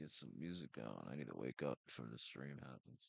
Let's get some music going. I need to wake up before the stream happens.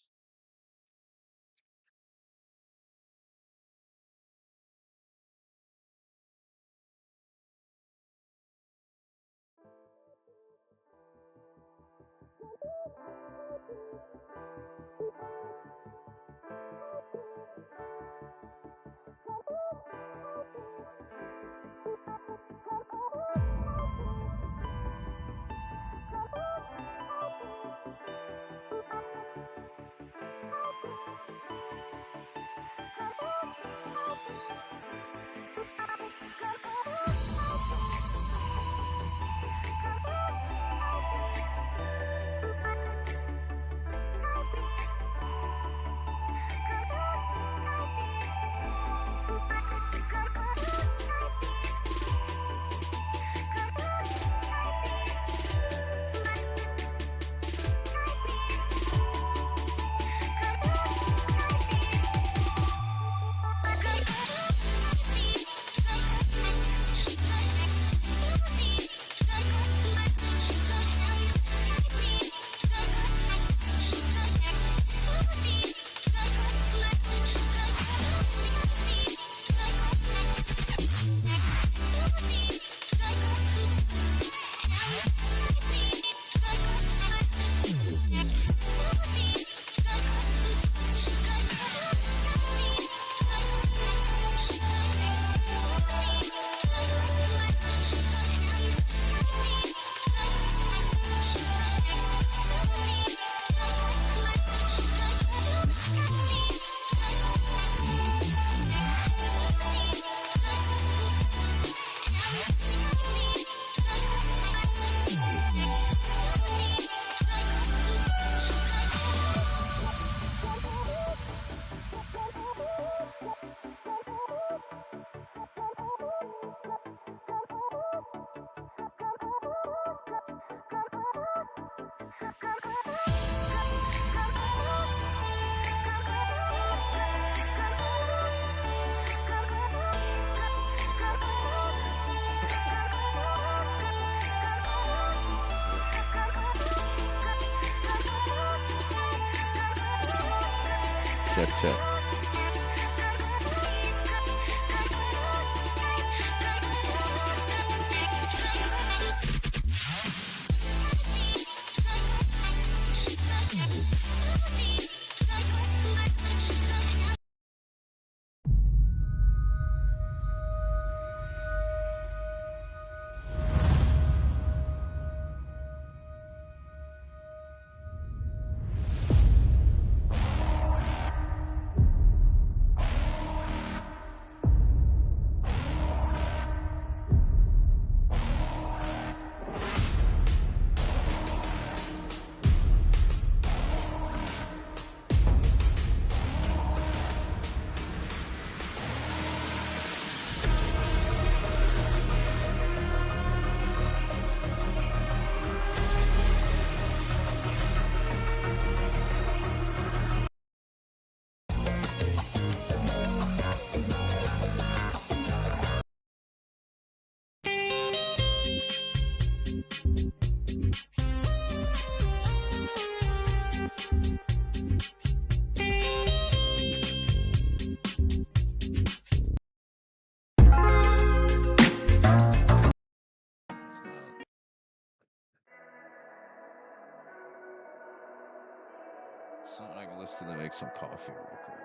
Check, check. Something I can listen to make some coffee real quick.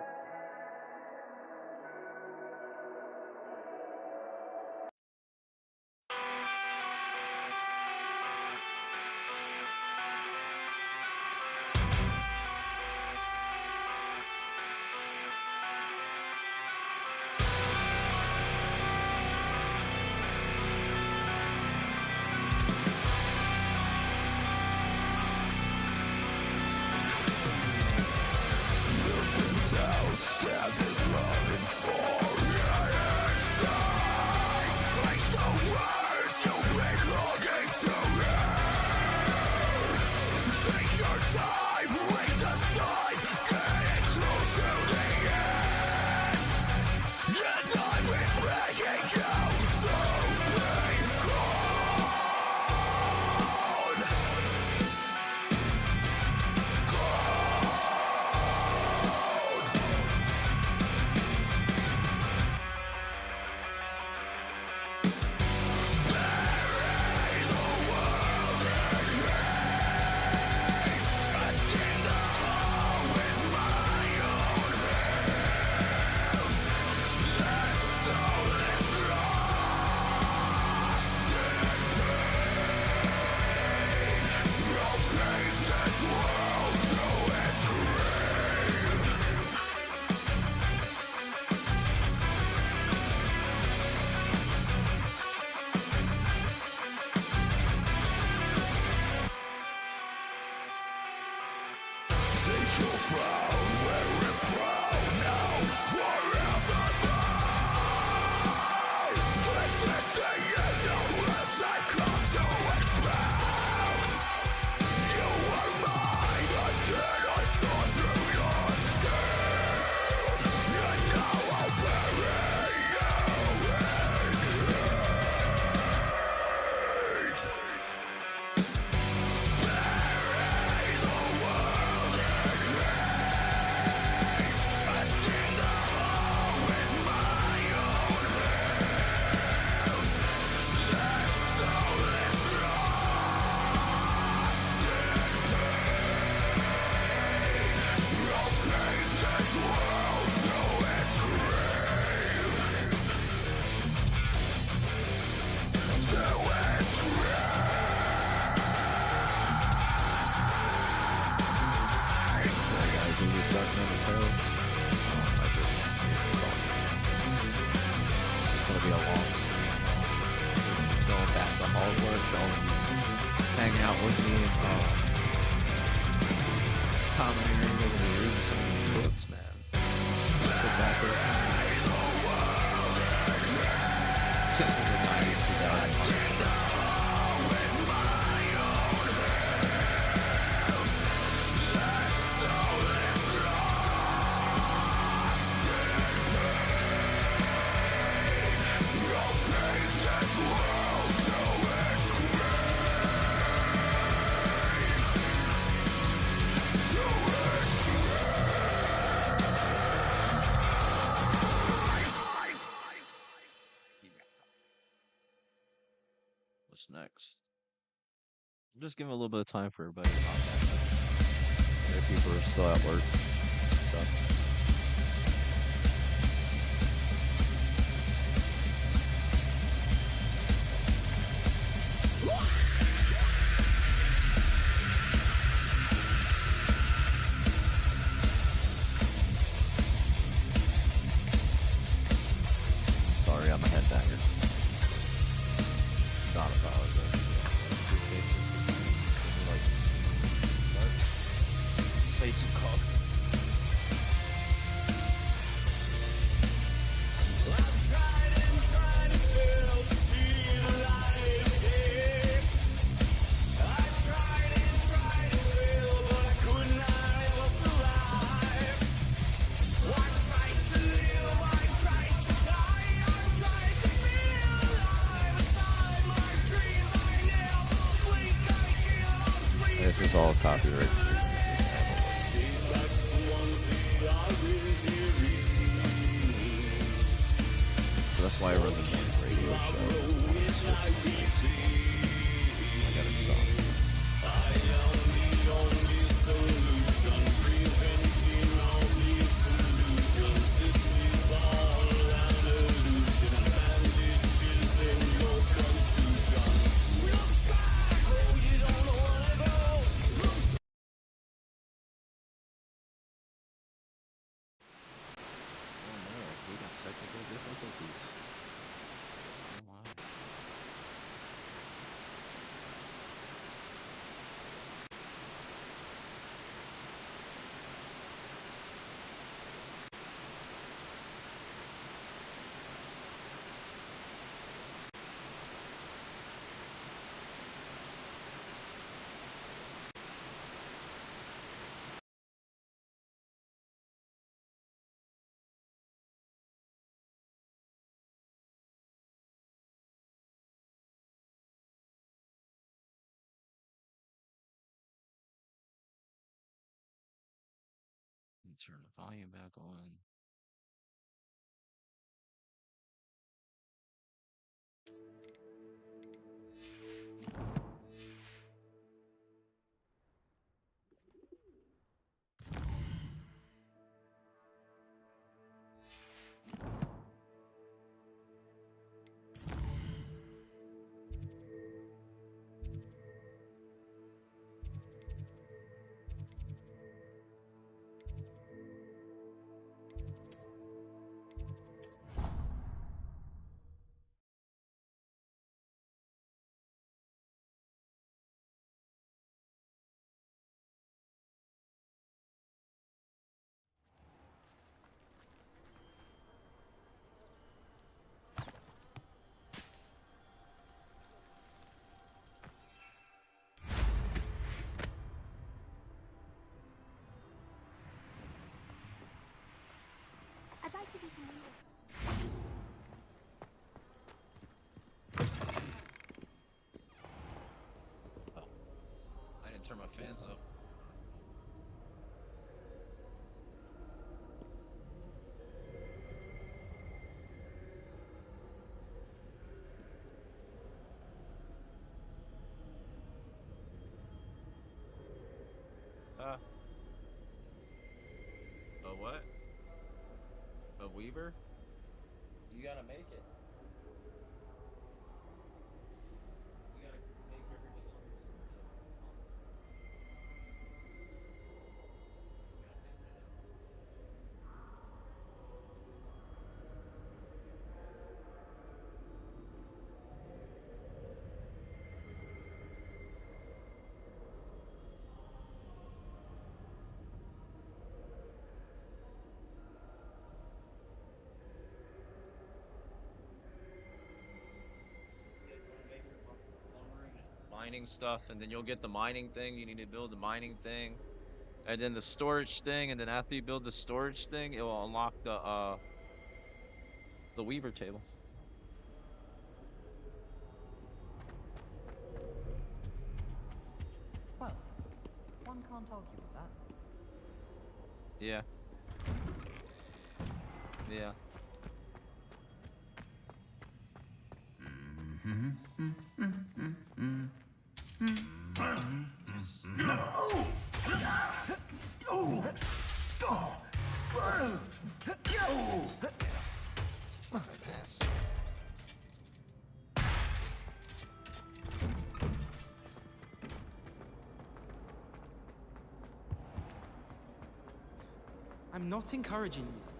What's next? Just give a little bit of time for everybody to pop back up. If people are still at work. Stuff. Sorry, I'm a headbanger. Not about it. Just made some coffee. This is all copyright. So that's why I run the main radio show. I got a song. Turn the volume back on. I'd like to do some reading. Oh. I didn't turn my fans up. A what? A weaver? You gotta make it. You gotta make everything else. Mining stuff, and then you'll get the mining thing. You need to build the mining thing, and then the storage thing, and then after you build the storage thing, it will unlock the weaver table. Well, one can't argue with that. Yeah. Yeah. not encouraging you.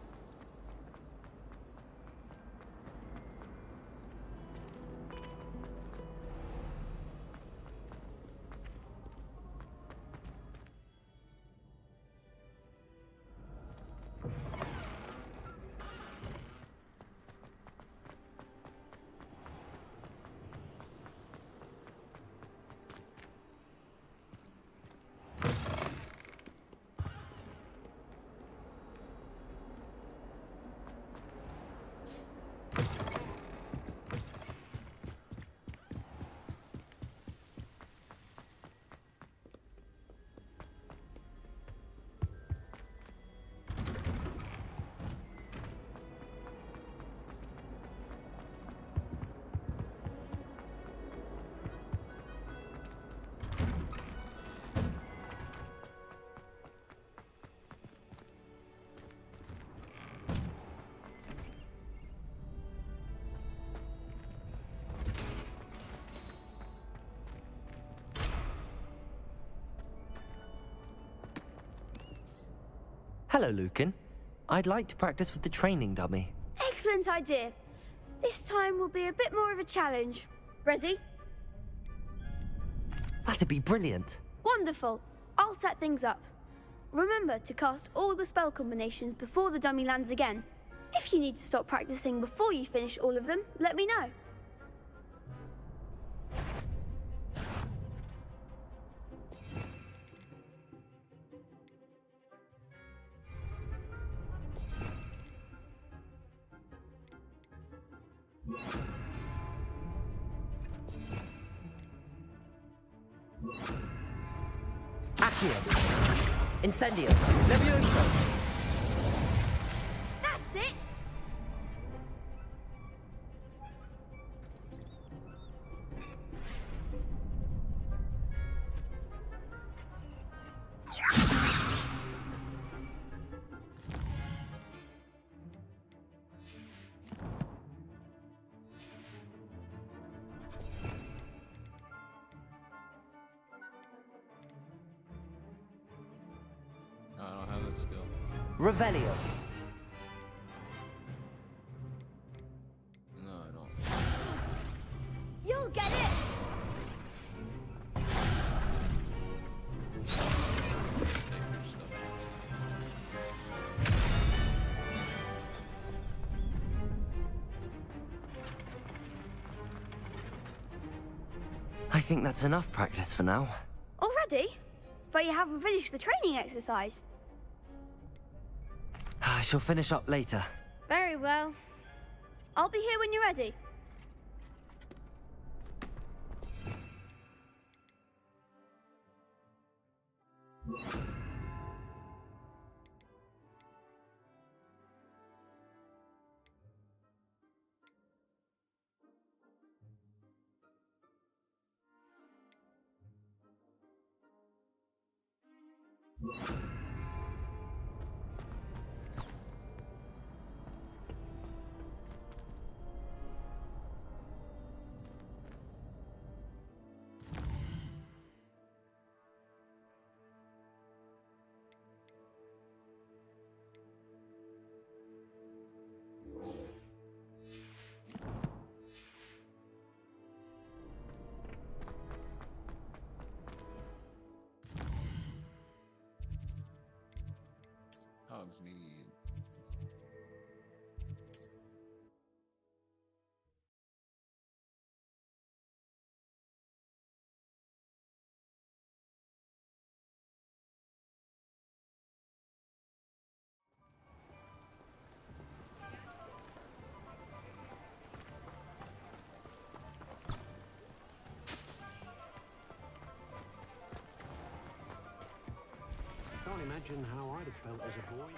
Hello, Lucan. I'd like to practice with the training dummy. Excellent idea. This time will be a bit more of a challenge. Ready? That'd be brilliant. Wonderful. I'll set things up. Remember to cast all the spell combinations before the dummy lands again. If you need to stop practicing before you finish all of them, let me know. Accio. Incendio. Levioso. That's it! I don't have that skill. Revelio. No, I don't. You'll get it! Take your stuff. I think that's enough practice for now. Already? But you haven't finished the training exercise. I shall finish up later. Very well. I'll be here when you're ready. Hogsmeade. Can't imagine how I'd have felt as a boy.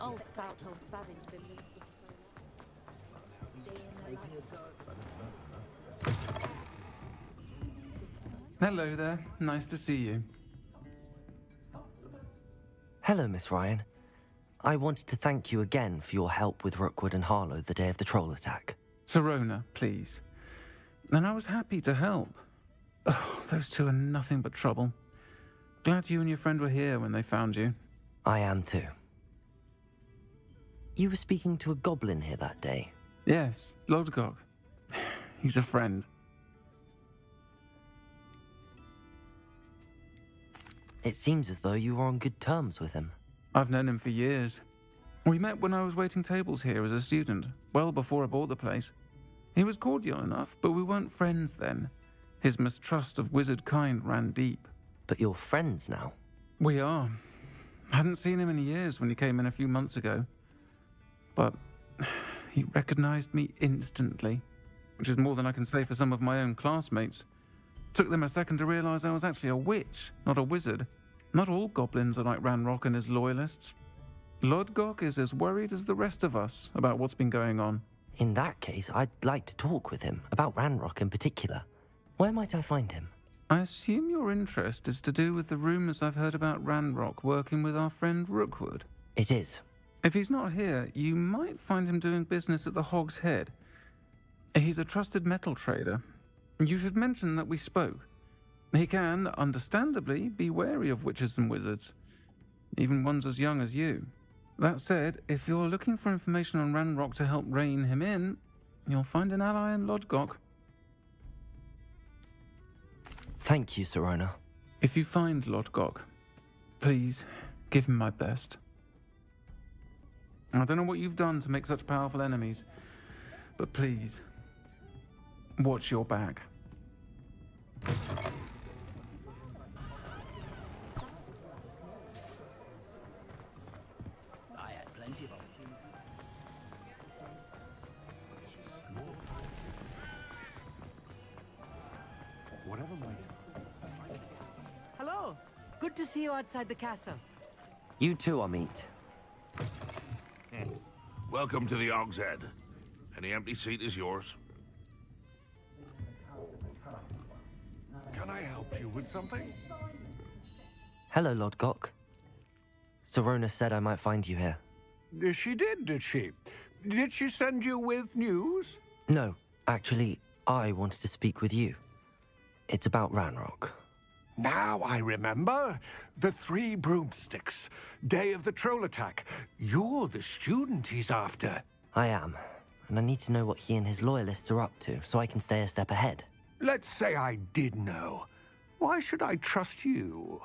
I'll spout whole spabbing been Hello there. Nice to see you. Hello, Miss Ryan. I wanted to thank you again for your help with Rookwood and Harlow the day of the troll attack. Serona, please. And I was happy to help. Oh, those two are nothing but trouble. Glad you and your friend were here when they found you. I am too. You were speaking to a goblin here that day. Yes, Lodgok. He's a friend. It seems as though you were on good terms with him. I've known him for years. We met when I was waiting tables here as a student, well before I bought the place. He was cordial enough, but we weren't friends then. His mistrust of wizard kind ran deep. But you're friends now. We are. Hadn't seen him in years when he came in a few months ago. But he recognized me instantly, which is more than I can say for some of my own classmates. Took them a second to realize I was actually a witch, not a wizard. Not all goblins are like Ranrock and his loyalists. Lodgok is as worried as the rest of us about what's been going on. In that case, I'd like to talk with him, about Ranrock in particular. Where might I find him? I assume your interest is to do with the rumors I've heard about Ranrock working with our friend Rookwood. It is. If he's not here, you might find him doing business at the Hog's Head. He's a trusted metal trader. You should mention that we spoke. He can, understandably, be wary of witches and wizards, even ones as young as you. That said, if you're looking for information on Ranrock to help rein him in, you'll find an ally in Lodgok. Thank you, Sirona. If you find Lodgok, please give him my best. I don't know what you've done to make such powerful enemies, but please, watch your back. I had plenty of opportunity. Whatever my... Hello. Good to see you outside the castle. You too, Amit. Welcome to the Hog's Head. Any empty seat is yours. Can I help you with something? Hello, Lodgok. Sirona said I might find you here. She did she? Did she send you with news? No, actually, I wanted to speak with you. It's about Ranrock. Now I remember. The 3 broomsticks. Day of the troll attack. You're the student he's after. I am, and I need to know what he and his loyalists are up to so I can stay a step ahead. Let's say I did know. Why should I trust you?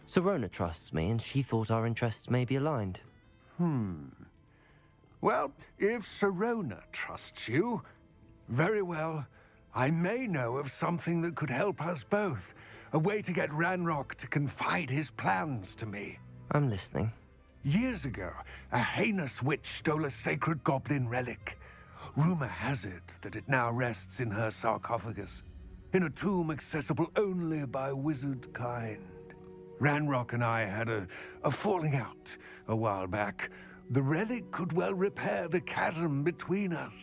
Sirona trusts me, and she thought our interests may be aligned. Well, if Sirona trusts you, very well. I may know of something that could help us both. A way to get Ranrock to confide his plans to me. I'm listening. Years ago, a heinous witch stole a sacred goblin relic. Rumor has it that it now rests in her sarcophagus, in a tomb accessible only by wizard kind. Ranrock and I had a falling out a while back. The relic could well repair the chasm between us.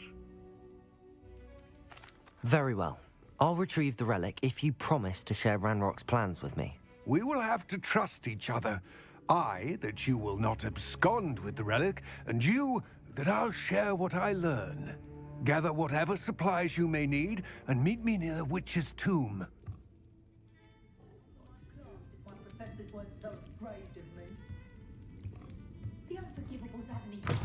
Very well. I'll retrieve the relic if you promise to share Ranrock's plans with me. We will have to trust each other. I, that you will not abscond with the relic, and you, that I'll share what I learn. Gather whatever supplies you may need, and meet me near the witch's tomb. My professors weren't so afraid of me. The unforgivables haven't even...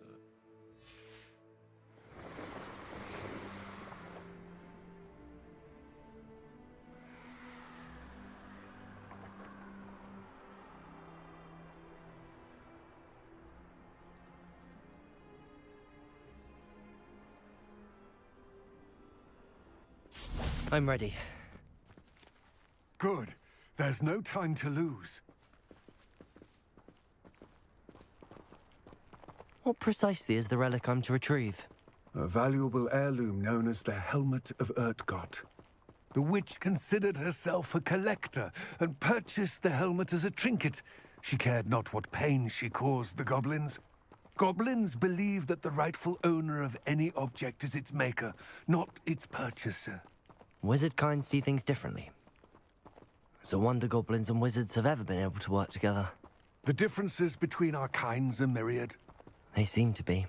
So. I'm ready. Good. There's no time to lose. What precisely is the relic I'm to retrieve? A valuable heirloom known as the Helmet of Urtgott. The witch considered herself a collector and purchased the helmet as a trinket. She cared not what pain she caused the goblins. Goblins believe that the rightful owner of any object is its maker, not its purchaser. Wizard kind see things differently. It's a wonder goblins and wizards have ever been able to work together. The differences between our kinds are myriad. They seem to be.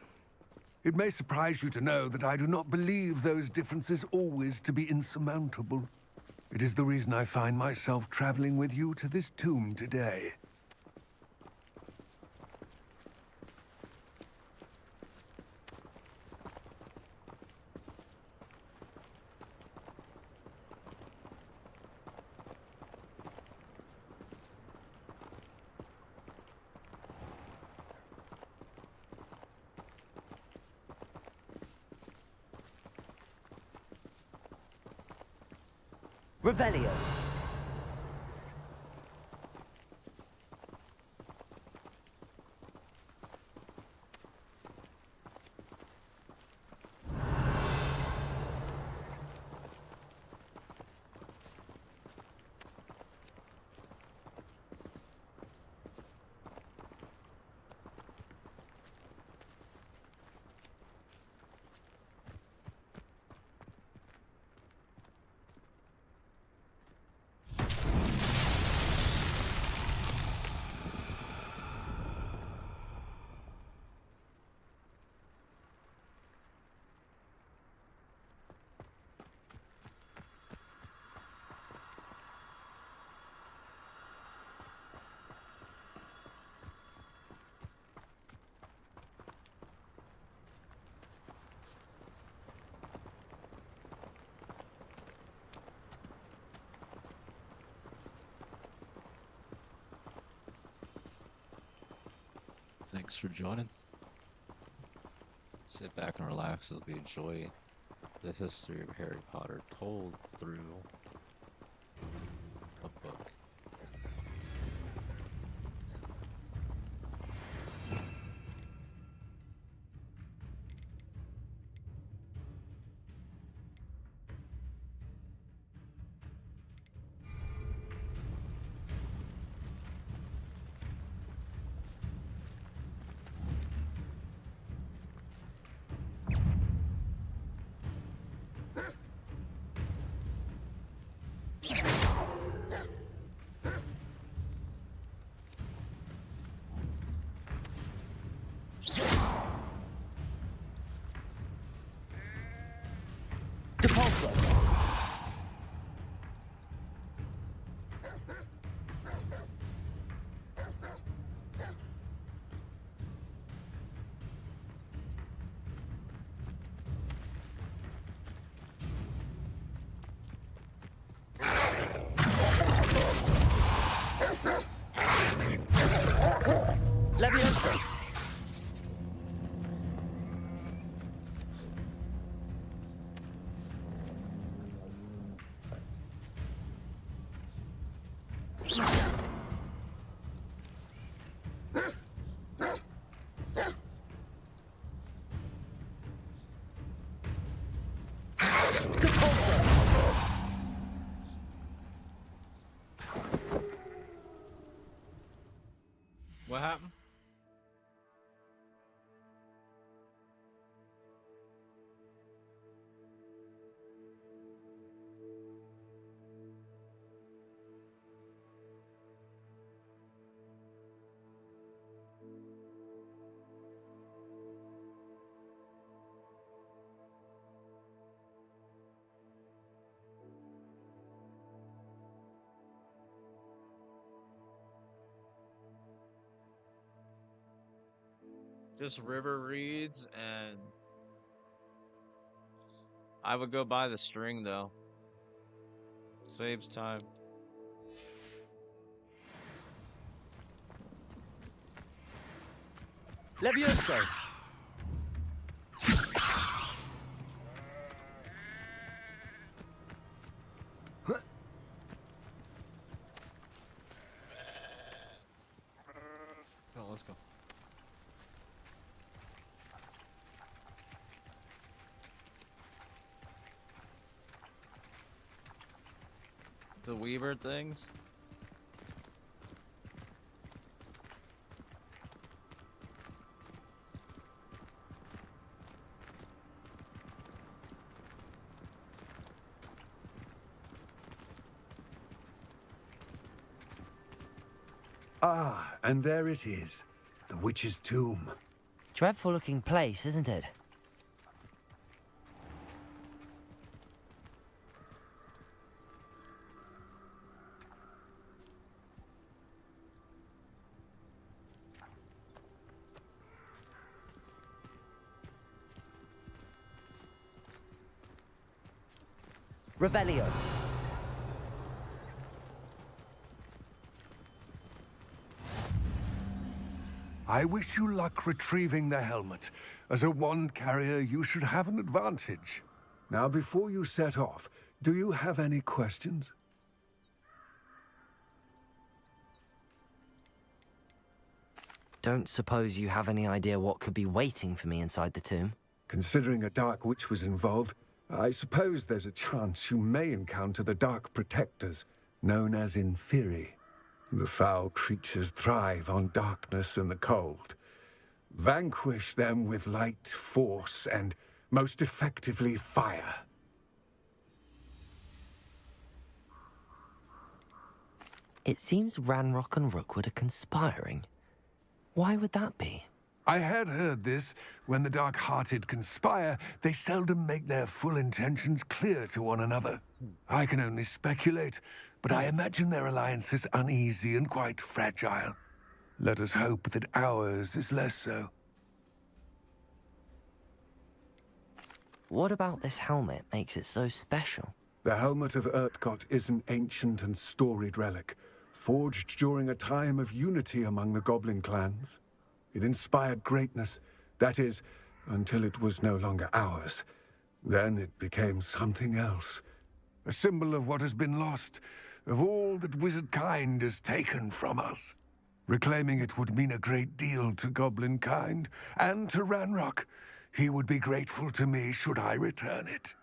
It may surprise you to know that I do not believe those differences always to be insurmountable. It is the reason I find myself traveling with you to this tomb today. Revelio. Thanks for joining. Sit back and relax as we enjoy the history of Harry Potter told through a book. Leviosa. What happened? Just river reeds, and I would go buy the string though. Saves time. Levioso! Oh, let's go. The Weaver things. Ah, and there it is. The witch's tomb. Dreadful looking place, isn't it? Revelio. I wish you luck retrieving the helmet. As a wand carrier, you should have an advantage. Now, before you set off, do you have any questions? Don't suppose you have any idea what could be waiting for me inside the tomb? Considering a Dark Witch was involved, I suppose there's a chance you may encounter the Dark Protectors, known as Inferi. The foul creatures thrive on darkness and the cold. Vanquish them with light, force, and most effectively fire. It seems Ranrock and Rookwood are conspiring. Why would that be? I had heard this. When the dark-hearted conspire, they seldom make their full intentions clear to one another. I can only speculate, but I imagine their alliance is uneasy and quite fragile. Let us hope that ours is less so. What about this helmet makes it so special? The helmet of Urtkot is an ancient and storied relic, forged during a time of unity among the goblin clans. It inspired greatness, that is, until it was no longer ours. Then it became something else. A symbol of what has been lost, of all that wizard kind has taken from us. Reclaiming it would mean a great deal to goblin kind, and to Ranrock. He would be grateful to me should I return it.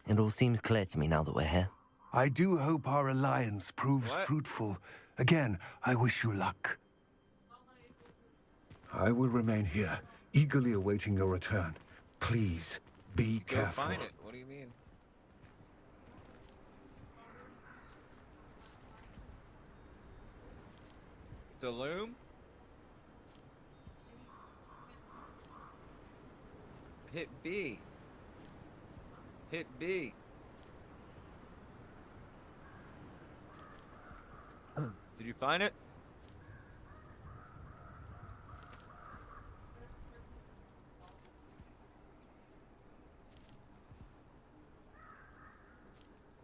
It all seems clear to me now that we're here. I do hope our alliance proves fruitful. Again, I wish you luck. I will remain here, eagerly awaiting your return. Please, be Go careful. find it. What do you mean? The loom? Hit B. Hit B. Did you find it?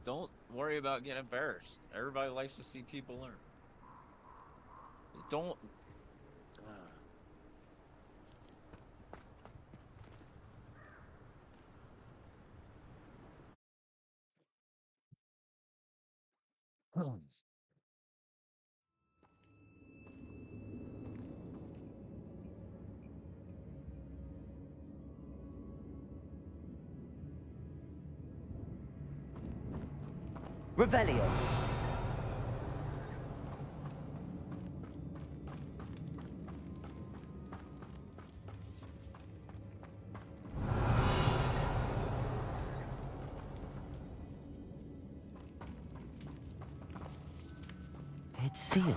Don't worry about getting embarrassed. Everybody likes to see people learn. Don't. Revelio. It's sealed.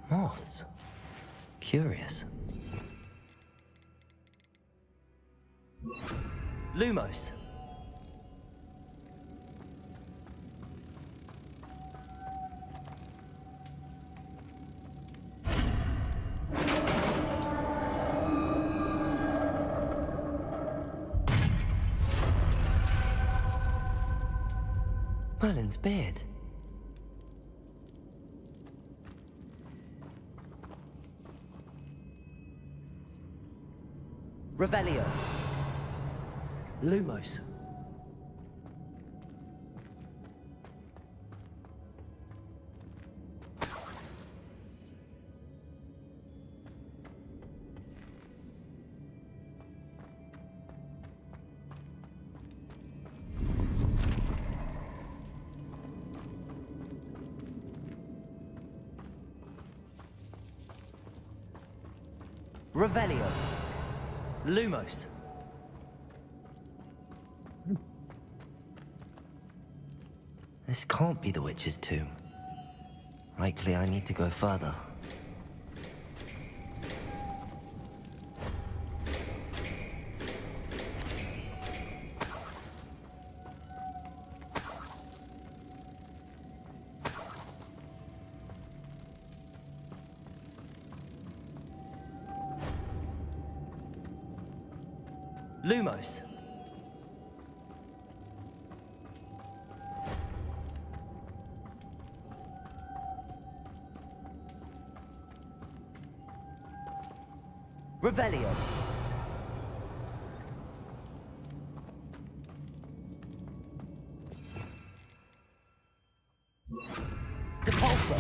Moths. Curious. Lumos. Merlin's beard. Revelio. Lumos. Revelio. Lumos. This can't be the witch's tomb. Likely I need to go further. Lumos. Revelio. Depulso.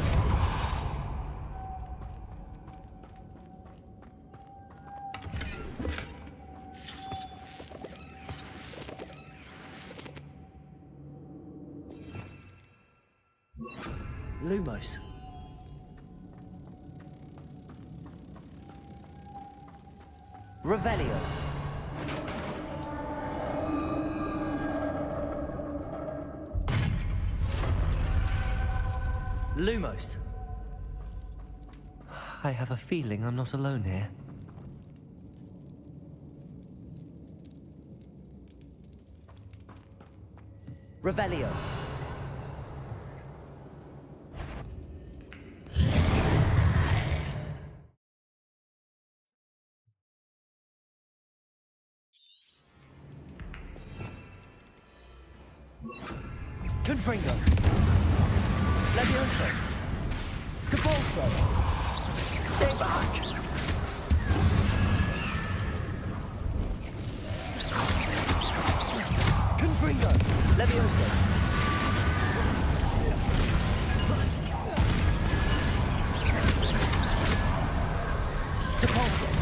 Lumos. Revelio. Lumos. I have a feeling I'm not alone here. Revelio. Confringo. Levioso. Depulso. Stay back. Confringo. Levioso. Depulso.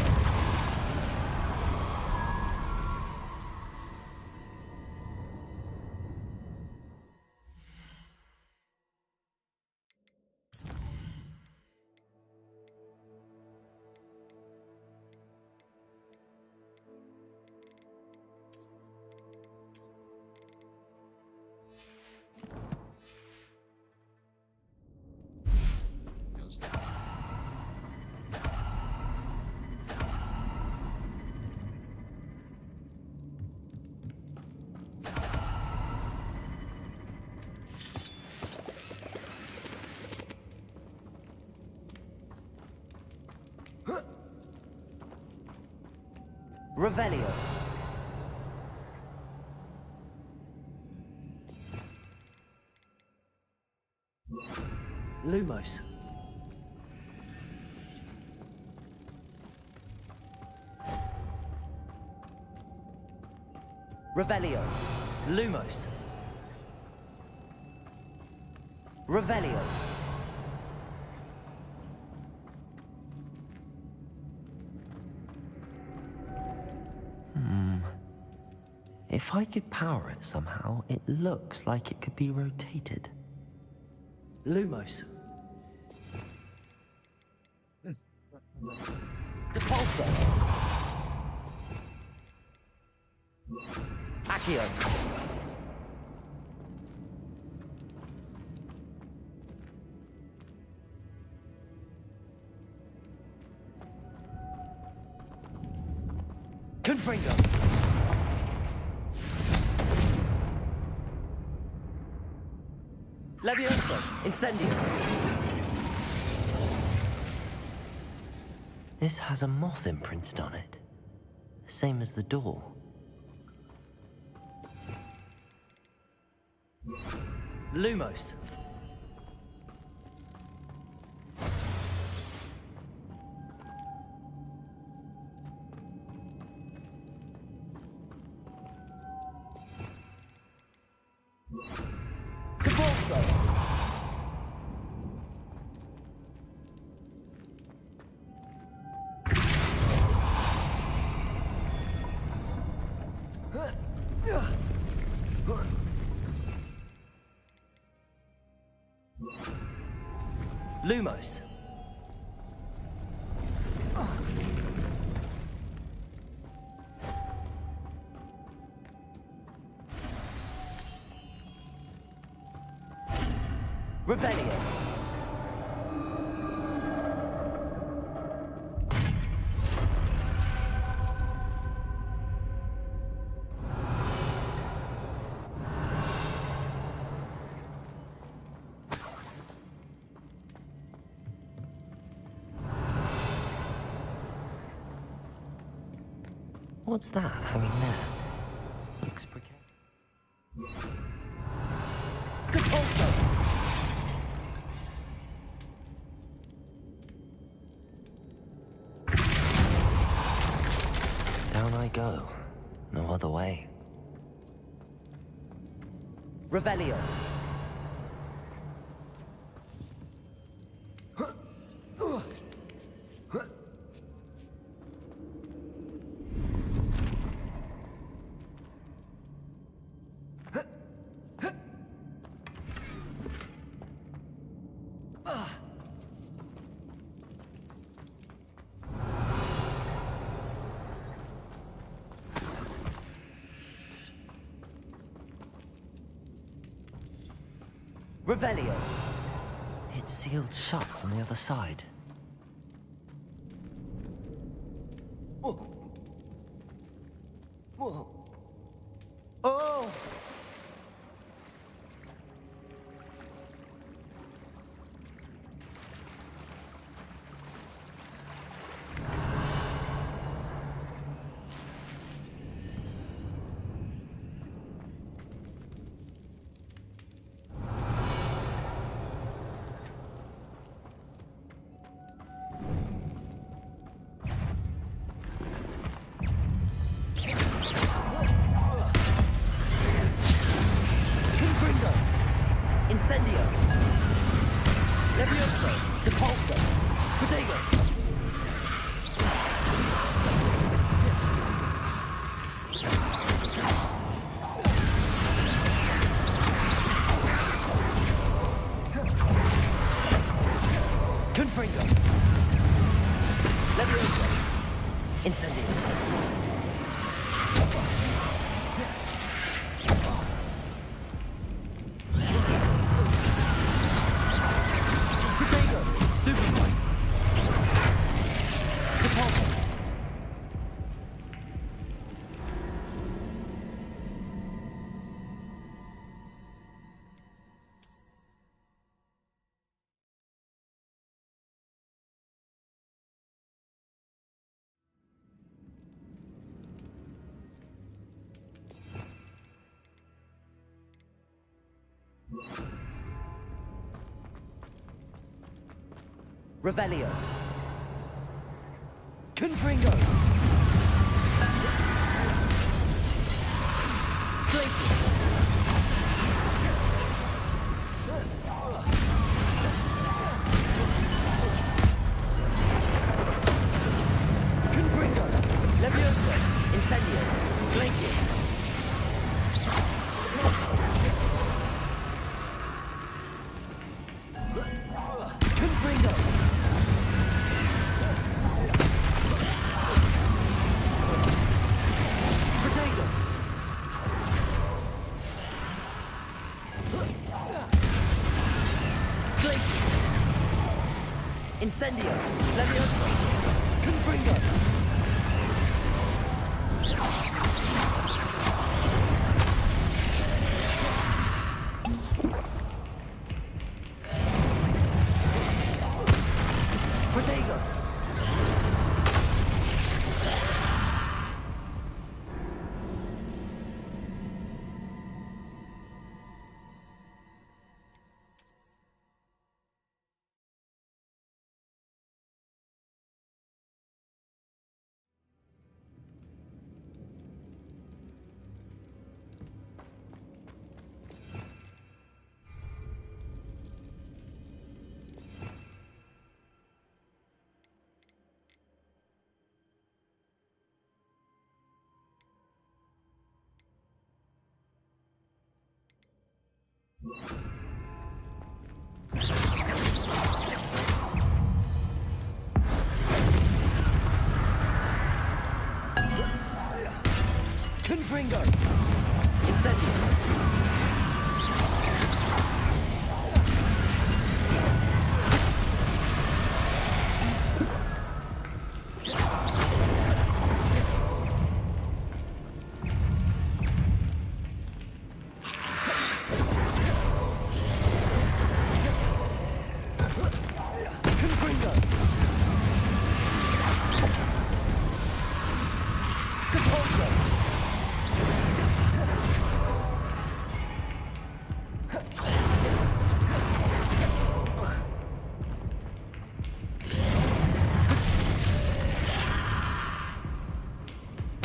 Revelio. Lumos. Revelio. Lumos. Revelio. If I could power it somehow, it looks like it could be rotated. Lumos. Depulso. Accio. Confringo. Levioso. Incendio. This has a moth imprinted on it. The same as the door. Lumos. Cabalso. Lumos. Revelio. What's that hanging there? Looks precarious. Cabalso. Down I go. No other way. Revelio. Revelio. It's sealed shut from the other side. Oh. Whoa. Oh. Incendio. Levioso. Depulso. Protego. Confringo. Levioso. Incendio. Revelio. Confringo. Places. Confringo. Levioso. Incendio. Glacius. Confringo. Potato. Glacius. Incendio. Levioso. Confringo. Potato. Confringo! Incendio!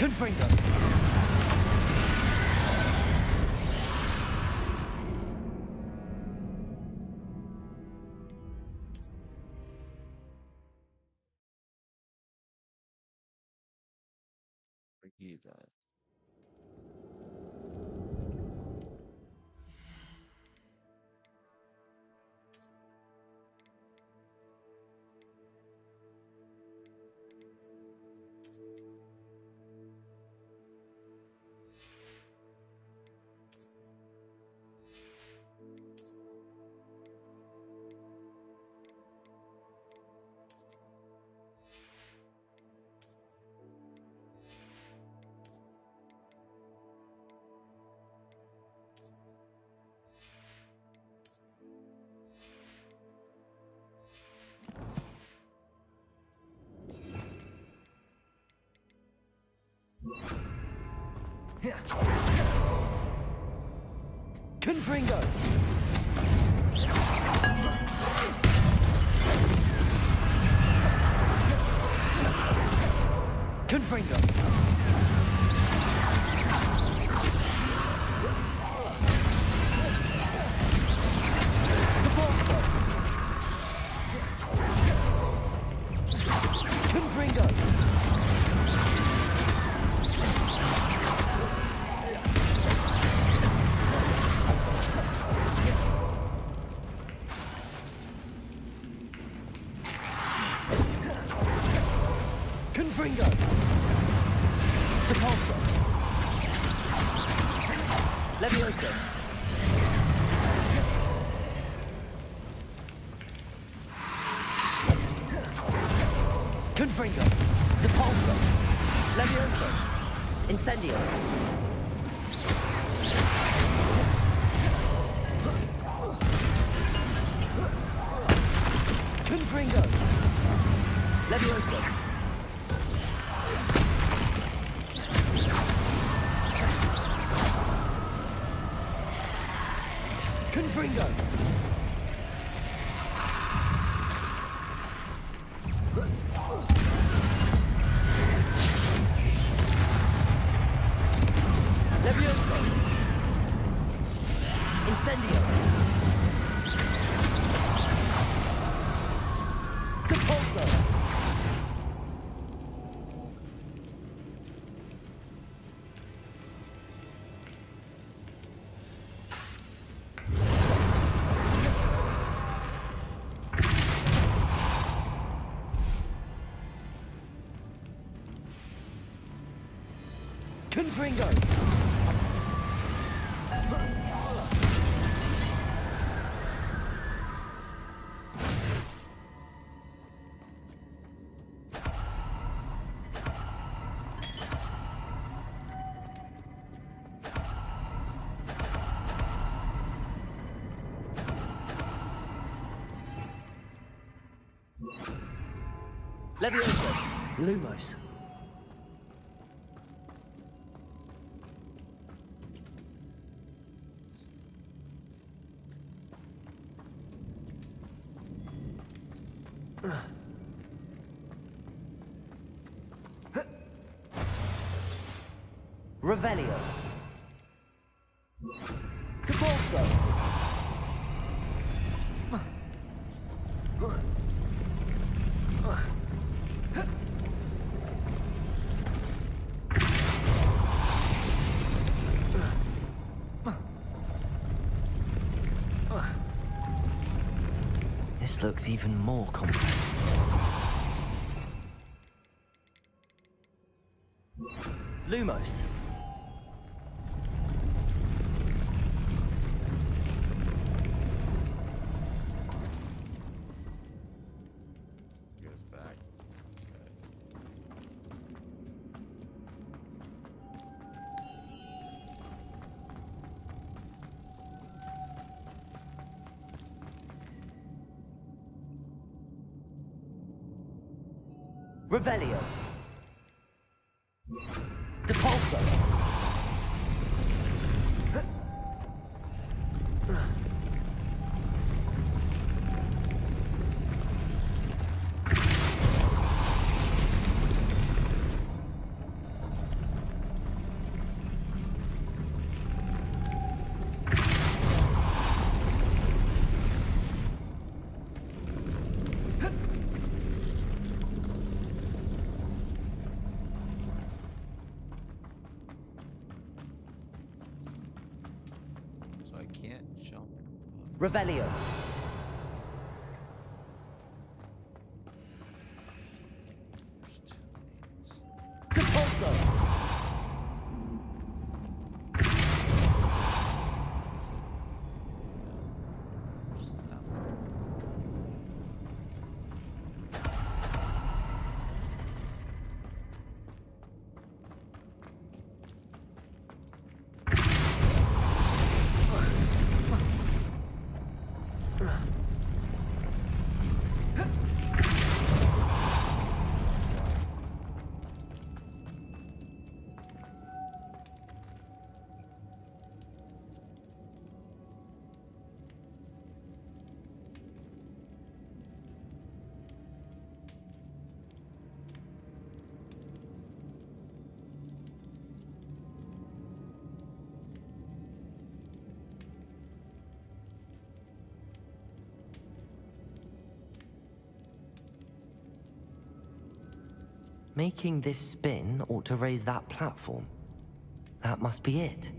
Confringo! Forgive that. Confringo! Confringo! Defaulto! Confringo! Confringo! Depulso! Levioso! Confringo! Depulso! Levioso! Incendio! Confringo! Levioso! Confringo! Levioso! Incendio! Depulso! Confringo! Levioso! Lumos! Revelio. Depulso. This looks even more complex. Lumos. Goes back. Revelio. Depulso. So I can't jump. Revelio. There's two names. Depulso. Just that one. Making this spin ought to raise that platform. That must be it.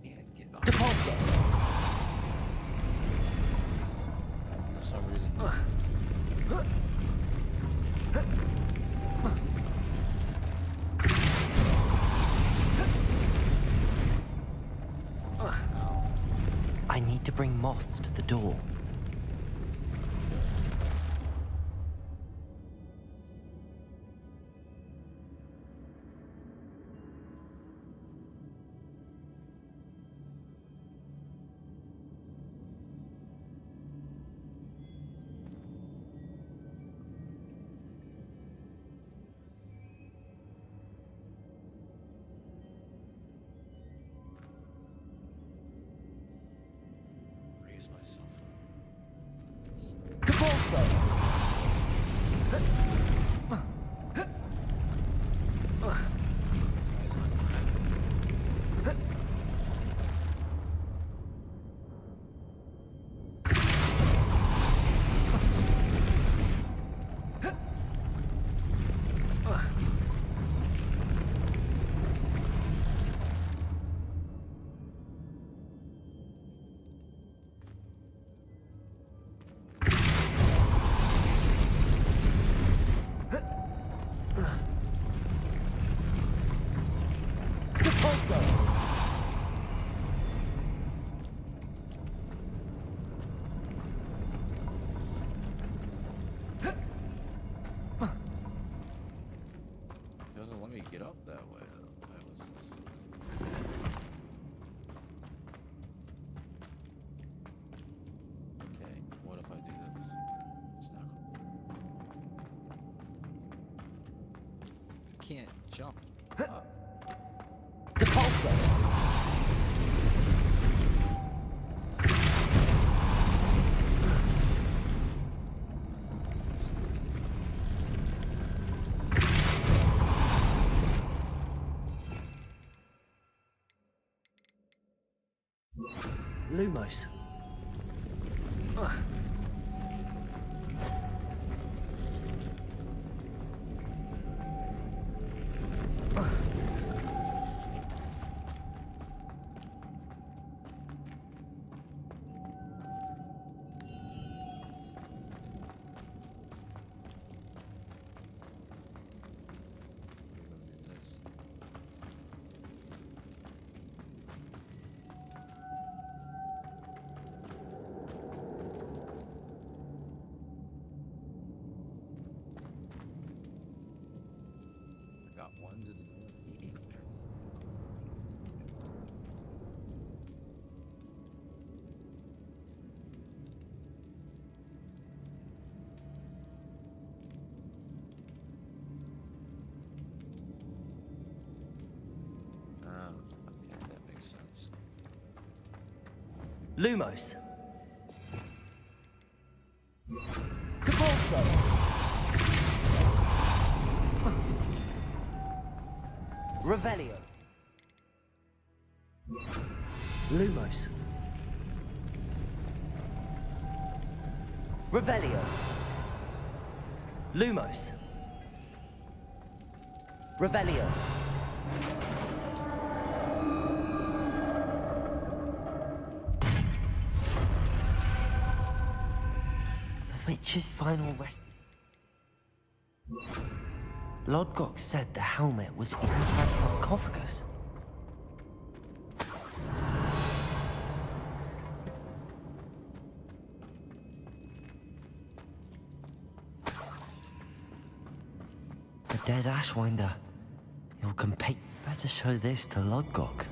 Can't get on. Depulso. For some reason. I need to bring moths to the door. Raise myself up. can't jump up. Depulso. Lumos. Got one to the okay, that makes sense. Lumos. Depulso. Revelio. Lumos. Revelio. Lumos. Revelio. The witch's final rest. Lodgok said the helmet was in her sarcophagus. The dead Ashwinder. He'll compete. Better show this to Lodgok.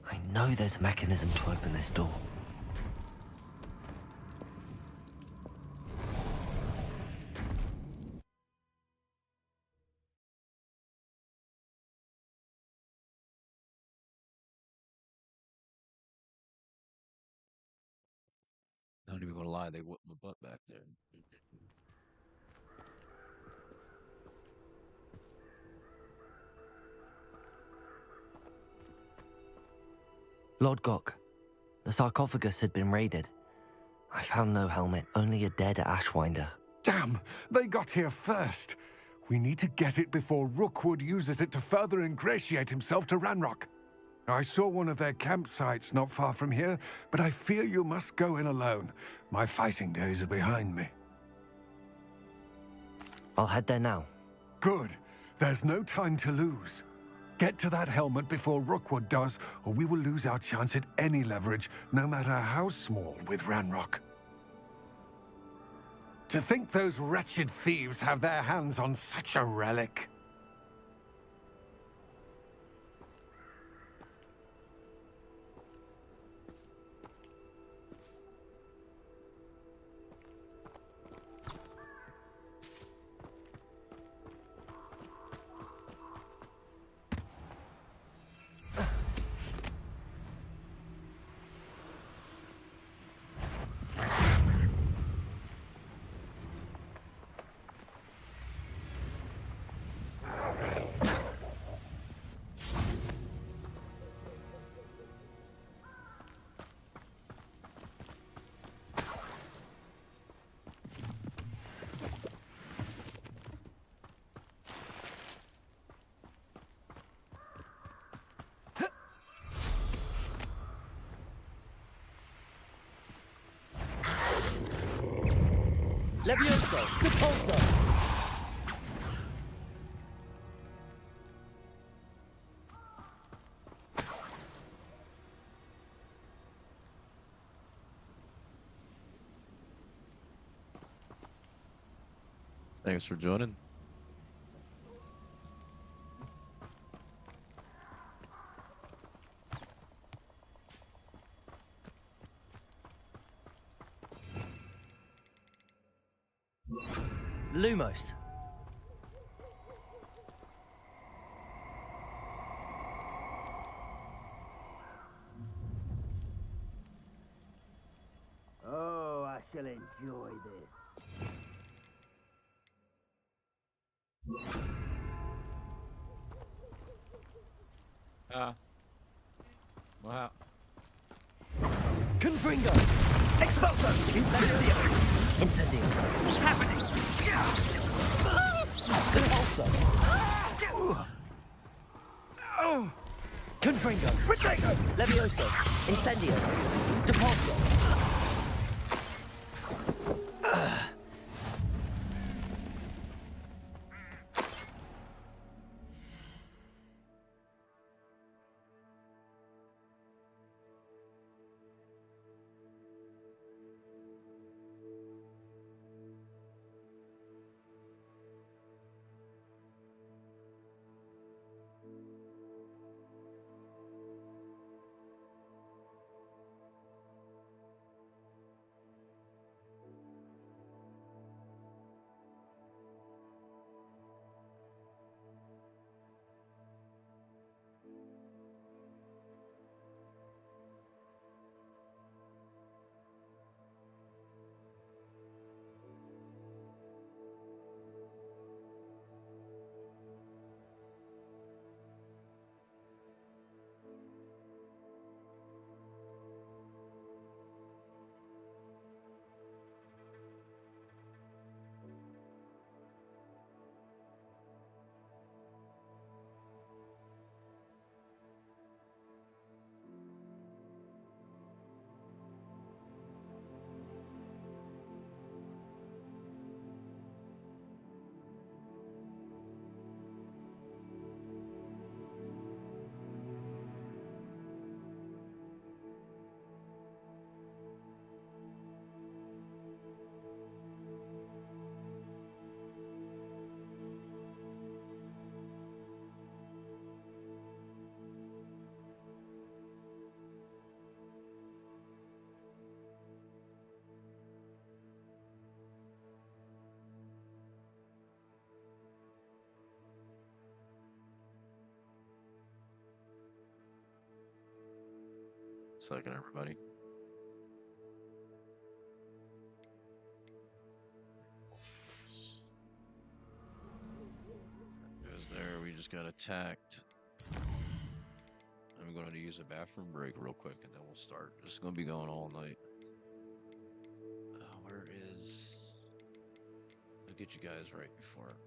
I know there's a mechanism to open this door. Not even gonna lie, they whooped my butt back there. Lodgok, the sarcophagus had been raided. I found no helmet, only a dead Ashwinder. Damn, they got here first. We need to get it before Rookwood uses it to further ingratiate himself to Ranrock. I saw one of their campsites not far from here, but I fear you must go in alone. My fighting days are behind me. I'll head there now. Good. There's no time to lose. Get to that helmet before Rookwood does, or we will lose our chance at any leverage, no matter how small, with Ranrock. To think those wretched thieves have their hands on such a relic. Levioso, Depulso. Thanks for joining. Lumos. Oh, I shall enjoy this. Wow. Confringo! Expulso! Incendio! Incendio! What's happening? Compulso! Confringo! Protego! Levioso! Incendio! Depulso! Second, everybody. Goes there. We just got attacked. I'm going to use a bathroom break real quick, and then we'll start. This is going to be going all night. Where is? I'll get you guys right before.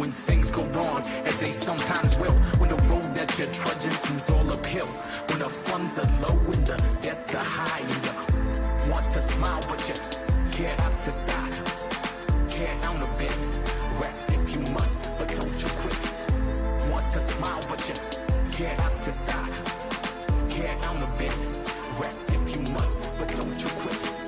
When things go wrong, as they sometimes will. When the road that you're trudging seems all uphill. When the funds are low and the debts are high. And you want to smile, but you can't have to sigh. Care down a bit, rest if you must, but don't you quit. Want to smile, but you can't have to sigh. Care down a bit, rest if you must, but don't you quit.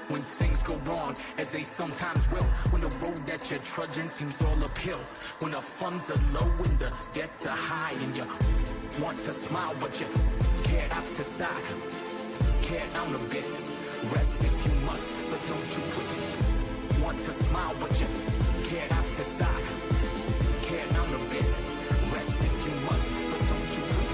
When things go wrong, as they sometimes will. When the road that you're trudging seems all uphill. When the funds are low and the debts are high. And you want to smile, but you can't have to sigh. Care down a bit, rest if you must, but don't you quit. Want to smile, but you can't have to sigh. Care down a bit, rest if you must, but don't you quit.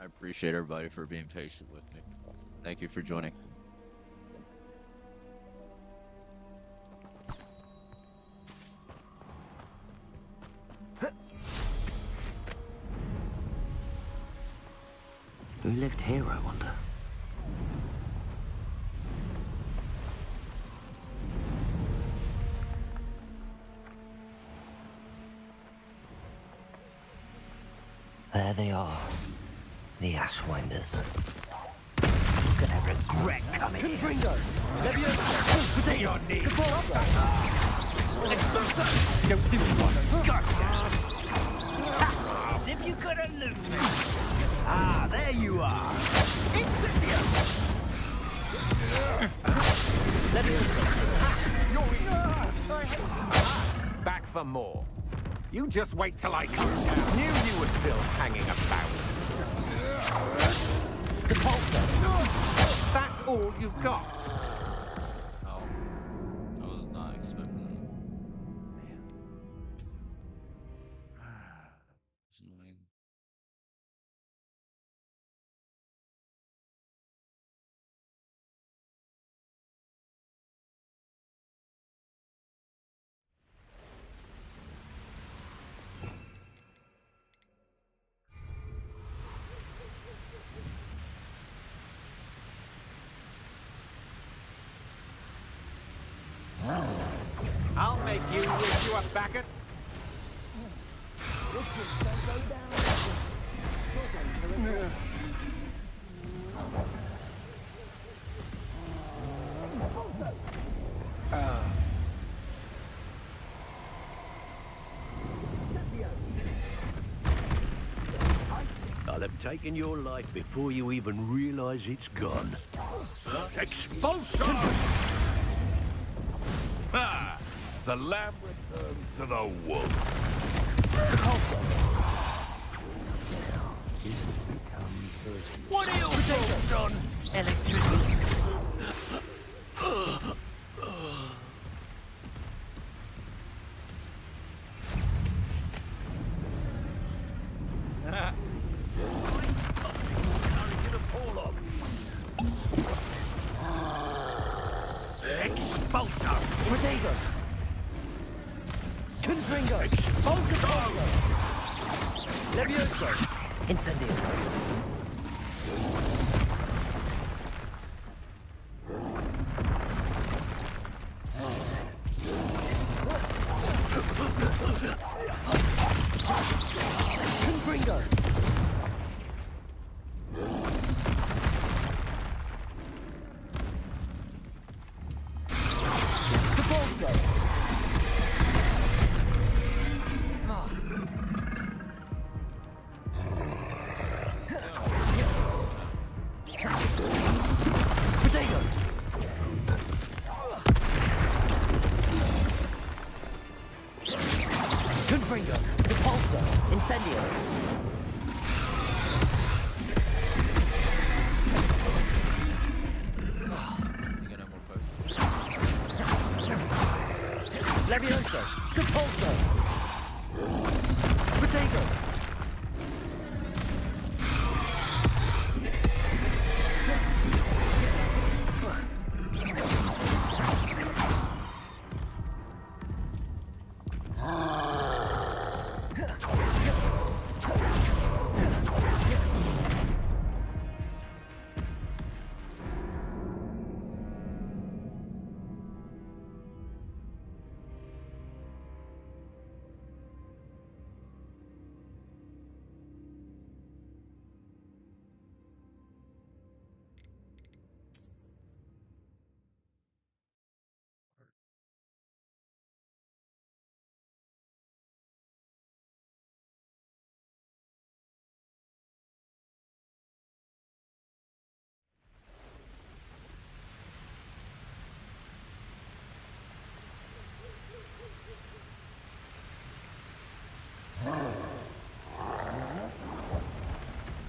I appreciate everybody for being patient with me. Thank you for joining. Who lived here, I wonder? There they are, the Ashwinders. You're gonna regret coming here. Confringo! Leviosa! Put your knee! Don't do one! Gotcha! As if you could elude me! Ah, there you are! Incendio! Back for more. You just wait till I come down. Knew you were still hanging about. Depulso. That's all you've got. Oh, I was not expecting that. It's annoying. I'll make you wish you were back at... I'll have taken your life before you even realize it's gone. Expulsion! Ah! The lamb returns to the wolf. What are your thoughts on electricity? Expulsion! Protego! Confringo! Expulsion! Levioso! Incendio! Confringo! Confringo! Depulso! Incendio! You got no more potions? Levioso! Depulso! Protego!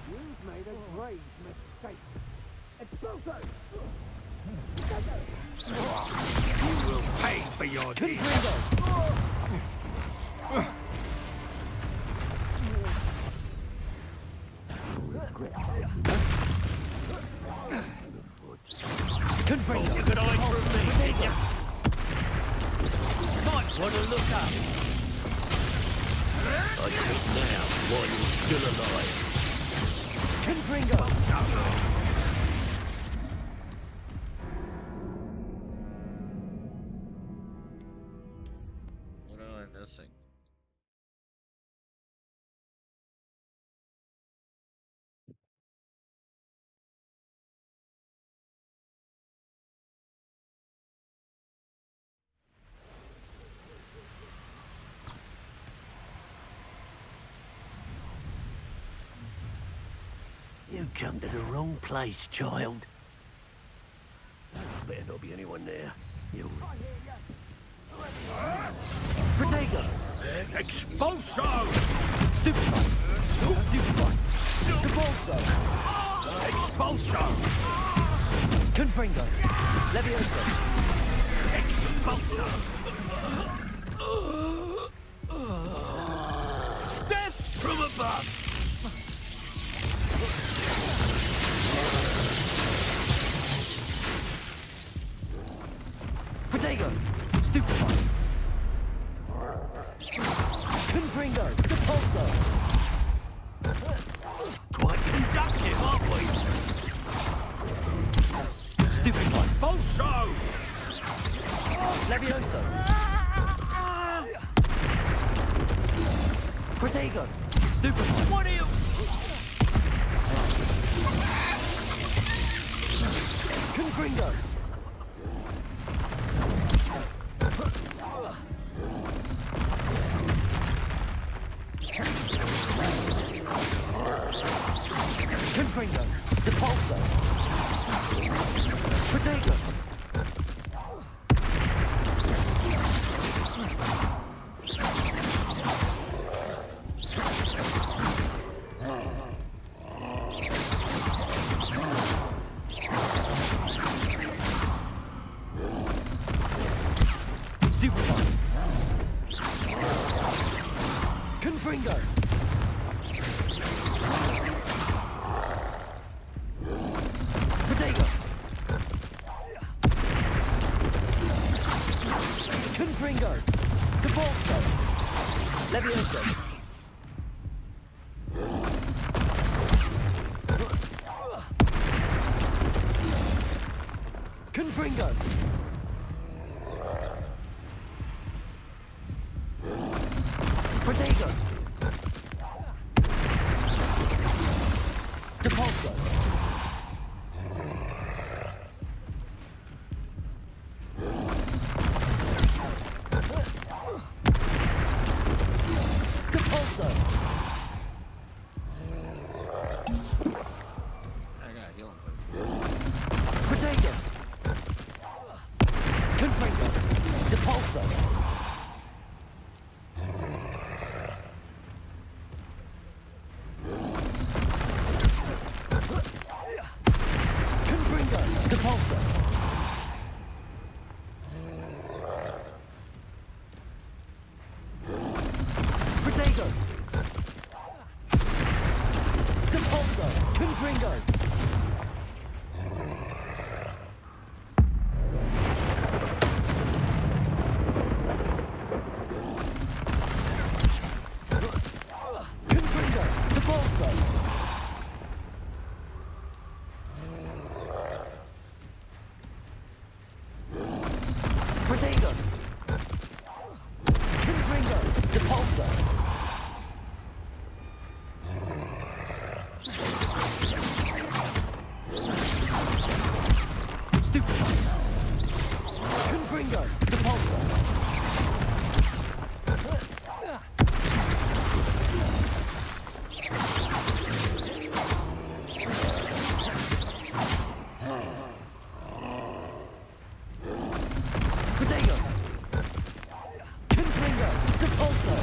You've made a grave mistake. Expulso! You will pay for your deeds. Confringo! Confringo. You got eye from me, did ya? Might want to look up. I quit now while you're still alive. Confringo. What am I missing? You come to the wrong place, child. Better not be anyone there. You'll... Protego! Expulso! Stupefy! Stupefy! Devolso! Expulso! Confringo! Levioso! Expulso! Death from above! Protego! Stupefy! Confringo! Depulso! Quite conductive, aren't we? Stupefy! Expulso! Levioso! Protego! Stupefy! What are you... Confringo! Confringo! Depulso! Protego! Stupefy! Confringo! Protego! Confringo! Depulso! Levioso! Confringo! Protego! Depulso! Depulso! I got healing. Protego! Confringo! Depulso! Confringo! Depulso! Protego! Depulso! Confringo! Confringo! Depulso! Protego! Confringo! Depulso! Stupefy! Confringo! Depulso! Protego! Confringo! Depulso!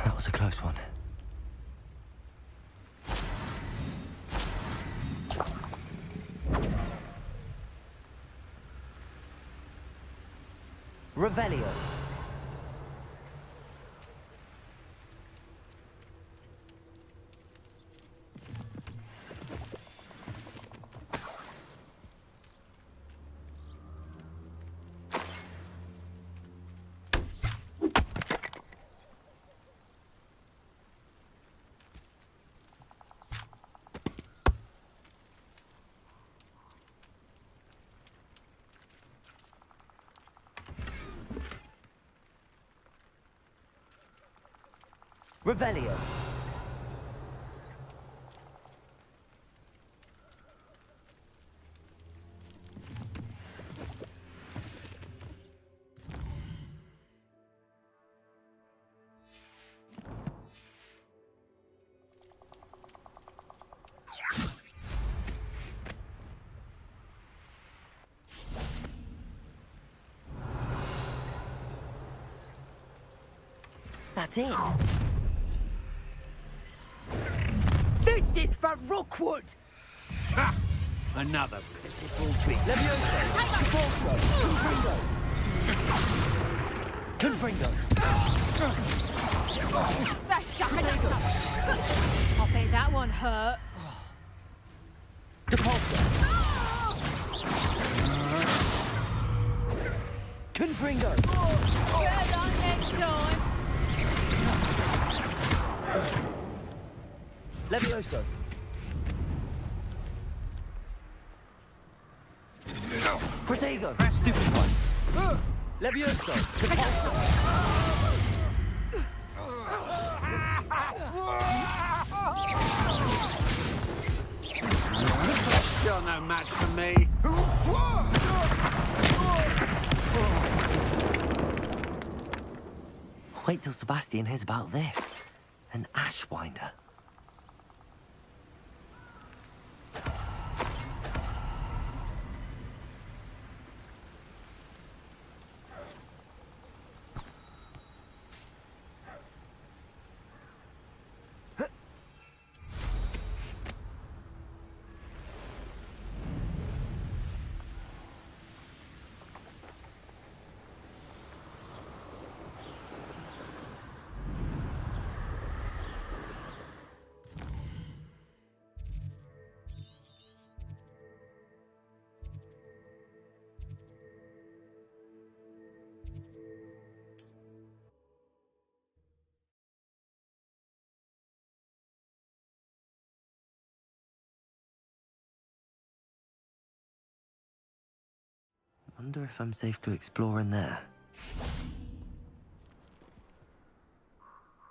That was a close one. Revelio. Revelio. That's it. This is for Rookwood! Ha! Another beautiful beast. Levioso. Cabalso. Confringo. That's just enough. I bet that one hurt. Depulso. Confringo. Good on next time. Levioso. Protego. Stupid one. Levioso. Depulso. You're no match for me. Wait till Sebastian hears about this. An ashwinder. Wonder if I'm safe to explore in there.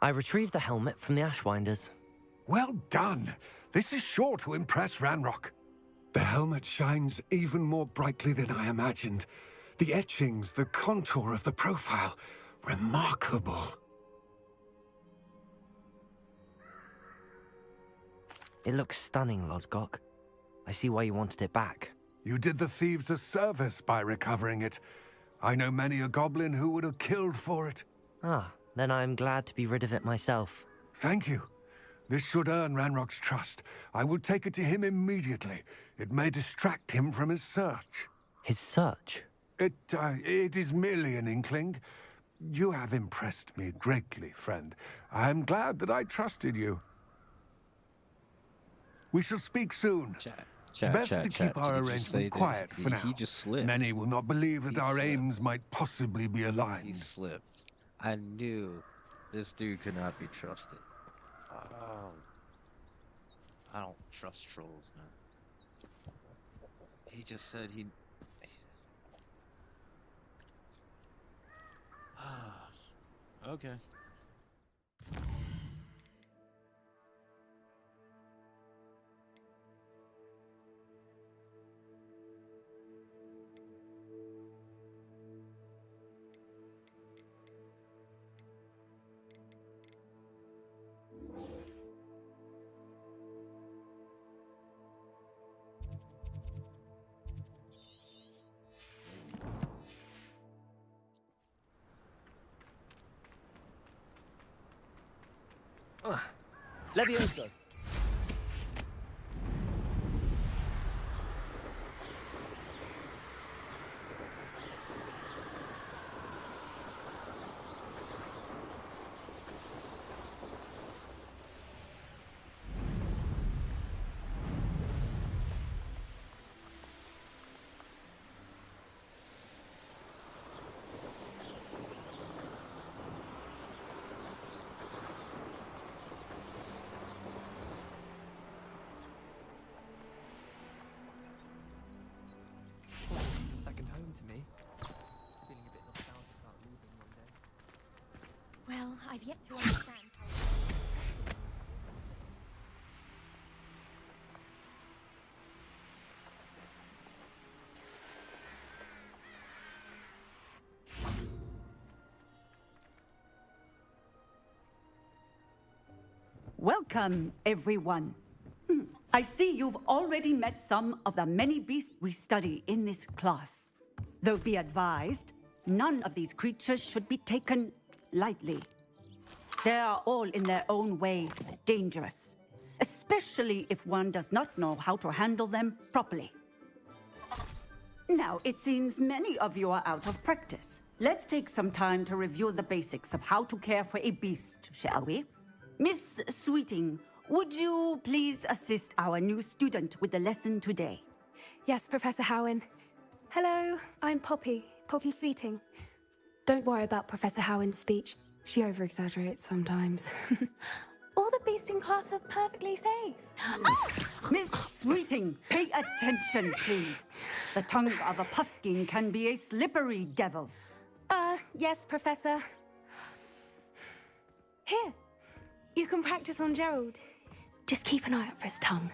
I retrieved the helmet from the Ashwinders. Well done. This is sure to impress Ranrock. The helmet shines even more brightly than I imagined. The etchings, the contour of the profile, remarkable. It looks stunning, Lodgok. I see why you wanted it back. You did the thieves a service by recovering it. I know many a goblin who would have killed for it. Ah, then I'm glad to be rid of it myself. Thank you. This should earn Ranrock's trust. I will take it to him immediately. It may distract him from his search. His search? It is merely an inkling. You have impressed me greatly, friend. I am glad that I trusted you. We shall speak soon. Best to keep our arrangement quiet for now. He just slipped. Many will not believe that our aims might possibly be aligned. He slipped. I knew this dude could not be trusted. I don't trust trolls, man. He just said he... Okay. Levioso. Well, I've yet to understand how... Welcome, everyone. I see you've already met some of the many beasts we study in this class. Though be advised, none of these creatures should be taken lightly. They are all in their own way dangerous, especially if one does not know how to handle them properly. Now, it seems many of you are out of practice. Let's take some time to review the basics of how to care for a beast, shall we? Miss Sweeting, would you please assist our new student with the lesson today? Yes, Professor Howen. Hello, I'm Poppy Sweeting. Don't worry about Professor Howen's speech. She over-exaggerates sometimes. All the beasts in class are perfectly safe. Miss Sweeting, pay attention, please. The tongue of a puffskein can be a slippery devil. Yes, Professor. Here, you can practice on Gerald. Just keep an eye out for his tongue.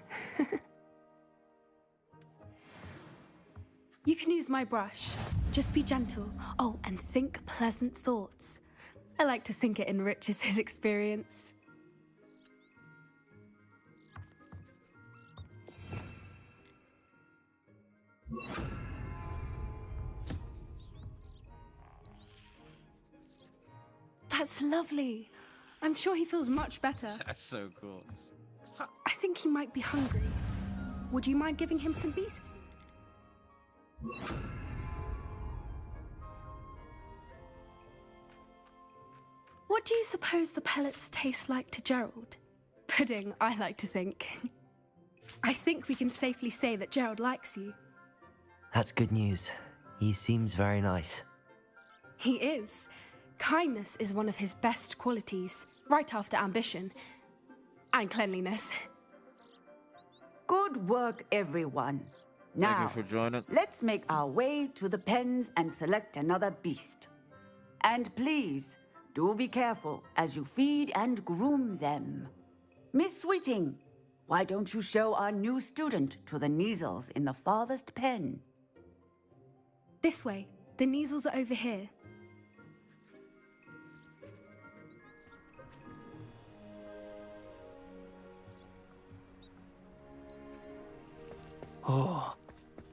You can use my brush. Just be gentle. Oh, and think pleasant thoughts. I like to think it enriches his experience. That's lovely. I'm sure he feels much better. That's so cool. I think he might be hungry. Would you mind giving him some beast food? What do you suppose the pellets taste like to Gerald? Pudding, I like to think. I think we can safely say that Gerald likes you. That's good news. He seems very nice. He is. Kindness is one of his best qualities, right after ambition. And cleanliness. Good work, everyone. Now, Thank you for joining. let's make our way to the pens and select another beast. And please, do be careful as you feed and groom them. Miss Sweeting, why don't you show our new student to the Neasels in the farthest pen? This way. The Neasels are over here. Oh,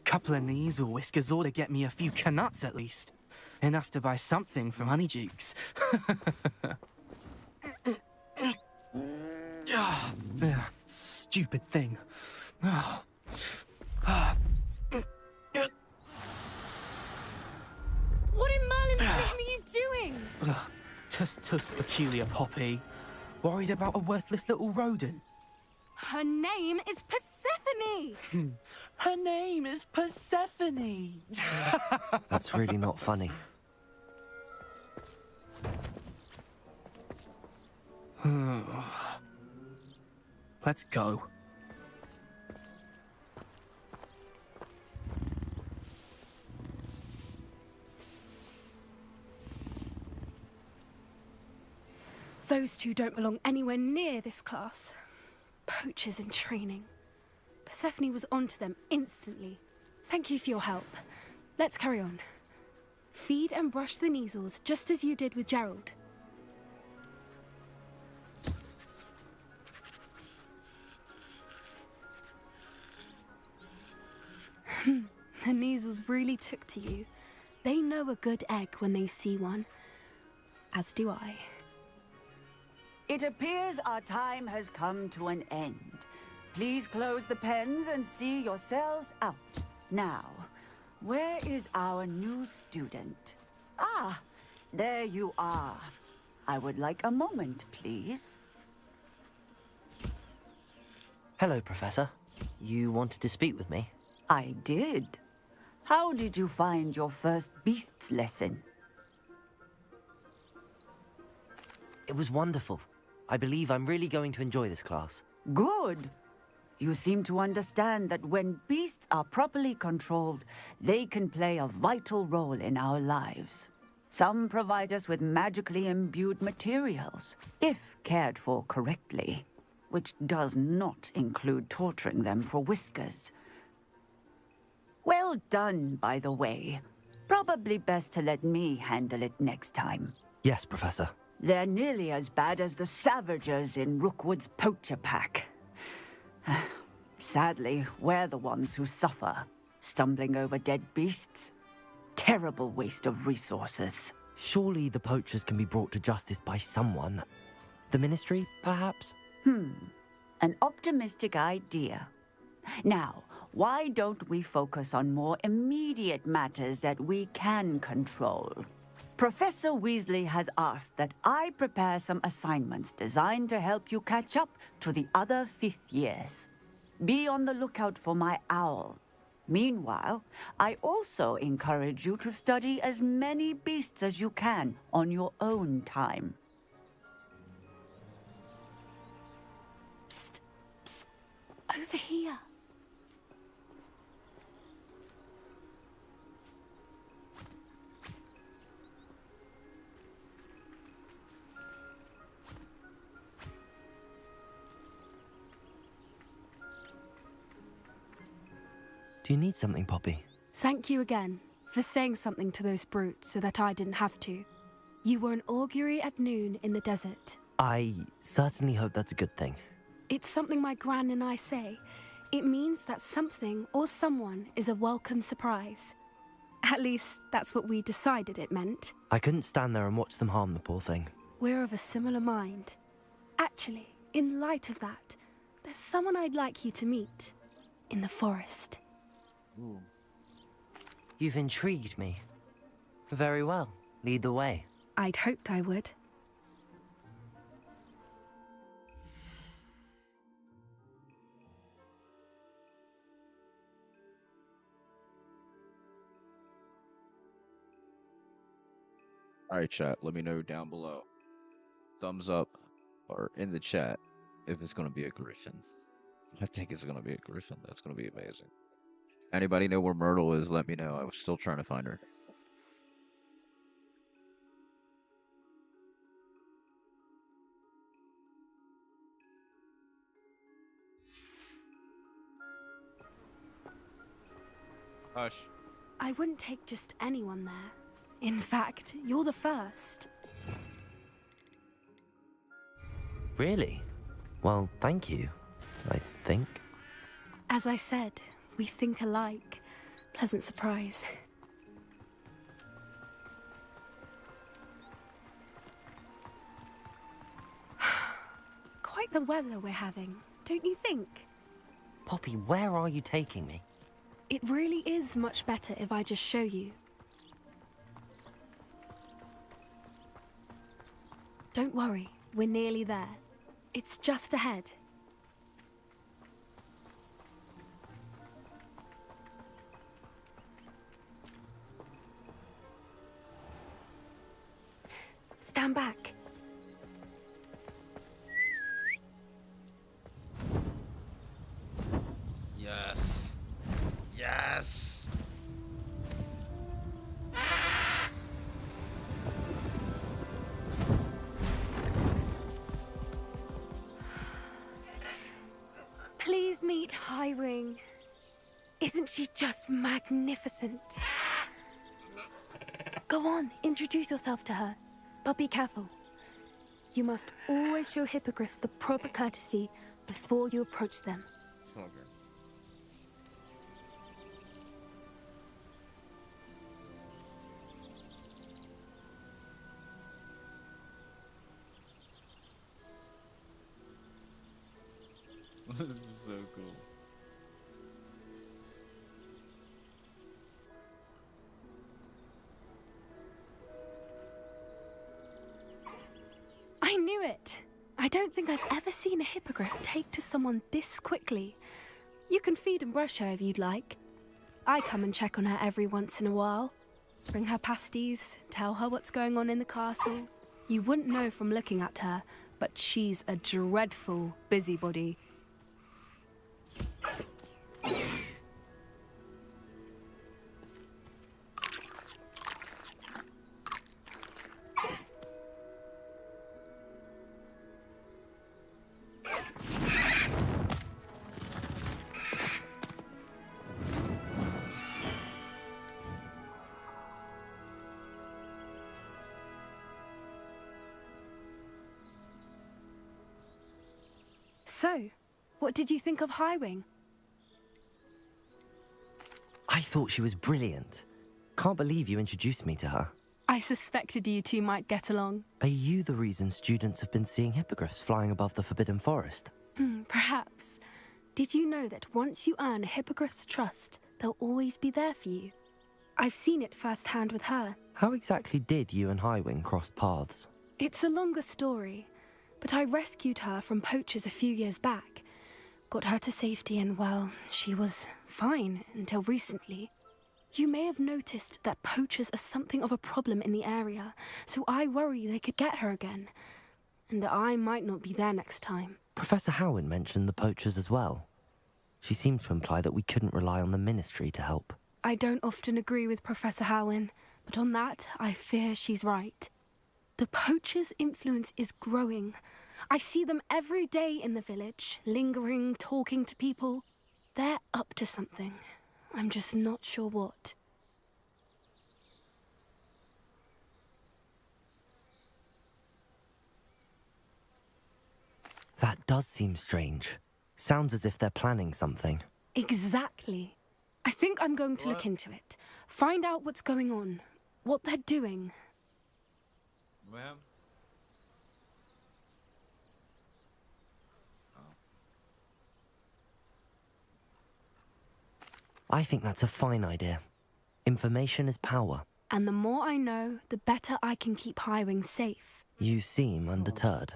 couple of Neasel whiskers ought to get me a few canuts at least. Enough to buy something from Honeydukes. Stupid thing. What in Merlin's name are you doing? Tuss peculiar Poppy. Worried about a worthless little rodent. Her name is Persephone! Her name is Persephone! That's really not funny. Let's go. Those two don't belong anywhere near this class. Poachers in training. Persephone was onto them instantly. Thank you for your help. Let's carry on. Feed and brush the Neasels just as you did with Gerald. The Neasels really took to you. They know a good egg when they see one. As do I. It appears our time has come to an end. Please close the pens and see yourselves out. Now, where is our new student? Ah, there you are. I would like a moment, please. Hello, Professor. You wanted to speak with me? I did. How did you find your first beasts lesson? It was wonderful. I believe I'm really going to enjoy this class. Good. You seem to understand that when beasts are properly controlled, they can play a vital role in our lives. Some provide us with magically imbued materials, if cared for correctly, which does not include torturing them for whiskers. Well done, by the way. Probably best to let me handle it next time. Yes, Professor. They're nearly as bad as the Savagers in Rookwood's poacher pack. Sadly, we're the ones who suffer, stumbling over dead beasts. Terrible waste of resources. Surely the poachers can be brought to justice by someone. The Ministry, perhaps? An optimistic idea. Now, why don't we focus on more immediate matters that we can control? Professor Weasley has asked that I prepare some assignments designed to help you catch up to the other 5th years. Be on the lookout for my owl. Meanwhile, I also encourage you to study as many beasts as you can on your own time. Psst, psst, over here. Do you need something, Poppy? Thank you again for saying something to those brutes so that I didn't have to. You were an augury at noon in the desert. I certainly hope that's a good thing. It's something my gran and I say. It means that something or someone is a welcome surprise. At least, that's what we decided it meant. I couldn't stand there and watch them harm the poor thing. We're of a similar mind. Actually, in light of that, there's someone I'd like you to meet. In the forest. Ooh. You've intrigued me. Very well. Lead the way. I'd hoped I would. Alright, chat, let me know down below. Thumbs up or in the chat if it's gonna be a griffin. I think it's gonna be a griffin. That's gonna be amazing. Anybody know where Myrtle is? Let me know. I was still trying to find her. Hush. I wouldn't take just anyone there. In fact, you're the first. Really? Well, thank you, I think. As I said, we think alike. Pleasant surprise. Quite the weather we're having, don't you think? Poppy, where are you taking me? It really is much better if I just show you. Don't worry, we're nearly there. It's just ahead. Stand back. Yes. Yes. Please meet Highwing. Isn't she just magnificent? Go on, introduce yourself to her. But be careful. You must always show hippogriffs the proper courtesy before you approach them. Okay. This is so cool. I knew it! I don't think I've ever seen a hippogriff take to someone this quickly. You can feed and brush her if you'd like. I come and check on her every once in a while. Bring her pasties, tell her what's going on in the castle. You wouldn't know from looking at her, but she's a dreadful busybody. So, what did you think of Highwing? I thought she was brilliant. Can't believe you introduced me to her. I suspected you two might get along. Are you the reason students have been seeing hippogriffs flying above the Forbidden Forest? Perhaps. Did you know that once you earn a hippogriff's trust, they'll always be there for you? I've seen it firsthand with her. How exactly did you and Highwing cross paths? It's a longer story, but I rescued her from poachers a few years back. Got her to safety and, well, she was fine until recently. You may have noticed that poachers are something of a problem in the area, so I worry they could get her again. And I might not be there next time. Professor Howin mentioned the poachers as well. She seemed to imply that we couldn't rely on the Ministry to help. I don't often agree with Professor Howin, but on that, I fear she's right. The poachers' influence is growing. I see them every day in the village, lingering, talking to people. They're up to something. I'm just not sure what. That does seem strange. Sounds as if they're planning something. Exactly. I think I'm going to look into it. Find out what's going on. What they're doing. Ma'am? I think that's a fine idea. Information is power. And the more I know, the better I can keep Highwing safe. You seem undeterred.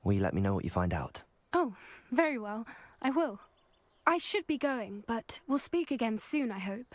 Will you let me know what you find out? Oh, very well. I will. I should be going, but we'll speak again soon, I hope.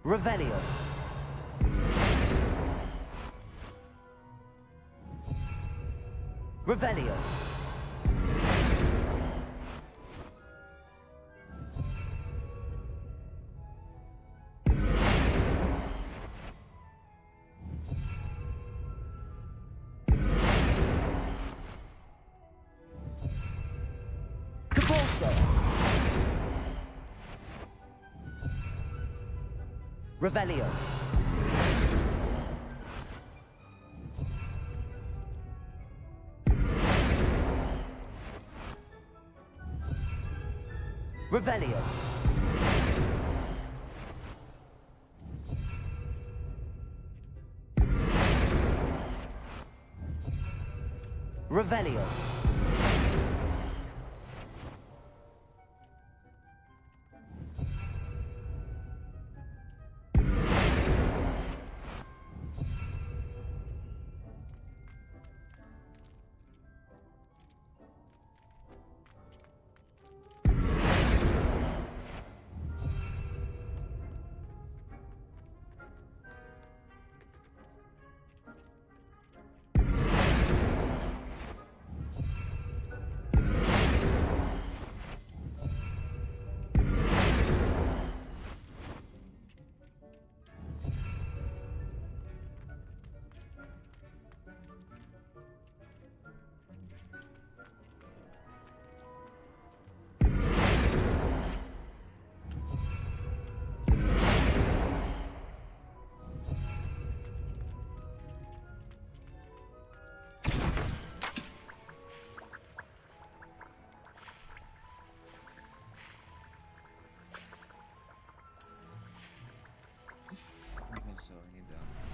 Revelio. Revelio. Caporso. Revelio. Revelio. Revelio. Okay, so I need that.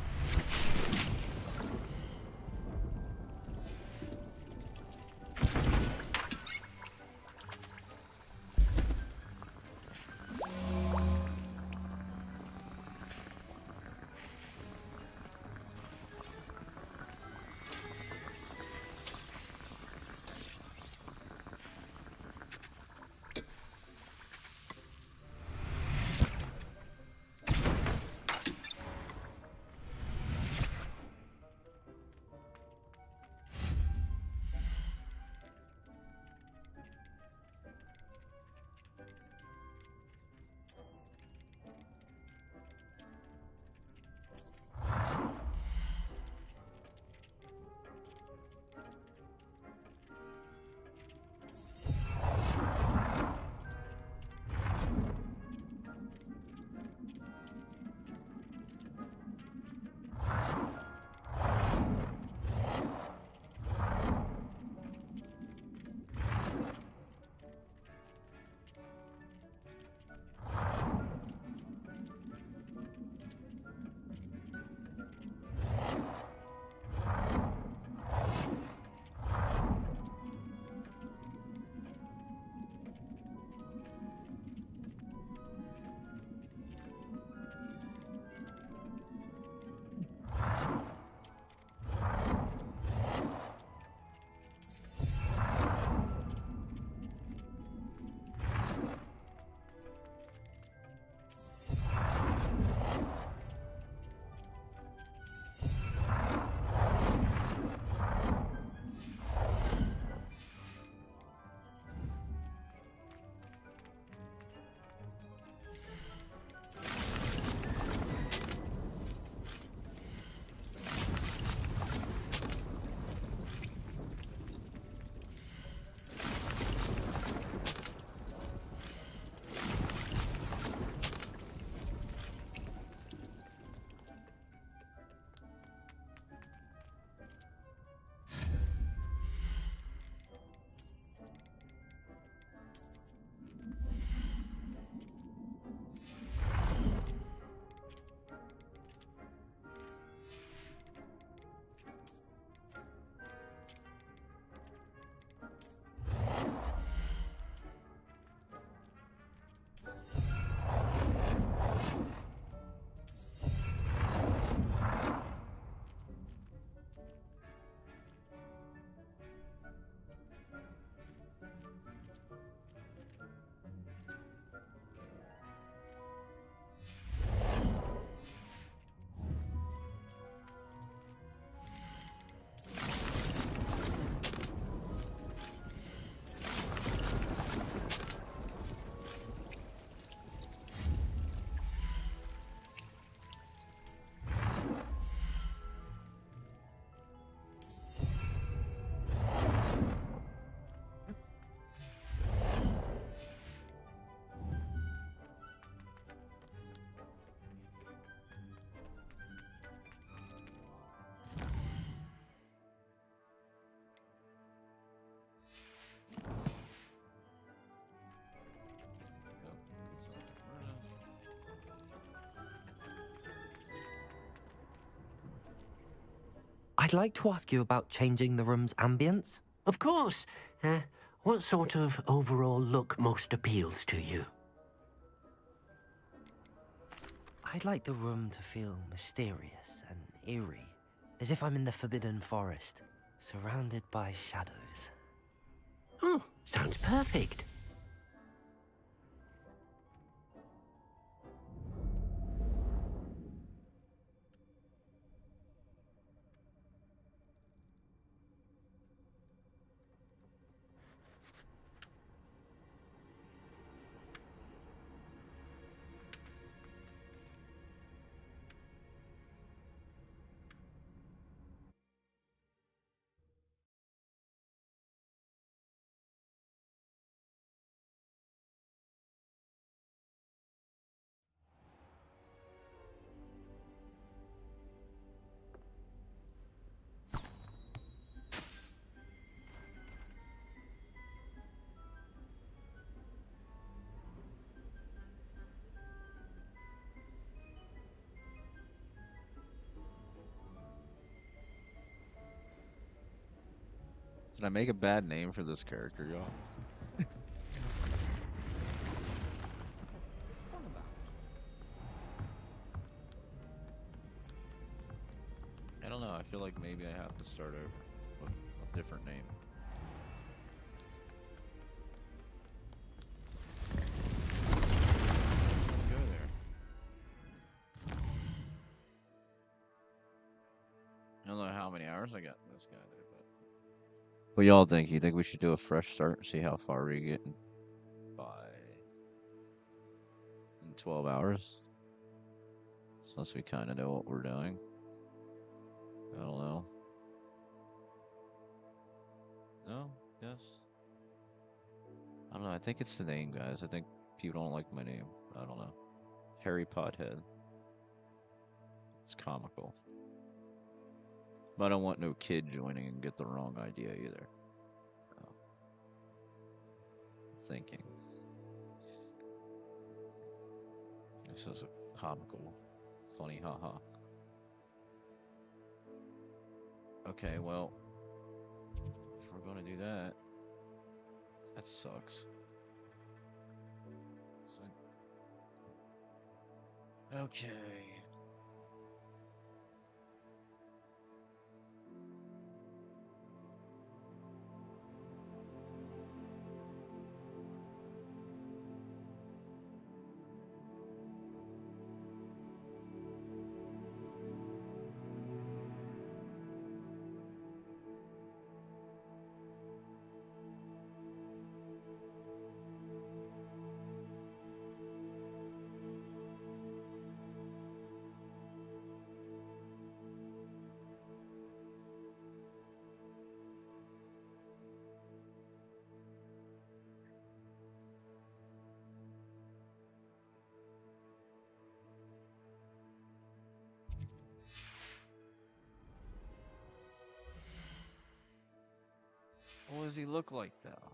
I'd like to ask you about changing the room's ambience. Of course. What sort of overall look most appeals to you? I'd like the room to feel mysterious and eerie, as if I'm in the Forbidden Forest, surrounded by shadows. Oh, sounds perfect. Did I make a bad name for this character, y'all? I don't know. I feel like maybe I have to start over with a different name. Go there. I don't know how many hours I got in this guy there, but what y'all think? You think we should do a fresh start and see how far we get in 12 hours? Since we kind of know what we're doing. I don't know. No? Yes? I don't know. I think it's the name, guys. I think people don't like my name. I don't know. Harry Pothead. It's comical. But I don't want no kid joining and get the wrong idea either. No. Thinking. This is a comical, funny haha. Okay, well, if we're gonna do that, that sucks. Okay. What does he look like, though?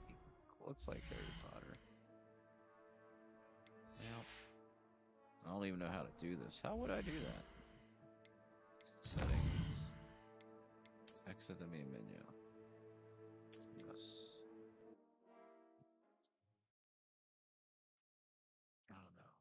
He looks like Harry Potter. Well, I don't even know how to do this. How would I do that? Settings. Exit the main menu. Yes. I don't know.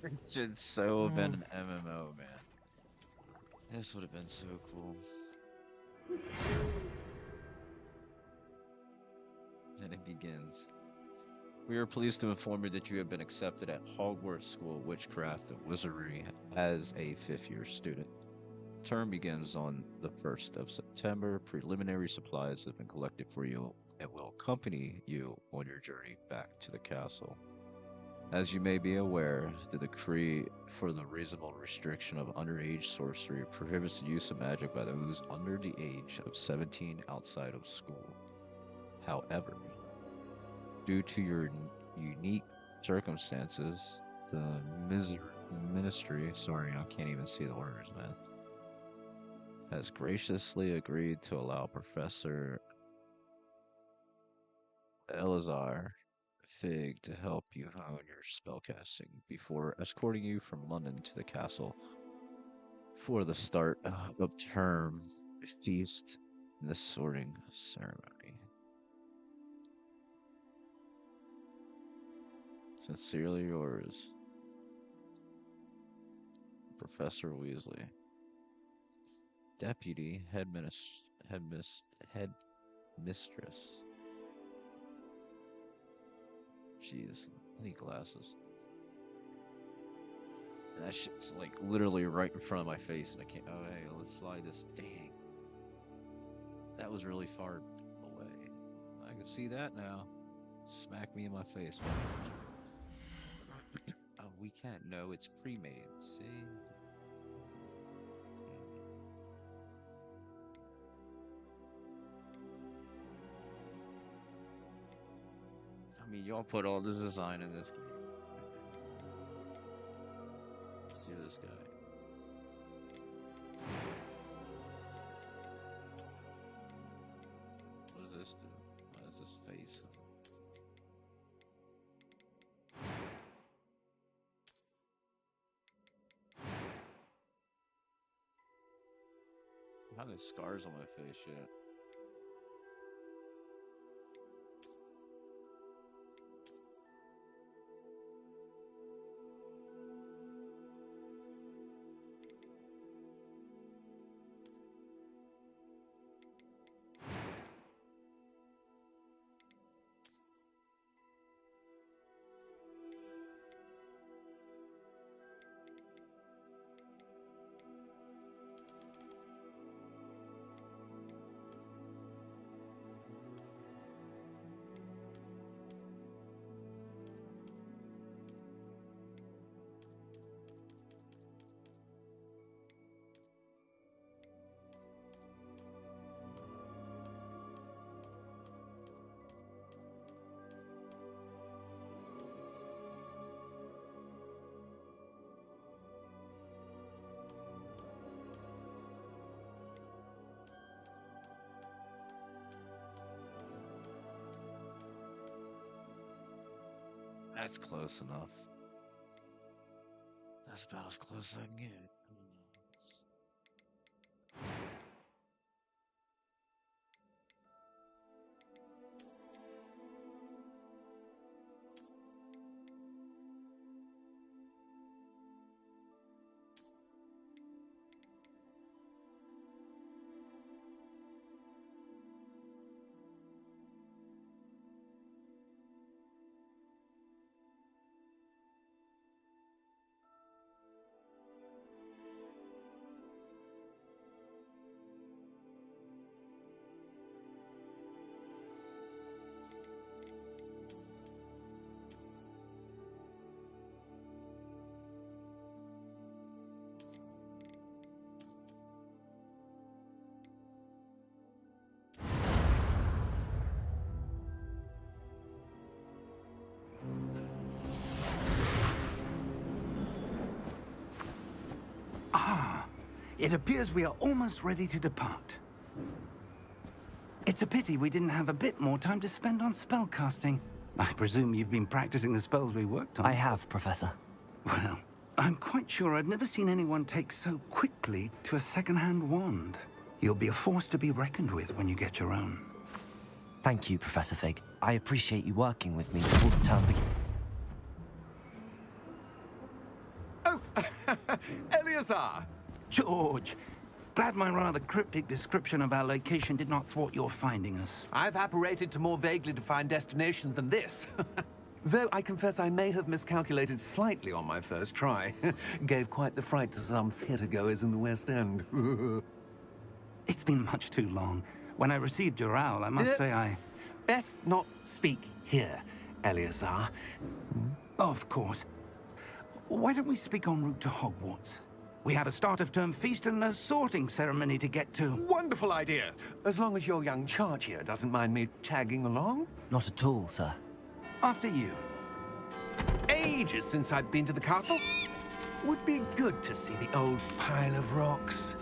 It should so have been an MMO, man. This would have been so cool. And it begins. We are pleased to inform you that you have been accepted at Hogwarts School of Witchcraft and Wizardry as a 5th-year student. Term begins on the 1st of September. Preliminary supplies have been collected for you and will accompany you on your journey back to the castle. As you may be aware, the decree for the reasonable restriction of underage sorcery prohibits the use of magic by those under the age of 17 outside of school. However, due to your unique circumstances, the ministry, sorry, I can't even see the words, man, has graciously agreed to allow Professor Elazar Fig to help you hone your spellcasting before escorting you from London to the castle for the start of term feast and the sorting ceremony. Sincerely yours, Professor Weasley, Deputy Headmistress. Jeez, I need glasses. And that shit's like literally right in front of my face, and I can't. Oh, hey, let's slide this. Dang, that was really far away. I can see that now. Smack me in my face. Oh, we can't. No, it's pre-made. See. I mean, y'all put all this design in this game. See this guy. What does this do? What is his face? I have these scars on my face yet. That's close enough. That's about as close as I can get. It appears we are almost ready to depart. It's a pity we didn't have a bit more time to spend on spellcasting. I presume you've been practicing the spells we worked on. I have, Professor. Well, I'm quite sure I've never seen anyone take so quickly to a second-hand wand. You'll be a force to be reckoned with when you get your own. Thank you, Professor Fig. I appreciate you working with me before the term begins. Oh, Eleazar! George, glad my rather cryptic description of our location did not thwart your finding us. I've apparated to more vaguely defined destinations than this. Though I confess I may have miscalculated slightly on my first try. Gave quite the fright to some theatre-goers in the West End. It's been much too long. When I received your owl, I must say I... Best not speak here, Eleazar. Of course. Why don't we speak en route to Hogwarts? We have a start-of-term feast and a sorting ceremony to get to. Wonderful idea. As long as your young charge here doesn't mind me tagging along. Not at all, sir. After you. Ages since I've been to the castle. Would be good to see the old pile of rocks.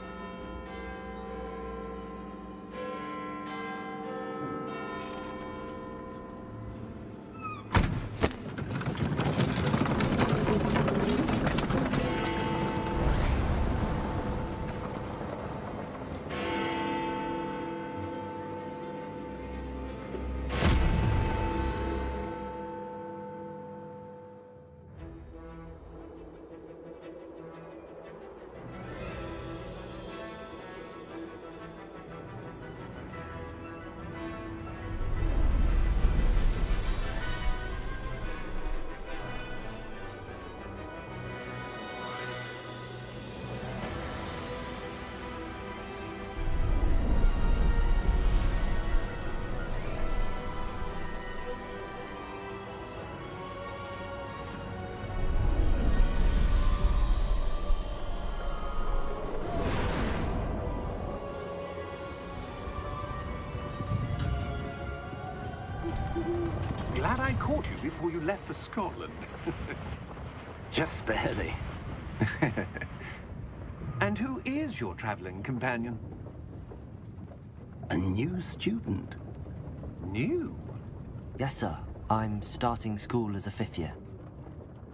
Glad I caught you before you left for Scotland. Just barely. And who is your traveling companion? A new student. New? Yes, sir. I'm starting school as a 5th year.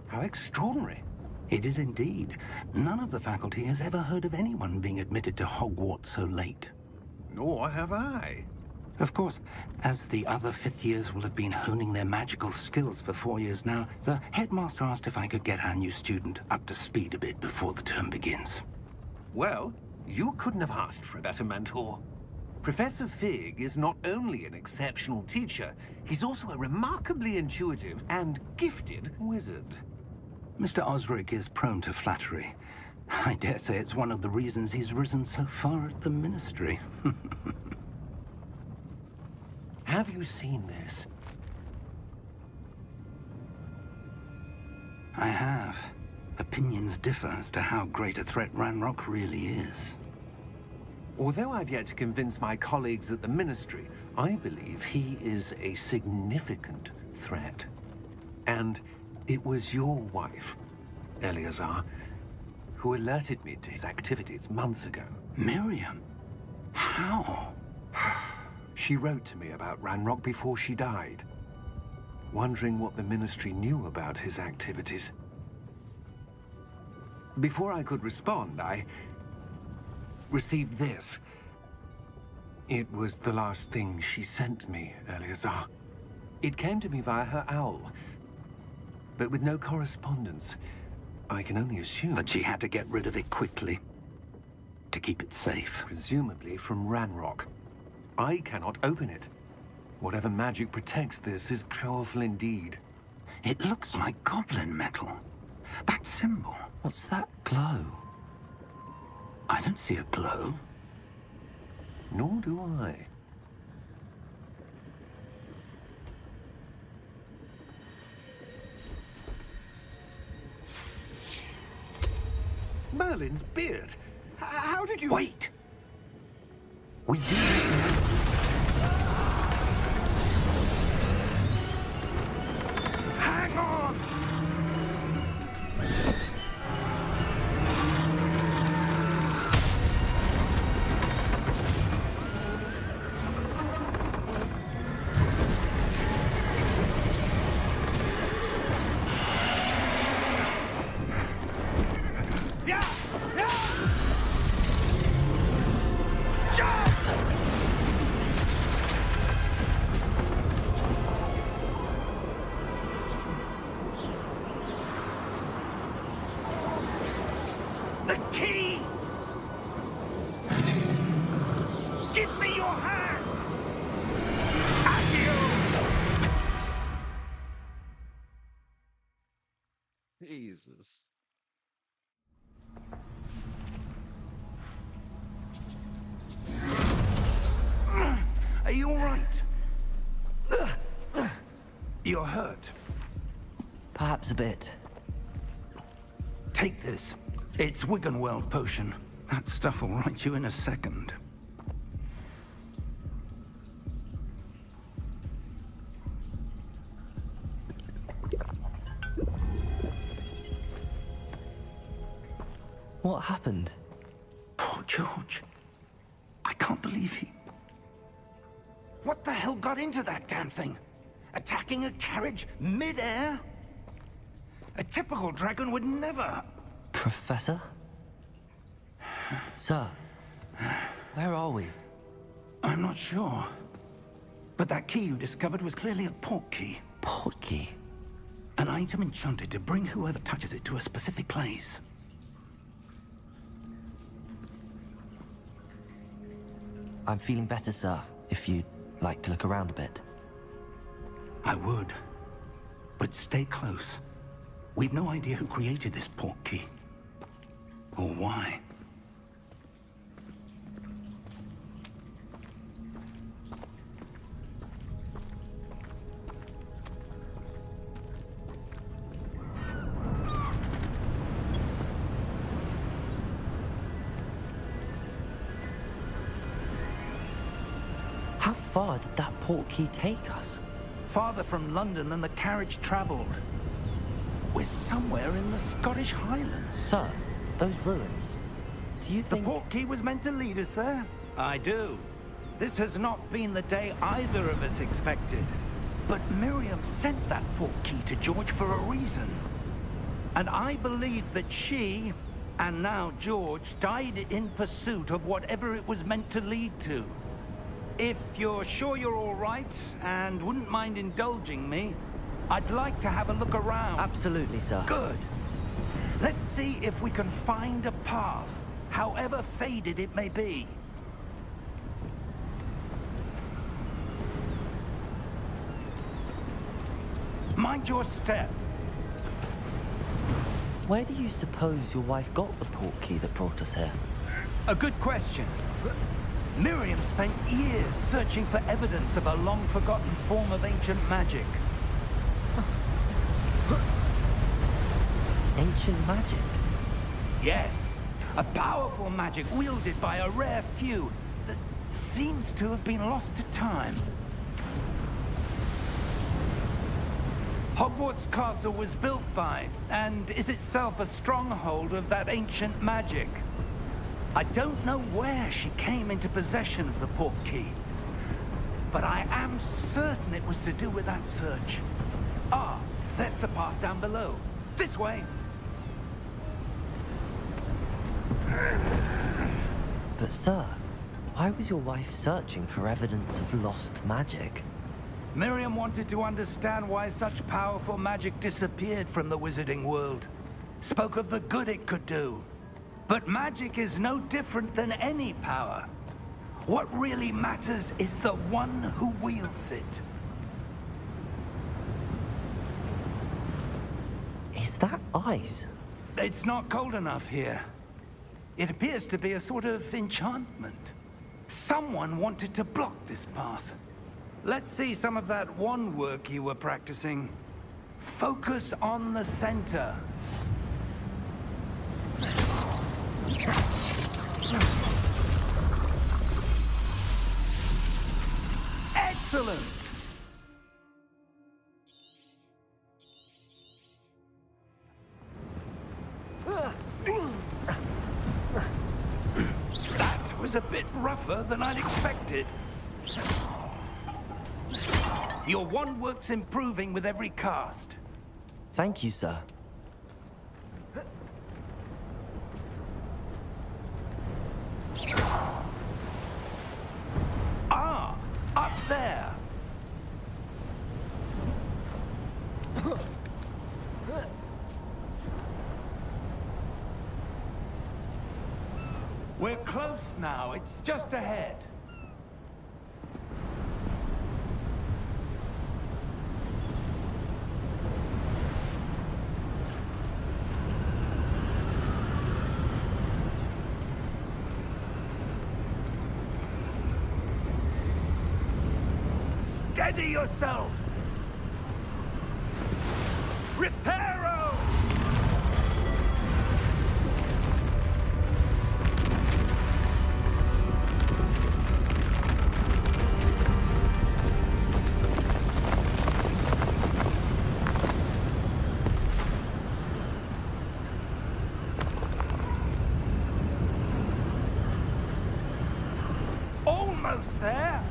How extraordinary. It is indeed. None of the faculty has ever heard of anyone being admitted to Hogwarts so late. Nor have I. Of course, as the other 5th years will have been honing their magical skills for 4 years now, the headmaster asked if I could get our new student up to speed a bit before the term begins. Well, you couldn't have asked for a better mentor. Professor Fig is not only an exceptional teacher, he's also a remarkably intuitive and gifted wizard. Mr. Osric is prone to flattery. I dare say it's one of the reasons he's risen so far at the Ministry. Have you seen this? I have. Opinions differ as to how great a threat Ranrock really is. Although I've yet to convince my colleagues at the Ministry, I believe he is a significant threat. And it was your wife, Eleazar, who alerted me to his activities months ago. Miriam? How? She wrote to me about Ranrock before she died, wondering what the Ministry knew about his activities. Before I could respond, I received this. It was the last thing she sent me, Eleazar. It came to me via her owl, but with no correspondence. I can only assume that she had to get rid of it quickly, to keep it safe. Presumably from Ranrock. I cannot open it. Whatever magic protects this is powerful indeed. It looks like goblin metal. That symbol. What's that glow? I don't see a glow. Nor do I. Merlin's beard. How did you... Wait! We do... Hang on! Jesus. Are you all right? You're hurt. Perhaps a bit. Take this. It's Wiggenweld potion. That stuff will right you in a second. What happened? Poor George. I can't believe he... What the hell got into that damn thing? Attacking a carriage mid-air? A typical dragon would never... Professor? Sir, where are we? I'm not sure. But that key you discovered was clearly a port key. Port key? An item enchanted to bring whoever touches it to a specific place. I'm feeling better, sir, if you'd like to look around a bit. I would. But stay close. We've no idea who created this port key. Or why. How far did that port key take us? Farther from London than the carriage traveled. We're somewhere in the Scottish Highlands. Sir, those ruins. Do you think... The port key was meant to lead us there? I do. This has not been the day either of us expected. But Miriam sent that port key to George for a reason. And I believe that she, and now George, died in pursuit of whatever it was meant to lead to. If you're sure you're all right, and wouldn't mind indulging me, I'd like to have a look around. Absolutely, sir. Good. Let's see if we can find a path, however faded it may be. Mind your step. Where do you suppose your wife got the port key that brought us here? A good question. Miriam spent years searching for evidence of a long-forgotten form of ancient magic. Ancient magic? Yes. A powerful magic wielded by a rare few that seems to have been lost to time. Hogwarts Castle was built by, and is itself a stronghold of that ancient magic. I don't know where she came into possession of the port key, but I am certain it was to do with that search. Ah, that's the path down below. This way. But sir, why was your wife searching for evidence of lost magic? Miriam wanted to understand why such powerful magic disappeared from the wizarding world. Spoke of the good it could do. But magic is no different than any power. What really matters is the one who wields it. Is that ice? It's not cold enough here. It appears to be a sort of enchantment. Someone wanted to block this path. Let's see some of that wand work you were practicing. Focus on the center. Excellent! That was a bit rougher than I'd expected. Your wand work's improving with every cast. Thank you, sir. Ah, up there. We're close now. It's just ahead. Steady yourself! Reparo! Almost there.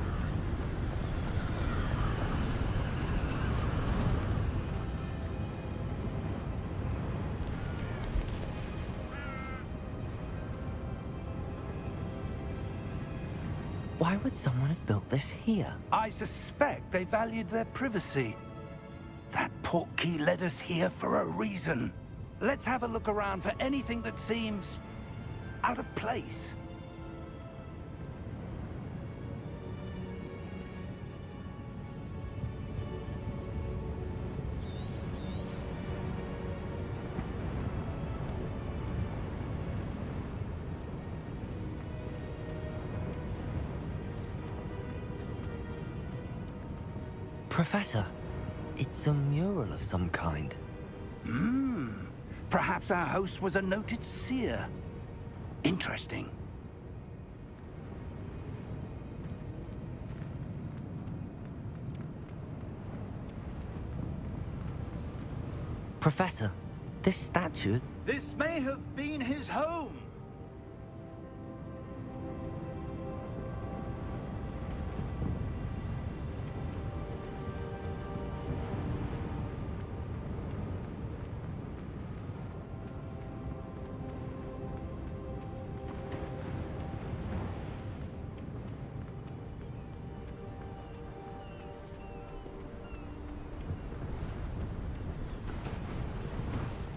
Why would someone have built this here? I suspect they valued their privacy. That portkey led us here for a reason. Let's have a look around for anything that seems out of place. Professor, it's a mural of some kind. Perhaps our host was a noted seer. Interesting. Professor, this statue... This may have been his home.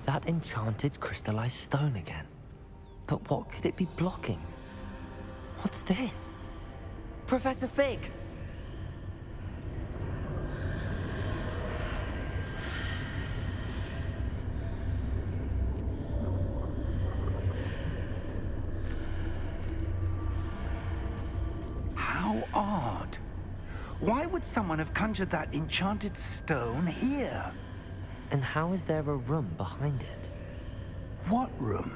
That enchanted crystallized stone again. But what could it be blocking? What's this? Professor Fig! How odd. Why would someone have conjured that enchanted stone here? And how is there a room behind it? What room?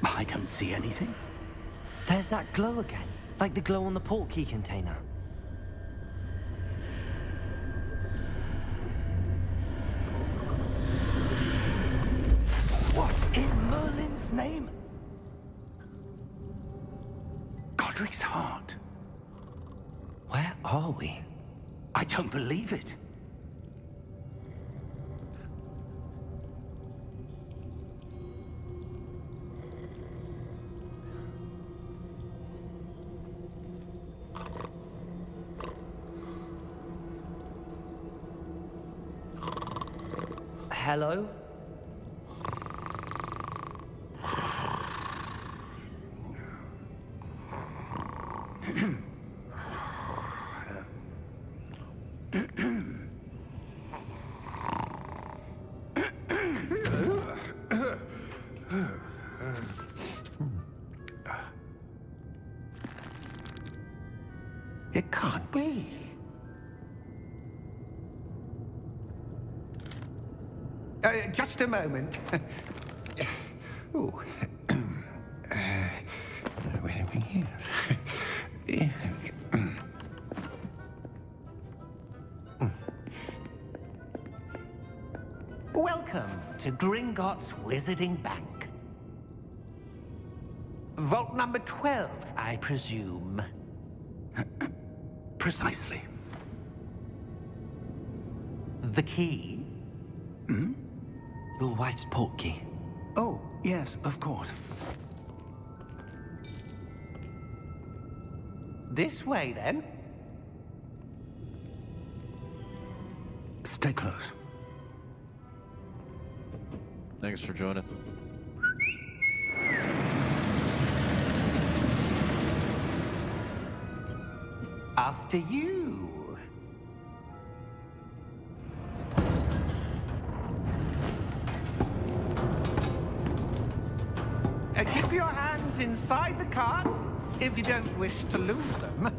I don't see anything. There's that glow again, like the glow on the portkey container. What in Merlin's name? Godric's heart. Where are we? I don't believe it. Hello? It can't be. Just a moment. Oh. Where are we here? Welcome to Gringotts Wizarding Bank. Vault number 12, I presume. Precisely. The key? Your wife's portkey. Oh, yes, of course. This way, then. Stay close. Thanks for joining. After you. Keep your hands inside the cart if you don't wish to lose them.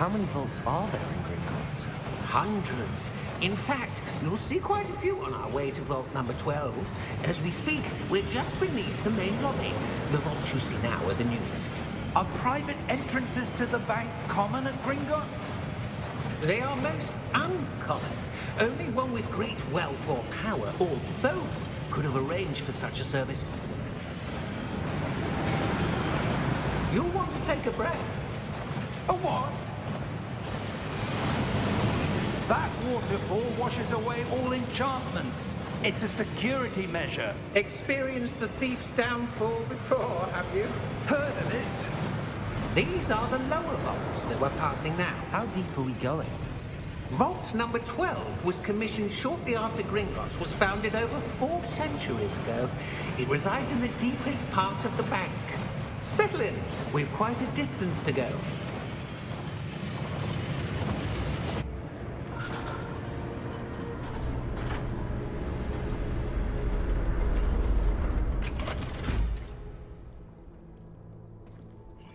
How many vaults are there in Gringotts? Hundreds. In fact, you'll see quite a few on our way to vault number 12. As we speak, we're just beneath the main lobby. The vaults you see now are the newest. Are private entrances to the bank common at Gringotts? They are most uncommon. Only one with great wealth or power, or both, could have arranged for such a service. You'll want to take a breath. A what? That waterfall washes away all enchantments. It's a security measure. Experienced the thief's downfall before, have you? Heard of it? These are the lower vaults that we're passing now. How deep are we going? Vault number 12 was commissioned shortly after Gringotts was founded over 4 centuries ago. It resides in the deepest part of the bank. Settle in. We've quite a distance to go.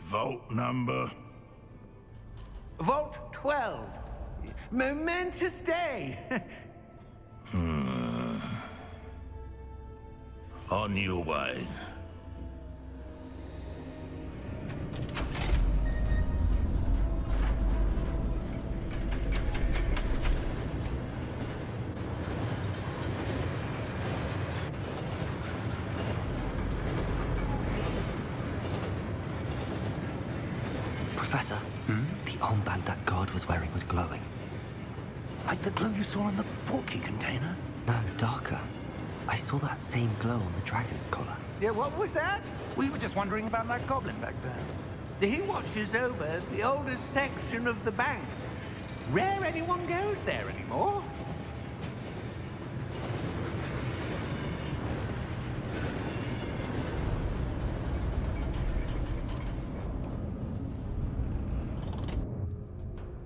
Vault number? Vault 12. Momentous day. On your way. Professor, the armband that guard was wearing was glowing. Like the glow you saw on the portkey container? No, darker. I saw that same glow on the dragon's collar. Yeah, what was that? We were just wondering about that goblin back there. He watches over the oldest section of the bank. Rare anyone goes there anymore.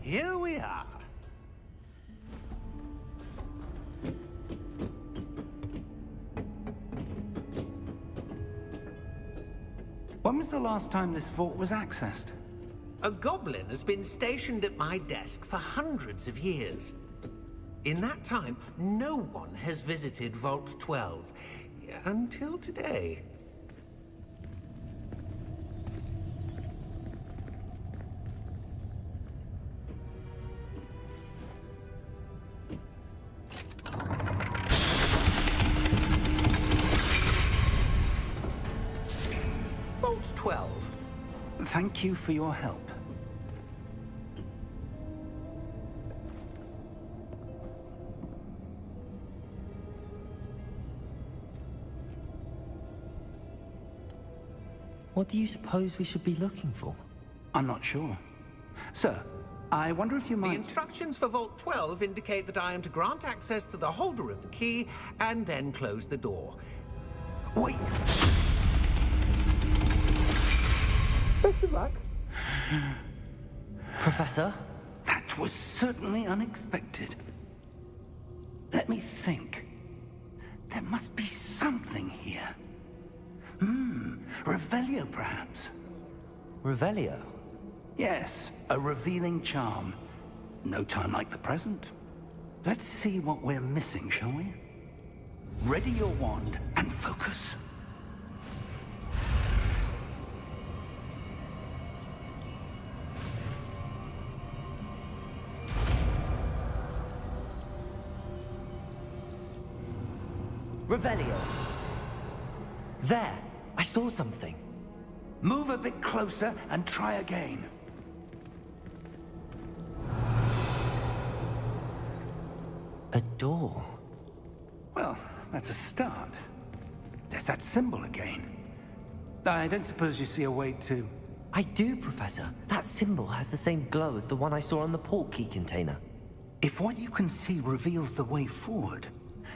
Here we are. When was the last time this vault was accessed? A goblin has been stationed at my desk for hundreds of years. In that time, no one has visited Vault 12. Until today. Vault 12. Thank you for your help. What do you suppose we should be looking for? I'm not sure. Sir, I wonder if you might... The instructions for Vault 12 indicate that I am to grant access to the holder of the key and then close the door. Wait! Best of luck. Professor? That was certainly unexpected. Let me think. There must be something here. Revelio, perhaps? Revelio? Yes, a revealing charm. No time like the present. Let's see what we're missing, shall we? Ready your wand and focus. Revelio. There, I saw something. Move a bit closer and try again. A door. Well, that's a start. There's that symbol again. I don't suppose you see a way to... I do, Professor. That symbol has the same glow as the one I saw on the portkey container. If what you can see reveals the way forward,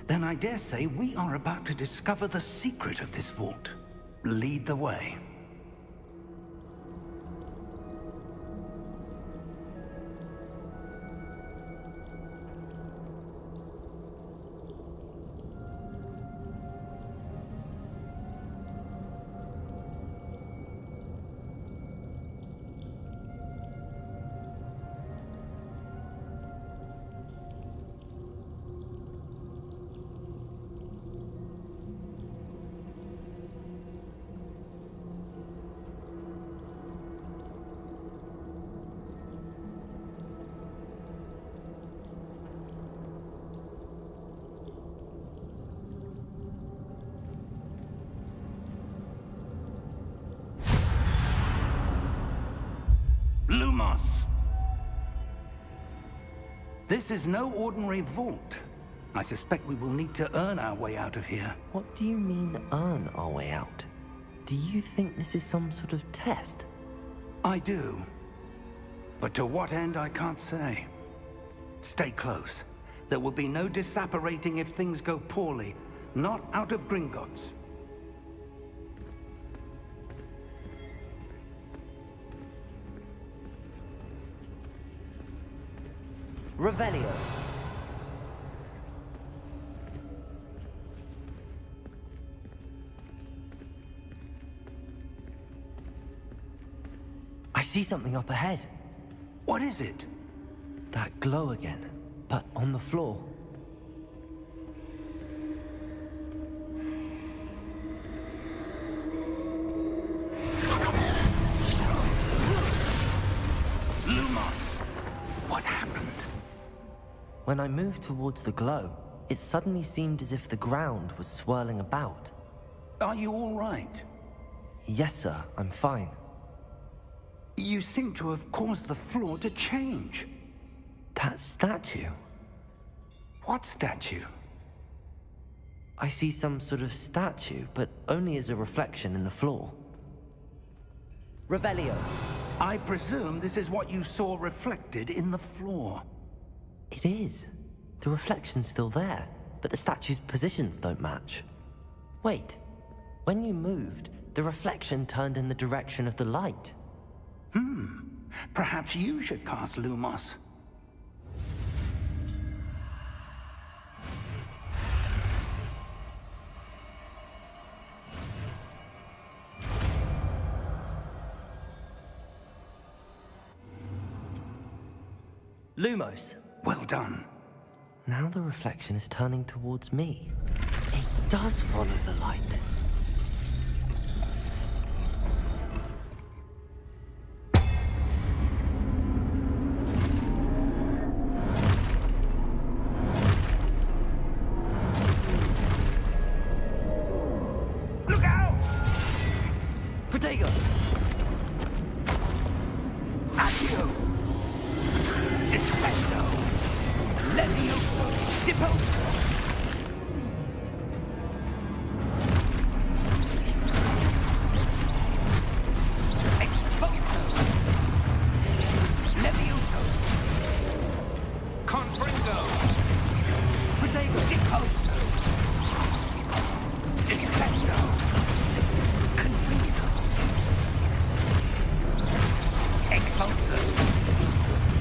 then I dare say we are about to discover the secret of this vault. Lead the way. This is no ordinary vault. I suspect we will need to earn our way out of here. What do you mean, earn our way out? Do you think this is some sort of test? I do. But to what end, I can't say. Stay close. There will be no disapparating if things go poorly. Not out of Gringotts. Revelio. I see something up ahead. What is it? That glow again, but on the floor. Lumos! What happened? When I moved towards the glow, it suddenly seemed as if the ground was swirling about. Are you all right? Yes, sir, I'm fine. You seem to have caused the floor to change. That statue? What statue? I see some sort of statue, but only as a reflection in the floor. Revelio. I presume this is what you saw reflected in the floor. It is. The reflection's still there, but the statue's positions don't match. Wait. When you moved, the reflection turned in the direction of the light. Perhaps you should cast Lumos. Lumos. Well done. Now the reflection is turning towards me. It does follow the light. Look out! Protego! Accio! Descendo! Levioso! Deposo! Exposo! Levioso! Confringo! Protego! Deposo! Descendo! Confringo! Exposo!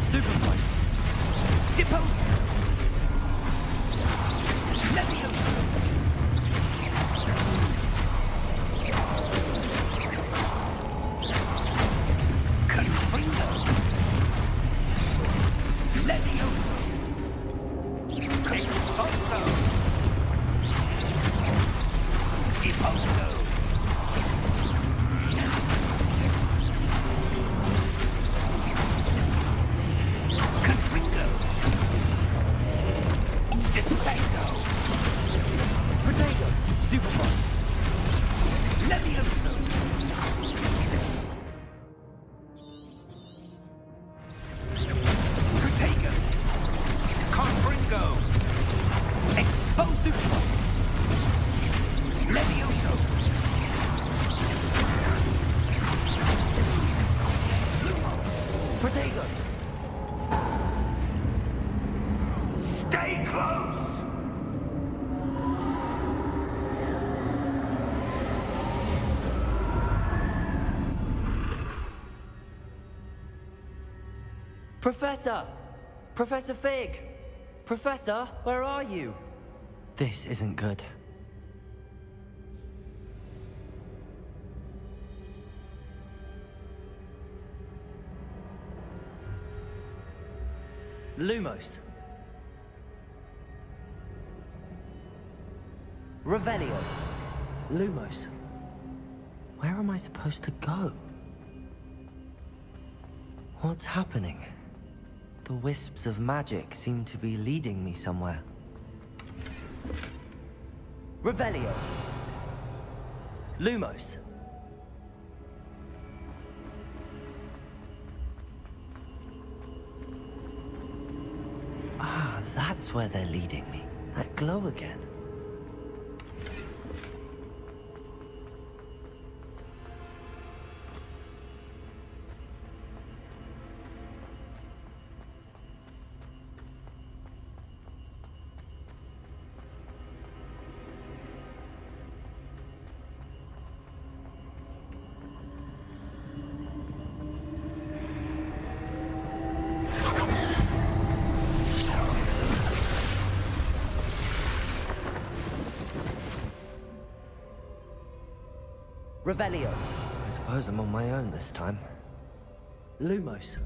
Stupefy! Deposo! Levioso! Confringo! Levioso! Exposo! Deposo! Confringo! Descendo! Protego! Stupefy! Levioso! Protego! Confringo! Exposo! Levioso! Protego! Stay close! Professor! Professor Fig! Professor, where are you? This isn't good. Lumos. Revelio. Lumos. Where am I supposed to go? What's happening? The wisps of magic seem to be leading me somewhere. Revelio. Lumos. Ah, that's where they're leading me. That glow again. Revelio. I suppose I'm on my own this time. Lumos.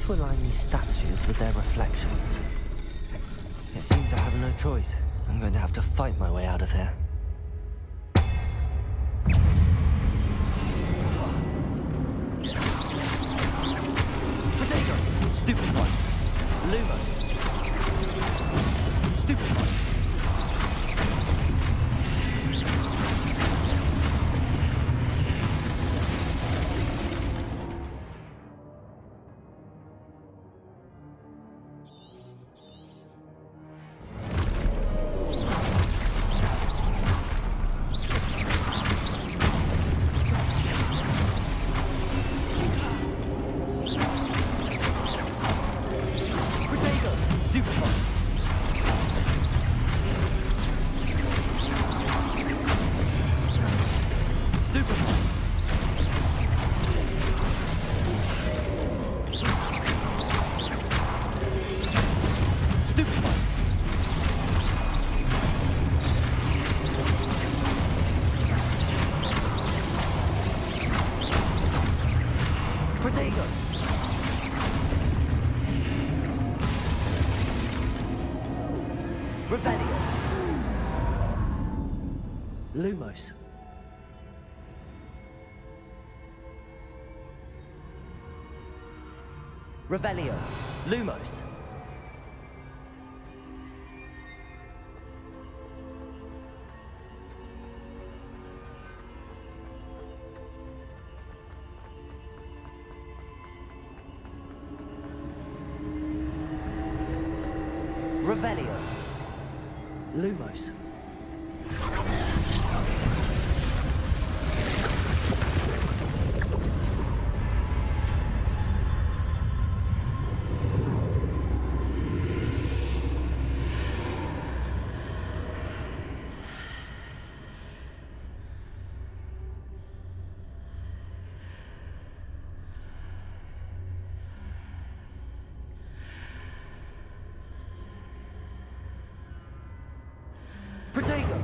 To align these statues with their reflections. It seems I have no choice. I'm going to have to fight my way out of here. Potato! Stupid one! Lumos! Stupid one! Lumos. Revelio. Lumos. Revelio. Lumos. Protego!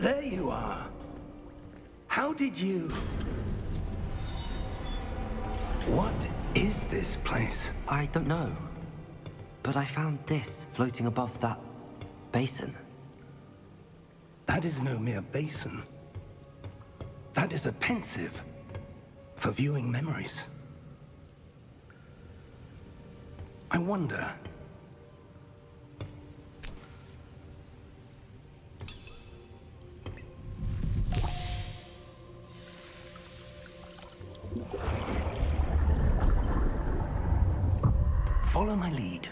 There you are. How did you... What is this place? I don't know. But I found this floating above that basin. That is no mere basin. That is a pensive for viewing memories. I wonder... Follow my lead.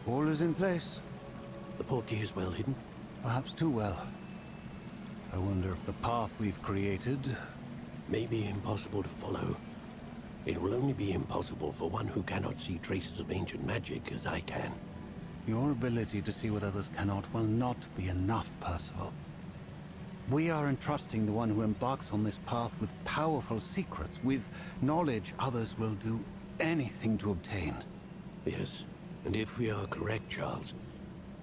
All is in place. The portkey is well hidden? Perhaps too well. I wonder if the path we've created... may be impossible to follow. It will only be impossible for one who cannot see traces of ancient magic as I can. Your ability to see what others cannot will not be enough, Percival. We are entrusting the one who embarks on this path with powerful secrets, with knowledge others will do anything to obtain. Yes, and if we are correct, Charles,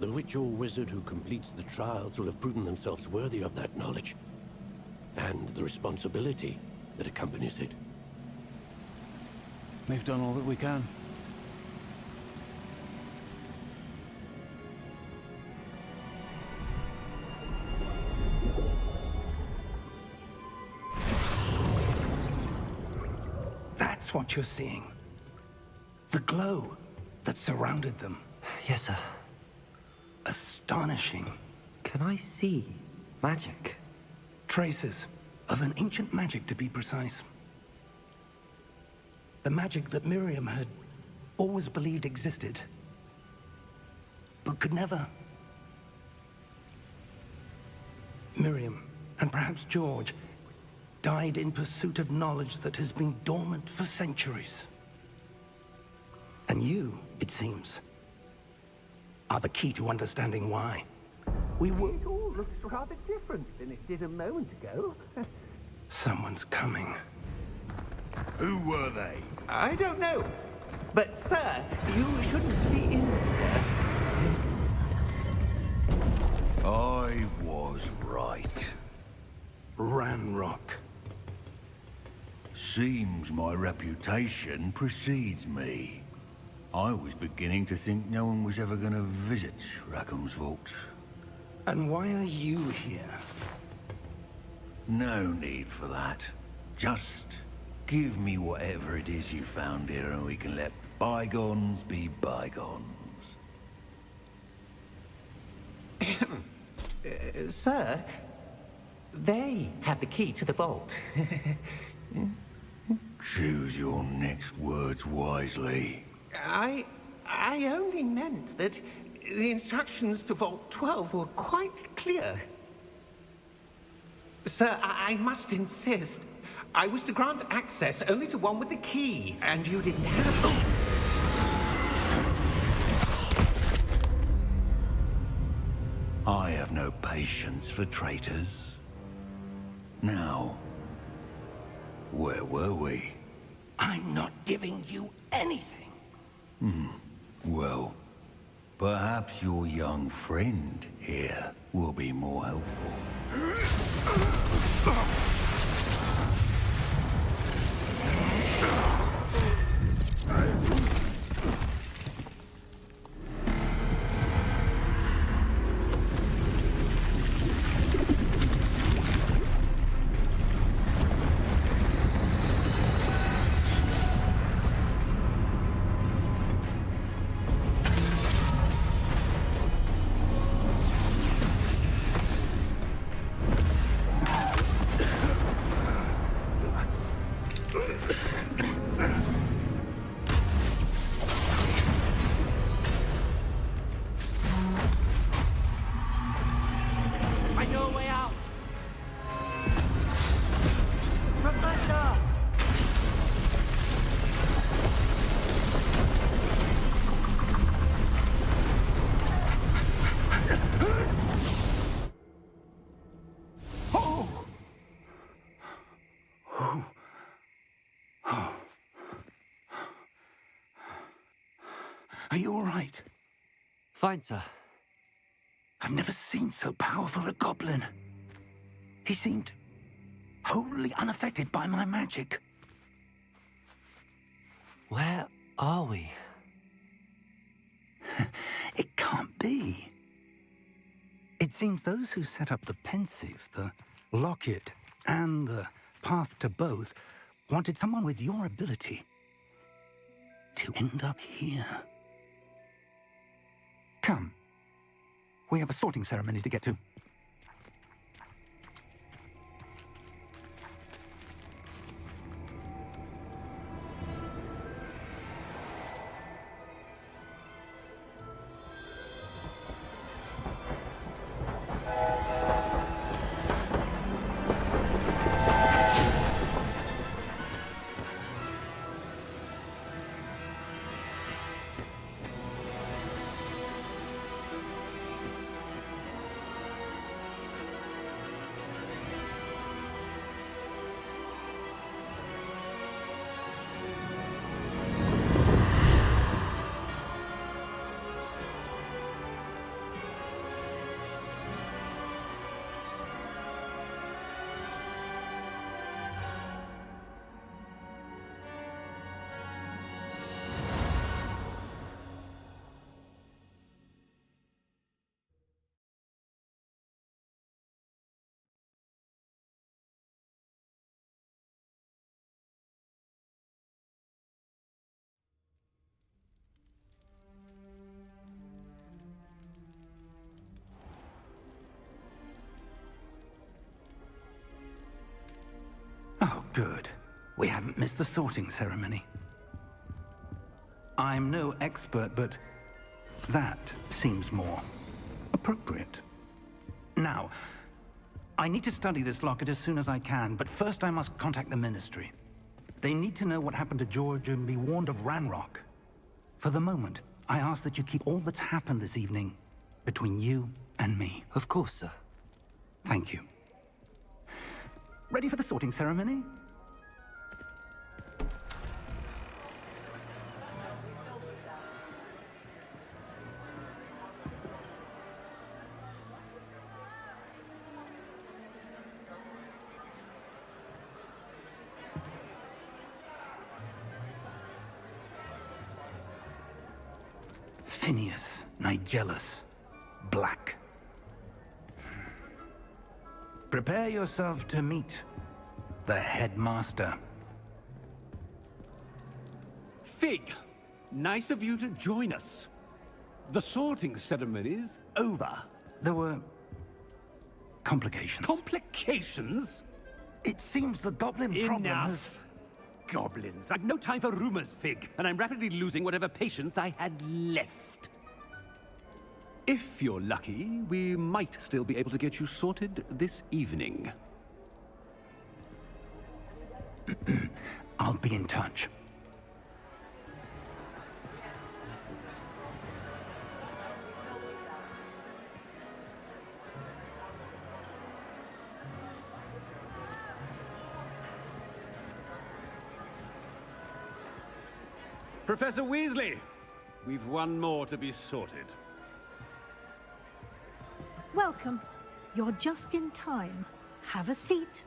the witch or wizard who completes the trials will have proven themselves worthy of that knowledge, and the responsibility that accompanies it. We've done all that we can. That's what you're seeing. The glow that surrounded them. Yes, sir. Astonishing. Can I see magic? Traces of an ancient magic, to be precise. The magic that Miriam had always believed existed, but could never. Miriam, and perhaps George, died in pursuit of knowledge that has been dormant for centuries. And you, it seems, are the key to understanding why. We were... It all looks rather different than it did a moment ago. Someone's coming. Who were they? I don't know. But, sir, you shouldn't be in here. I was right. Ranrock. Seems my reputation precedes me. I was beginning to think no one was ever going to visit Rackham's vault. And why are you here? No need for that. Just give me whatever it is you found here and we can let bygones be bygones. Sir, they have the key to the vault. Choose your next words wisely. I only meant that the instructions to Vault 12 were quite clear. Sir, I must insist. I was to grant access only to one with the key, and you didn't have... I have no patience for traitors. Now, where were we? I'm not giving you anything. Well, perhaps your young friend here will be more helpful. I know a way out. Professor! Oh! Oh. Oh. Are you all right? Fine, sir. I've never seen so powerful a goblin. He seemed wholly unaffected by my magic. Where are we? It can't be. It seems those who set up the pensive, the locket, and the path to both wanted someone with your ability to end up here. Come. We have a sorting ceremony to get to. Oh, good. We haven't missed the sorting ceremony. I'm no expert, but that seems more appropriate. Now, I need to study this locket as soon as I can, but first I must contact the Ministry. They need to know what happened to George and be warned of Ranrock. For the moment, I ask that you keep all that's happened this evening between you and me. Of course, sir. Thank you. Ready for the sorting ceremony? Phineas, Nigellus, Black. Prepare yourself to meet the headmaster. Fig, nice of you to join us. The sorting ceremony's over. There were complications. Complications? It seems the goblin problem has... Goblins. I've no time for rumors, Fig, and I'm rapidly losing whatever patience I had left. If you're lucky, we might still be able to get you sorted this evening. I'll be in touch. Professor Weasley, we've one more to be sorted. Welcome. You're just in time. Have a seat.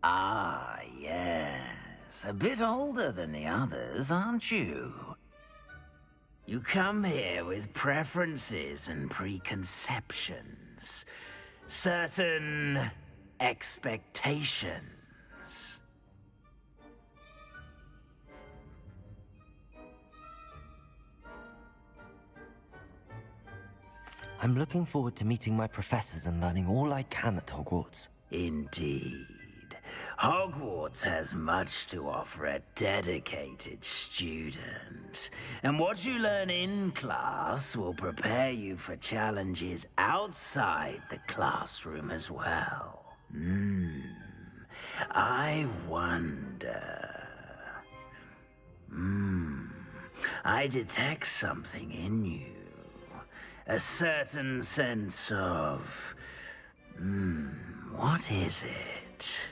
Ah, yes. A bit older than the others, aren't you? You come here with preferences and preconceptions. Certain expectations. I'm looking forward to meeting my professors and learning all I can at Hogwarts. Indeed. Hogwarts has much to offer a dedicated student. And what you learn in class will prepare you for challenges outside the classroom as well. I wonder... I detect something in you. A certain sense of... what is it?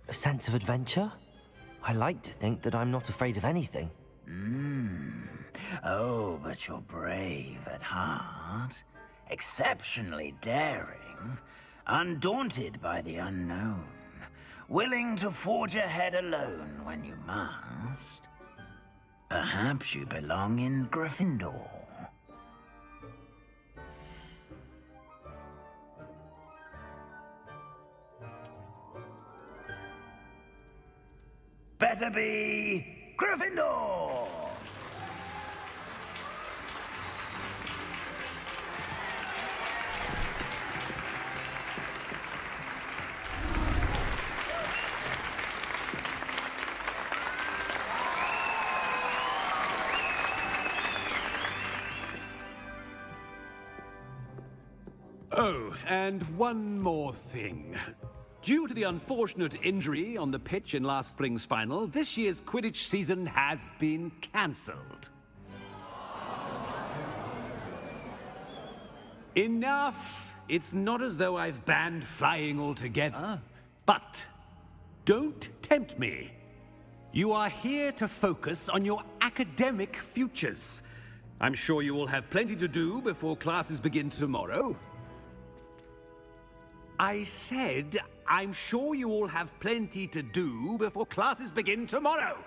A sense of adventure? I like to think that I'm not afraid of anything. Oh, but you're brave at heart, exceptionally daring, undaunted by the unknown, willing to forge ahead alone when you must. Perhaps you belong in Gryffindor. Better be Gryffindor! Oh, and one more thing. Due to the unfortunate injury on the pitch in last spring's final, this year's Quidditch season has been cancelled. Enough! It's not as though I've banned flying altogether. But don't tempt me. You are here to focus on your academic futures. I'm sure you will have plenty to do before classes begin tomorrow. I said, I'm sure you all have plenty to do before classes begin tomorrow.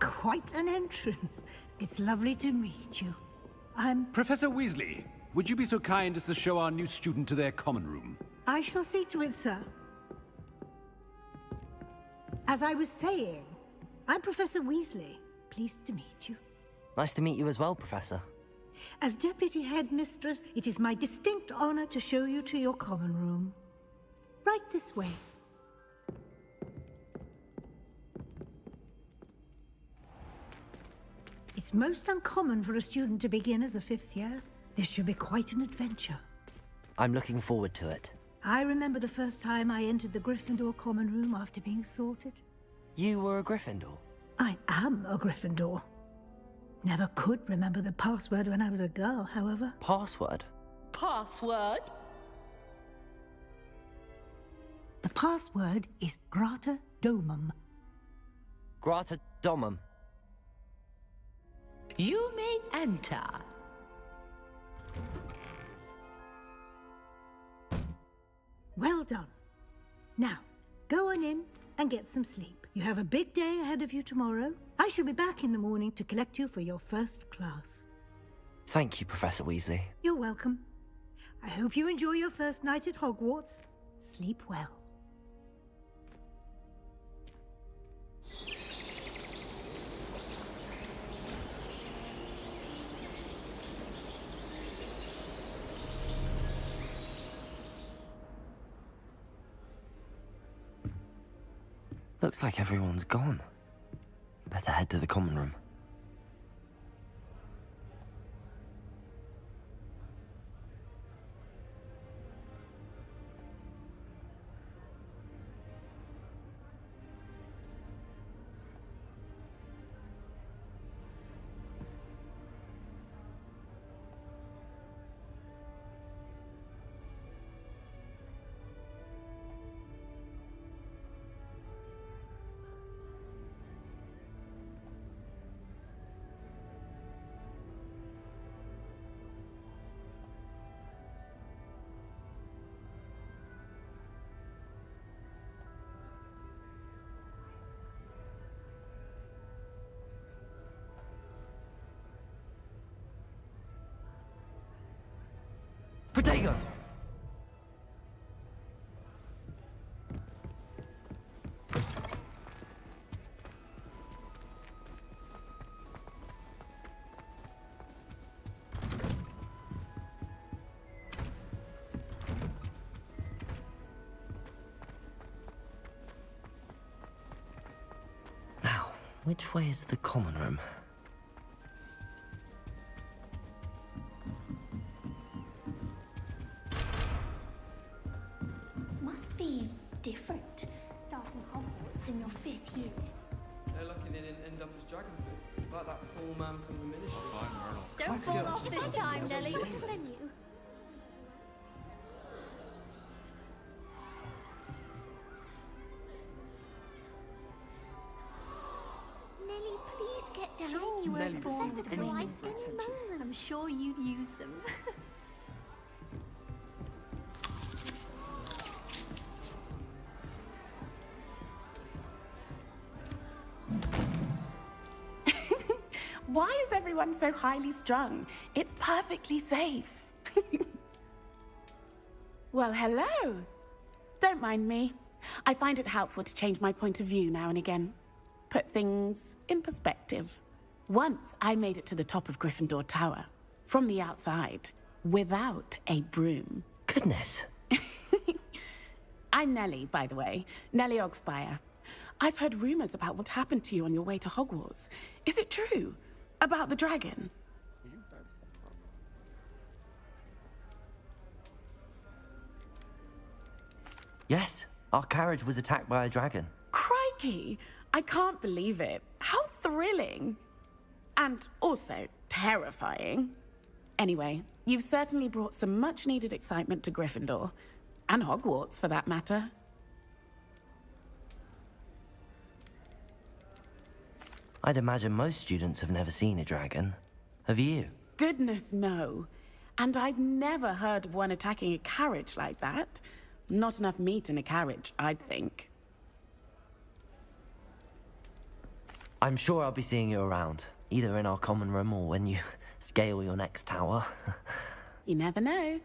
Quite an entrance. It's lovely to meet you. I'm... Professor Weasley, would you be so kind as to show our new student to their common room? I shall see to it, sir. As I was saying, I'm Professor Weasley. Pleased to meet you. Nice to meet you as well, Professor. As Deputy Headmistress, it is my distinct honor to show you to your common room. Right this way. It's most uncommon for a student to begin as a fifth year. This should be quite an adventure. I'm looking forward to it. I remember the first time I entered the Gryffindor common room after being sorted. You were a Gryffindor? I am a Gryffindor. Never could remember the password when I was a girl, however. Password? Password? The password is Grata Domum. Grata Domum. You may enter. Well done. Now, go on in and get some sleep. You have a big day ahead of you tomorrow. I shall be back in the morning to collect you for your first class. Thank you, Professor Weasley. You're welcome. I hope you enjoy your first night at Hogwarts. Sleep well. Looks like everyone's gone. Better head to the common room. Protego! Now, which way is the common room? Different. Starting Hogwarts in your 5th year. They're lucky they didn't end up as Dragonfoot, like that poor man from the ministry. Don't fall off this time, Nelly. Venue. you were Nelly Professor won't Grey, anything for attention. I'm sure you'd use them. Why is everyone so highly strung? It's perfectly safe. Well, hello. Don't mind me. I find it helpful to change my point of view now and again. Put things in perspective. Once I made it to the top of Gryffindor Tower, from the outside, without a broom. Goodness. I'm Nellie, by the way. Nellie Ogspire. I've heard rumors about what happened to you on your way to Hogwarts. Is it true? About the dragon? Yes, our carriage was attacked by a dragon. Crikey! I can't believe it. How thrilling! And also terrifying. Anyway, you've certainly brought some much-needed excitement to Gryffindor. And Hogwarts, for that matter. I'd imagine most students have never seen a dragon. Have you? Goodness, no. And I've never heard of one attacking a carriage like that. Not enough meat in a carriage, I'd think. I'm sure I'll be seeing you around, either in our common room or when you scale your next tower. You never know.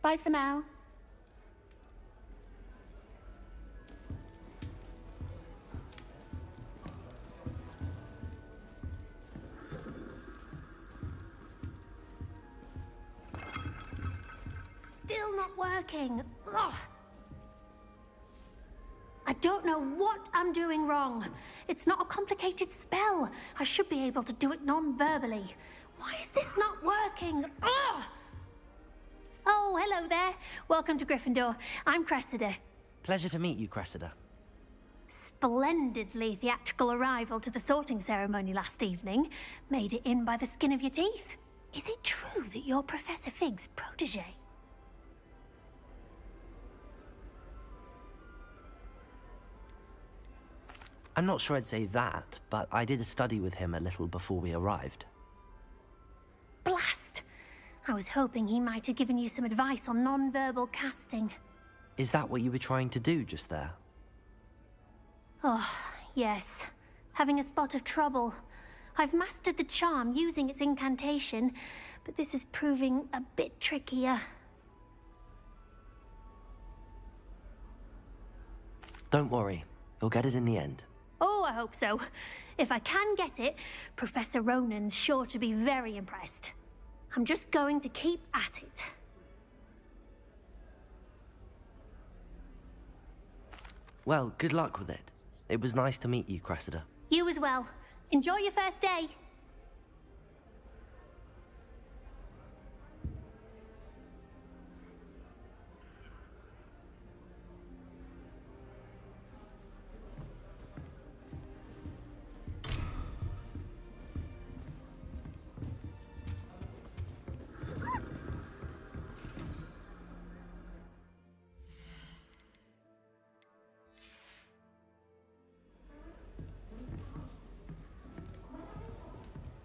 Bye for now. Still not working. Ugh. I don't know what I'm doing wrong. It's not a complicated spell. I should be able to do it non-verbally. Why is this not working? Ugh. Oh, hello there. Welcome to Gryffindor. I'm Cressida. Pleasure to meet you, Cressida. Splendidly theatrical arrival to the sorting ceremony last evening. Made it in by the skin of your teeth. Is it true that you're Professor Fig's protege? I'm not sure I'd say that, but I did study with him a little before we arrived. Blast! I was hoping he might have given you some advice on non-verbal casting. Is that what you were trying to do just there? Oh, yes. Having a spot of trouble. I've mastered the charm using its incantation, but this is proving a bit trickier. Don't worry, you'll get it in the end. Oh, I hope so. If I can get it, Professor Ronan's sure to be very impressed. I'm just going to keep at it. Well, good luck with it. It was nice to meet you, Cressida. You as well. Enjoy your first day.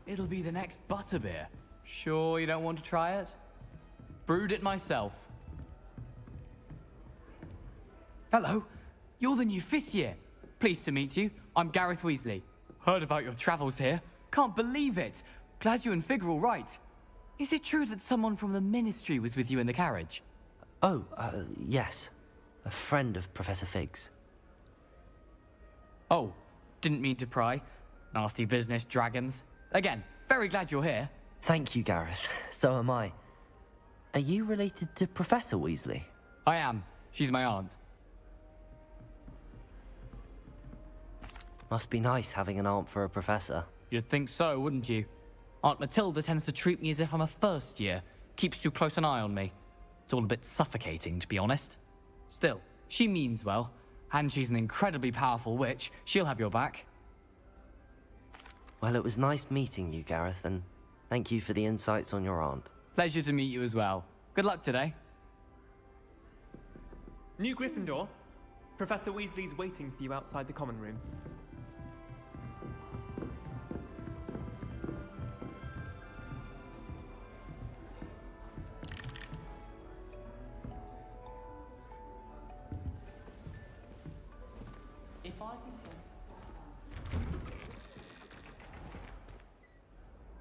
It'll be the next Butterbeer. Sure you don't want to try it? Brewed it myself. Hello, you're the new 5th year. Pleased to meet you. I'm Gareth Weasley. Heard about your travels here. Can't believe it. Glad you and Fig are all right. Is it true that someone from the Ministry was with you in the carriage? Oh, yes. A friend of Professor Fig's. Oh, didn't mean to pry. Nasty business, dragons. Again, very glad you're here. Thank you, Gareth. So am I. Are you related to Professor Weasley? I am. She's my aunt. Must be nice having an aunt for a professor. You'd think so, wouldn't you? Aunt Matilda tends to treat me as if I'm a first year. Keeps too close an eye on me. It's all a bit suffocating, to be honest. Still, she means well. And she's an incredibly powerful witch. She'll have your back. Well, it was nice meeting you, Gareth, and thank you for the insights on your aunt. Pleasure to meet you as well. Good luck today. New Gryffindor. Professor Weasley's waiting for you outside the common room.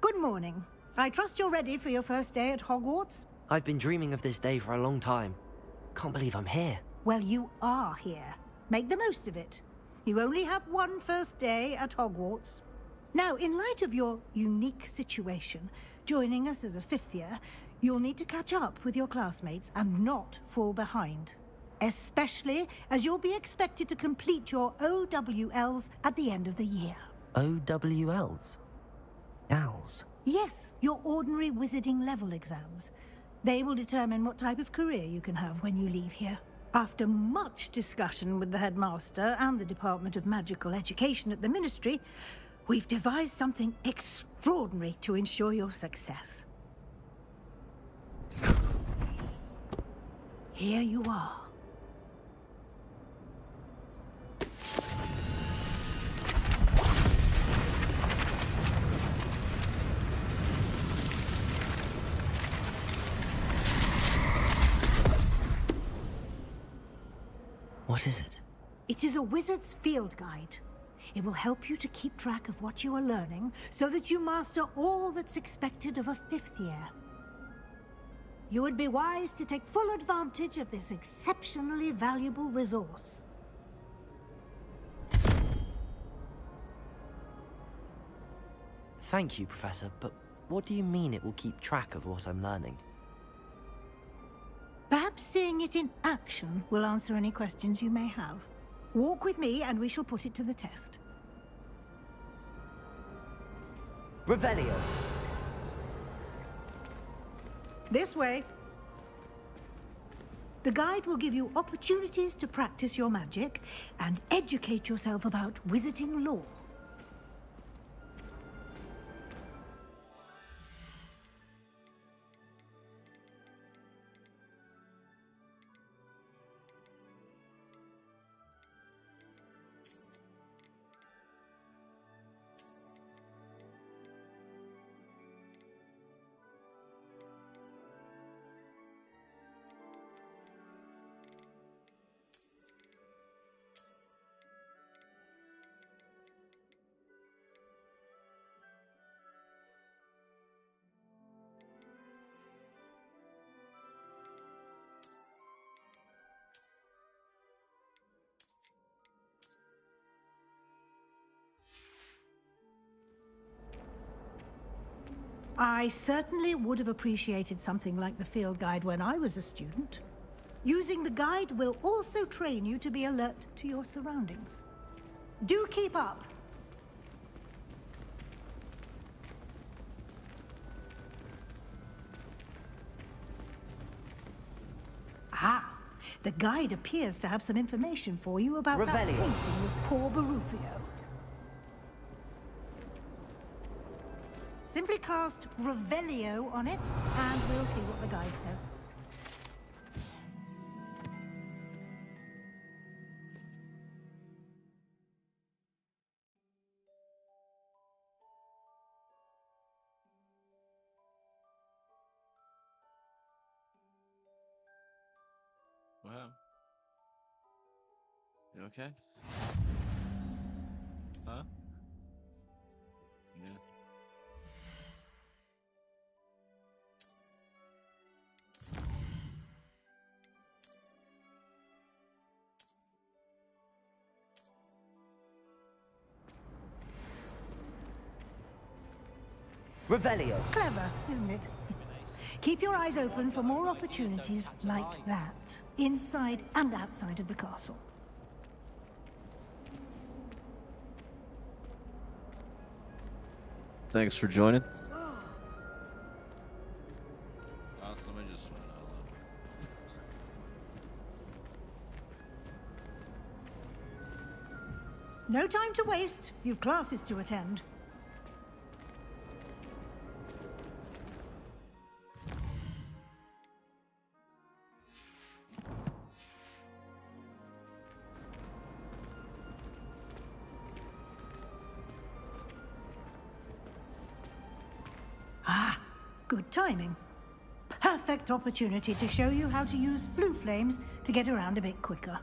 Good morning. I trust you're ready for your first day at Hogwarts? I've been dreaming of this day for a long time. Can't believe I'm here. Well, you are here. Make the most of it. You only have one first day at Hogwarts. Now, in light of your unique situation, joining us as a fifth year, you'll need to catch up with your classmates and not fall behind. Especially as you'll be expected to complete your OWLs at the end of the year. OWLs? Owls? Yes, your ordinary wizarding level exams. They will determine what type of career you can have when you leave here. After much discussion with the headmaster and the Department of Magical Education at the Ministry, we've devised something extraordinary to ensure your success. Here you are. What is it? It is a wizard's field guide. It will help you to keep track of what you are learning so that you master all that's expected of a fifth year. You would be wise to take full advantage of this exceptionally valuable resource. Thank you, Professor, but what do you mean it will keep track of what I'm learning? Perhaps seeing it in action will answer any questions you may have. Walk with me and we shall put it to the test. Revelio! This way. The guide will give you opportunities to practice your magic and educate yourself about wizarding lore. I certainly would have appreciated something like the field guide when I was a student. Using the guide will also train you to be alert to your surroundings. Do keep up! Ah, the guide appears to have some information for you about that Revelio. painting of poor Barufio. Simply cast Revelio on it, and we'll see what the guide says. Wow. You okay? Huh? Yeah. Revelio. Clever, isn't it? Keep your eyes open for more opportunities like that, inside and outside of the castle. Thanks for joining. Somebody just went out. No time to waste. You've classes to attend. Ah, good timing. Perfect opportunity to show you how to use flue flames to get around a bit quicker.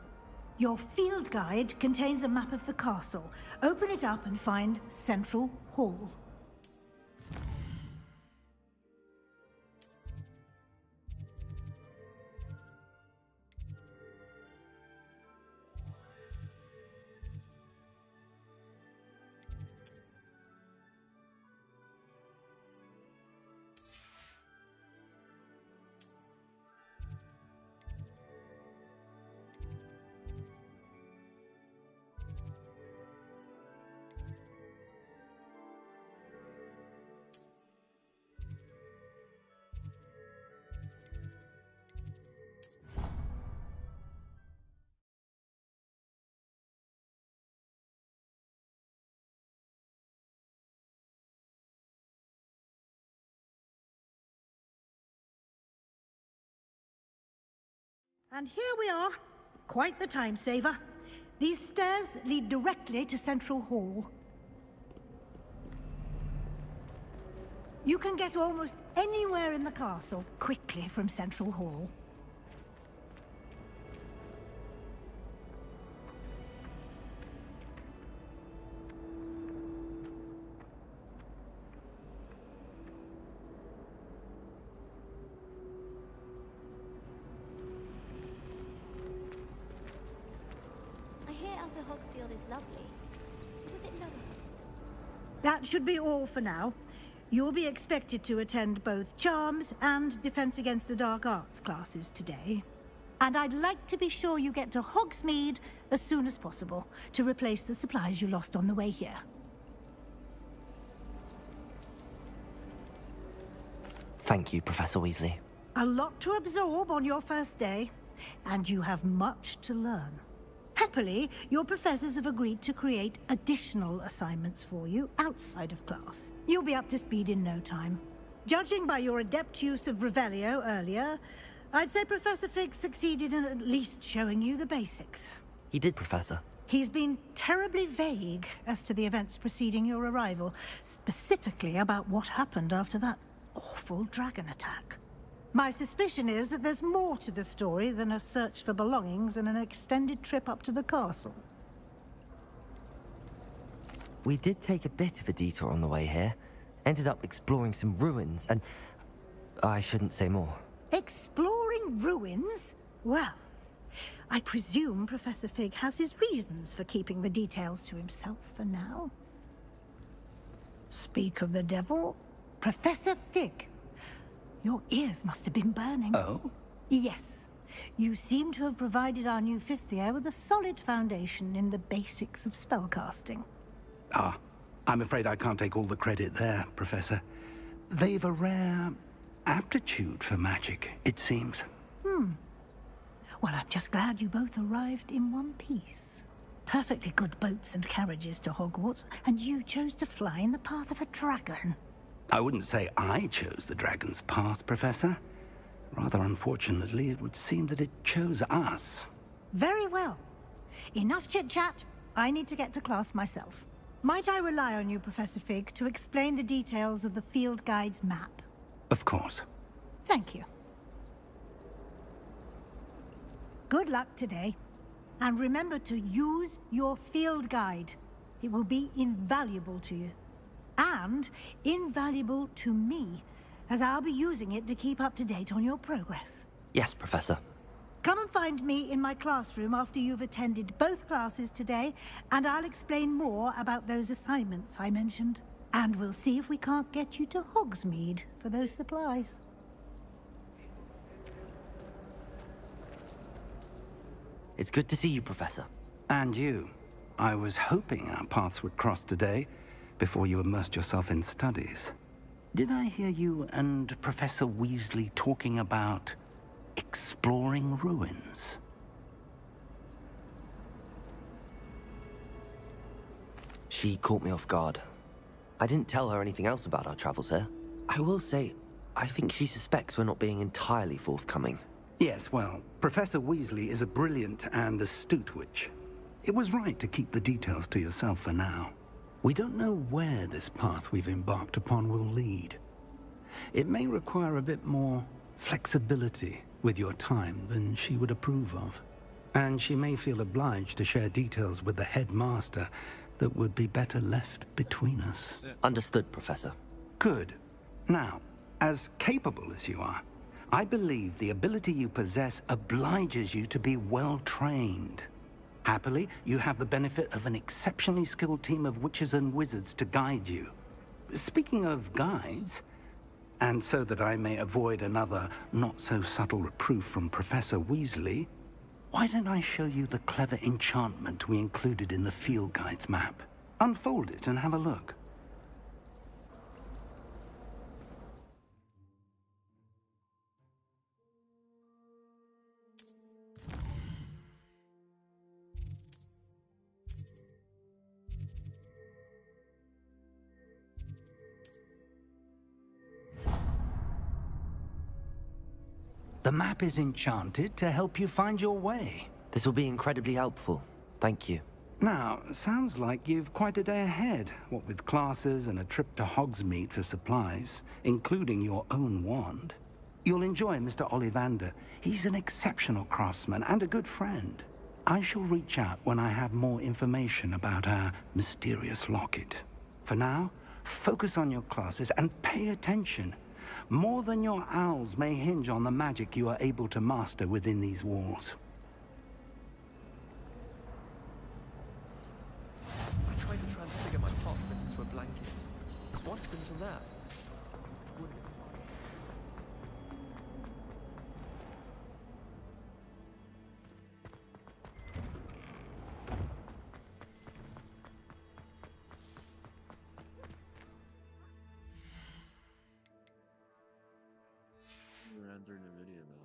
Your field guide contains a map of the castle. Open it up and find Central Hall. And here we are. Quite the time saver. These stairs lead directly to Central Hall. You can get almost anywhere in the castle quickly from Central Hall. That should be all for now. You'll be expected to attend both Charms and Defense Against the Dark Arts classes today. And I'd like to be sure you get to Hogsmeade as soon as possible to replace the supplies you lost on the way here. Thank you, Professor Weasley. A lot to absorb on your first day, and you have much to learn. Happily, your professors have agreed to create additional assignments for you outside of class. You'll be up to speed in no time. Judging by your adept use of Revelio earlier, I'd say Professor Fig succeeded in at least showing you the basics. He did, Professor. He's been terribly vague as to the events preceding your arrival, specifically about what happened after that awful dragon attack. My suspicion is that there's more to the story than a search for belongings and an extended trip up to the castle. We did take a bit of a detour on the way here. Ended up exploring some ruins and... I shouldn't say more. Exploring ruins? Well, I presume Professor Fig has his reasons for keeping the details to himself for now. Speak of the devil, Professor Fig. Your ears must have been burning. Oh? Yes. You seem to have provided our new fifth year with a solid foundation in the basics of spellcasting. Ah, I'm afraid I can't take all the credit there, Professor. They've a rare aptitude for magic, it seems. Well, I'm just glad you both arrived in one piece. Perfectly good boats and carriages to Hogwarts, and you chose to fly in the path of a dragon. I wouldn't say I chose the dragon's path, Professor. Rather unfortunately, it would seem that it chose us. Very well. Enough chit-chat. I need to get to class myself. Might I rely on you, Professor Fig, to explain the details of the field guide's map? Of course. Thank you. Good luck today. And remember to use your field guide. It will be invaluable to you. And invaluable to me, as I'll be using it to keep up to date on your progress. Yes, Professor. Come and find me in my classroom after you've attended both classes today, and I'll explain more about those assignments I mentioned. And we'll see if we can't get you to Hogsmeade for those supplies. It's good to see you, Professor. And you. I was hoping our paths would cross today, before you immersed yourself in studies. Did I hear you and Professor Weasley talking about exploring ruins? She caught me off guard. I didn't tell her anything else about our travels here. I will say, I think she suspects we're not being entirely forthcoming. Yes, well, Professor Weasley is a brilliant and astute witch. It was right to keep the details to yourself for now. We don't know where this path we've embarked upon will lead. It may require a bit more flexibility with your time than she would approve of. And she may feel obliged to share details with the headmaster that would be better left between us. Understood, Professor. Good. Now, as capable as you are, I believe the ability you possess obliges you to be well trained. Happily, you have the benefit of an exceptionally skilled team of witches and wizards to guide you. Speaking of guides, and so that I may avoid another not-so-subtle reproof from Professor Weasley, why don't I show you the clever enchantment we included in the field guide's map? Unfold it and have a look. The map is enchanted to help you find your way. This will be incredibly helpful. Thank you. Now, sounds like you've quite a day ahead, what with classes and a trip to Hogsmeade for supplies, including your own wand. You'll enjoy Mr. Ollivander. He's an exceptional craftsman and a good friend. I shall reach out when I have more information about our mysterious locket. For now, focus on your classes and pay attention. More than your owls may hinge on the magic you are able to master within these walls. I tried to transfigure my pot into a blanket. What happened to that? Render the video though.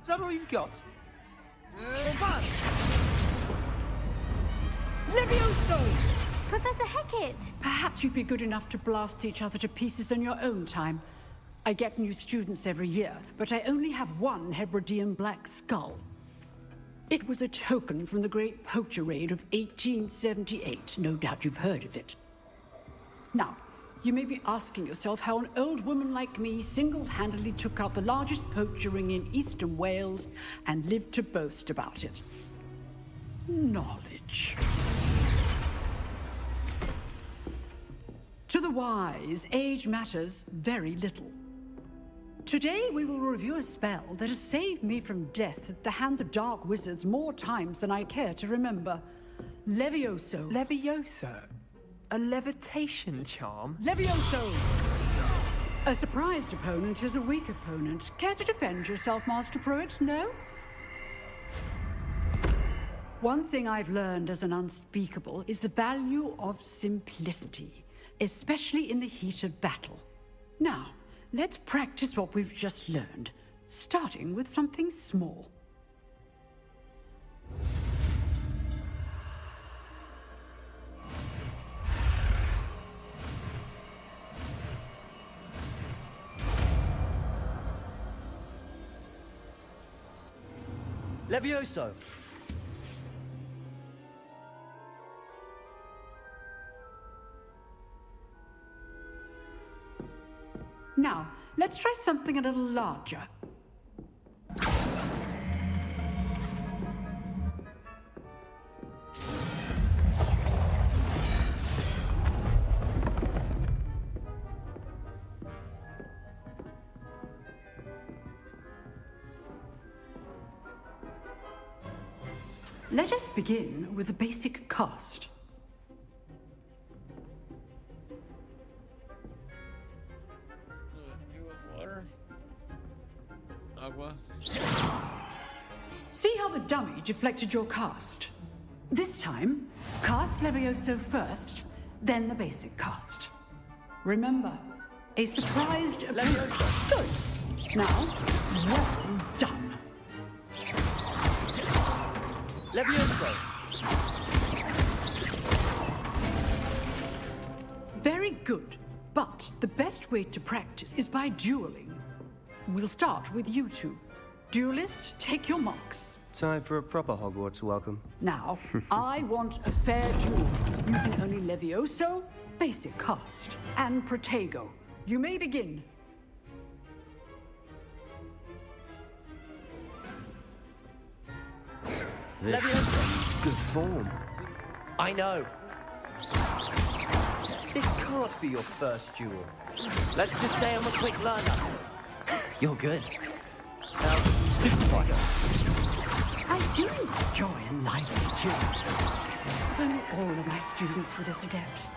Is that all you've got? Levioso! Professor Hecat! Perhaps you'd be good enough to blast each other to pieces in your own time. I get new students every year, but I only have one Hebridean black skull. It was a token from the Great Poacher Raid of 1878. No doubt you've heard of it. Now, you may be asking yourself how an old woman like me single-handedly took out the largest poacher ring in eastern Wales and lived to boast about it. Knowledge. To the wise, age matters very little. Today, we will review a spell that has saved me from death at the hands of dark wizards more times than I care to remember. Levioso. Levioso? A levitation charm? Levioso! A surprised opponent is a weak opponent. Care to defend yourself, Master Pruitt? No? One thing I've learned as an unspeakable is the value of simplicity, especially in the heat of battle. Now, let's practice what we've just learned, starting with something small. Levioso! Let's try something a little larger. Let us begin with the basic cast. Water. Agua. See how the dummy deflected your cast? This time, cast Levioso first, then the basic cast. Remember, a surprised Levioso. Good. Now, well done. Levioso. Very good. But the best way to practice is by dueling. We'll start with you two. Duelists, take your marks. Time for a proper Hogwarts welcome. Now, I want a fair duel, using only Levioso, basic cast, and Protego. You may begin. Levioso. Good form. I know. This can't be your first duel. Let's just say I'm a quick learner. You're good. Now, stupefy. I do enjoy a lively duel. If only all of my students were this adept.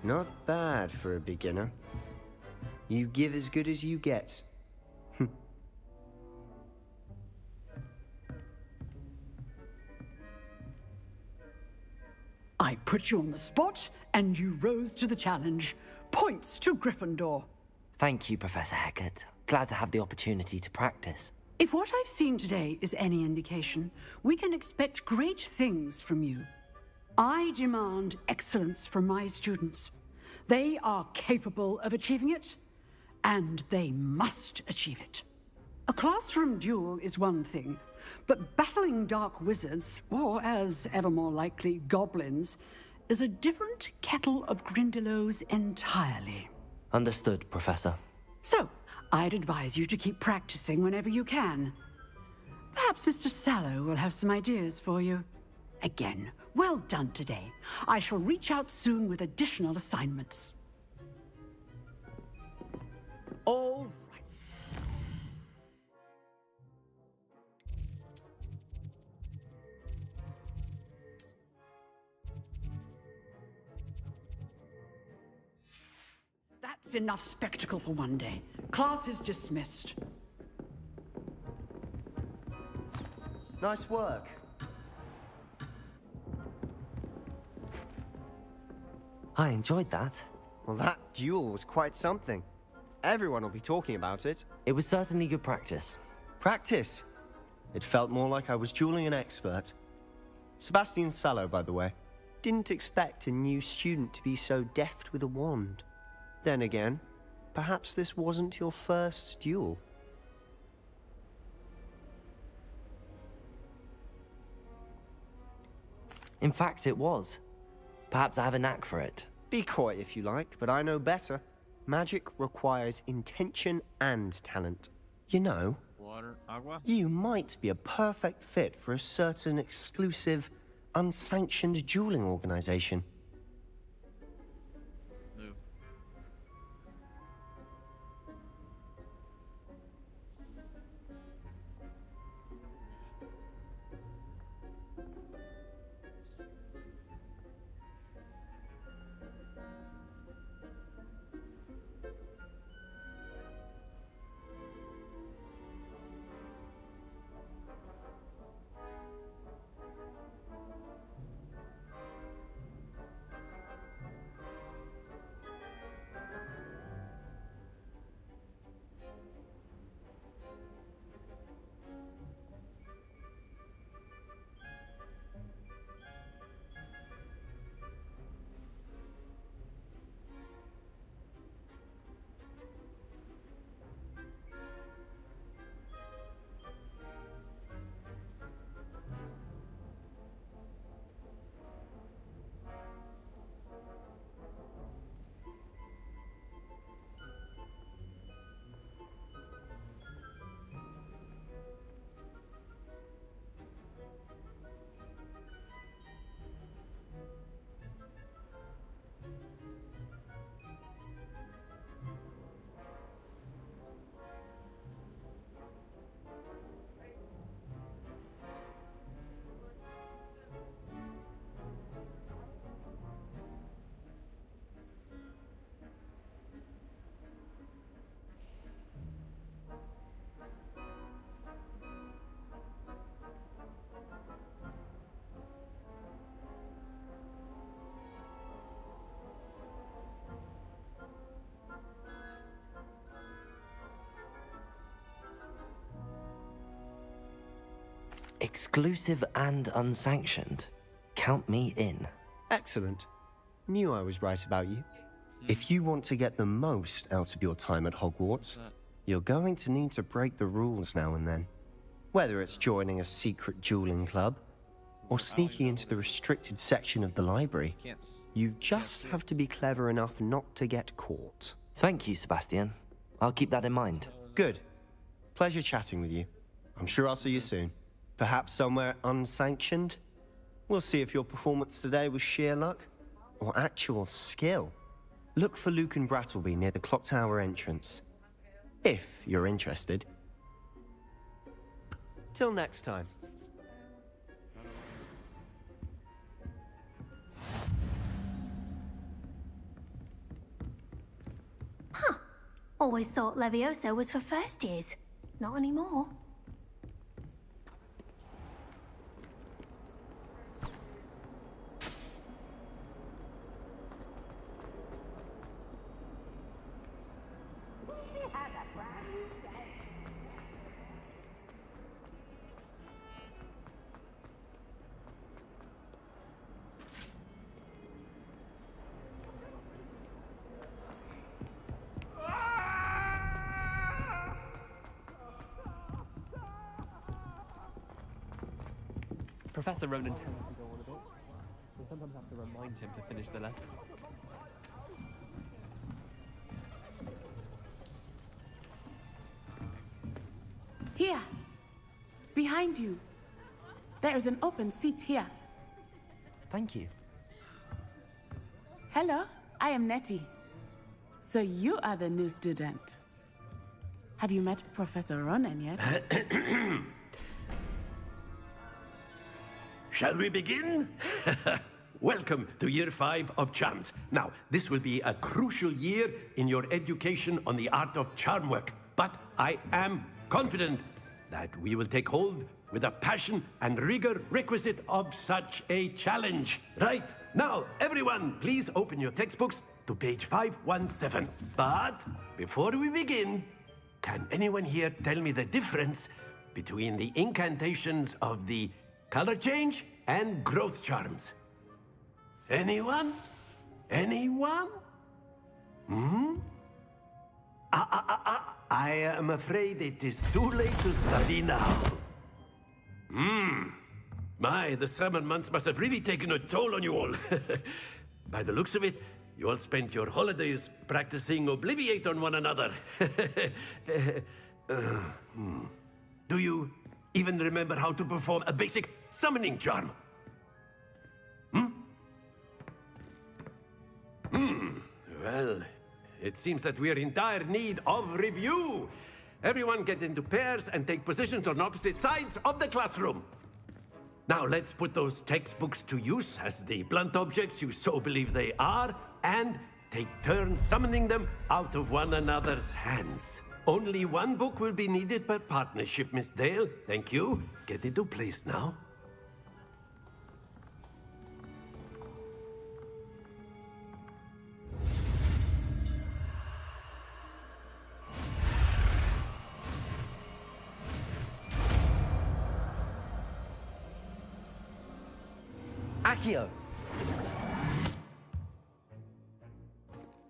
Not bad for a beginner. You give as good as you get. I put you on the spot, and you rose to the challenge. Points to Gryffindor. Thank you, Professor Hecat. Glad to have the opportunity to practice. If what I've seen today is any indication, we can expect great things from you. I demand excellence from my students. They are capable of achieving it, and they must achieve it. A classroom duel is one thing, but battling dark wizards, or as ever more likely, goblins, is a different kettle of Grindylows entirely. Understood, Professor. So, I'd advise you to keep practicing whenever you can. Perhaps Mr. Sallow will have some ideas for you. Again, well done today. I shall reach out soon with additional assignments. All right. That's enough spectacle for one day. Class is dismissed. Nice work. I enjoyed that. Well, that duel was quite something. Everyone will be talking about it. It was certainly good practice. Practice? It felt more like I was dueling an expert. Sebastian Sallow, by the way. Didn't expect a new student to be so deft with a wand. Then again, perhaps this wasn't your first duel. In fact, it was. Perhaps I have a knack for it. Be coy if you like, but I know better. Magic requires intention and talent. You know, Water. Agua. you might be a perfect fit for a certain exclusive, unsanctioned dueling organization. Move. Exclusive and unsanctioned. Count me in. Excellent. Knew I was right about you. If you want to get the most out of your time at Hogwarts, you're going to need to break the rules now and then. Whether it's joining a secret dueling club, or sneaking into the restricted section of the library, you just have to be clever enough not to get caught. Thank you, Sebastian. I'll keep that in mind. Good. Pleasure chatting with you. I'm sure I'll see you soon. Perhaps somewhere unsanctioned? We'll see if your performance today was sheer luck or actual skill. Look for Luke and Brattleby near the clock tower entrance, if you're interested. Till next time. Huh. Always thought Levioso was for first years. Not anymore. Professor Ronan tends to go on a bit. We sometimes have to remind him to finish the lesson. Here. Behind you. There is an open seat here. Thank you. Hello, I am Nettie. So you are the new student. Have you met Professor Ronan yet? Shall we begin? Welcome to Year 5 of Charms. Now, this will be a crucial year in your education on the art of charm work, but I am confident that we will take hold with the passion and rigor requisite of such a challenge. Right, now, everyone, please open your textbooks to page 517. But before we begin, can anyone here tell me the difference between the incantations of the color change and growth charms? Anyone? Anyone? I am afraid it is too late to study now. My, the summer months must have really taken a toll on you all. By the looks of it, you all spent your holidays practicing Obliviate on one another. Do you even remember how to perform a basic summoning charm? Well, it seems that we are in dire need of review. Everyone get into pairs and take positions on opposite sides of the classroom. Now let's put those textbooks to use as the blunt objects you so believe they are, and take turns summoning them out of one another's hands. Only one book will be needed per partnership, Miss Dale. Thank you. Get into place now. Accio!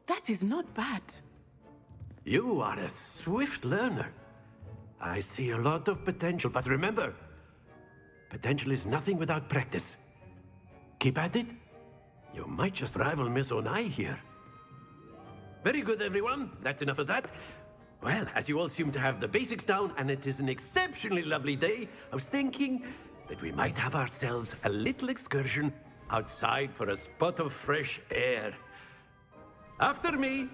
That is not bad. You are a swift learner. I see a lot of potential, but remember, potential is nothing without practice. Keep at it. You might just rival Miss Onai here. Very good, everyone. That's enough of that. Well, as you all seem to have the basics down, and it is an exceptionally lovely day, I was thinking that we might have ourselves a little excursion outside for a spot of fresh air. After me.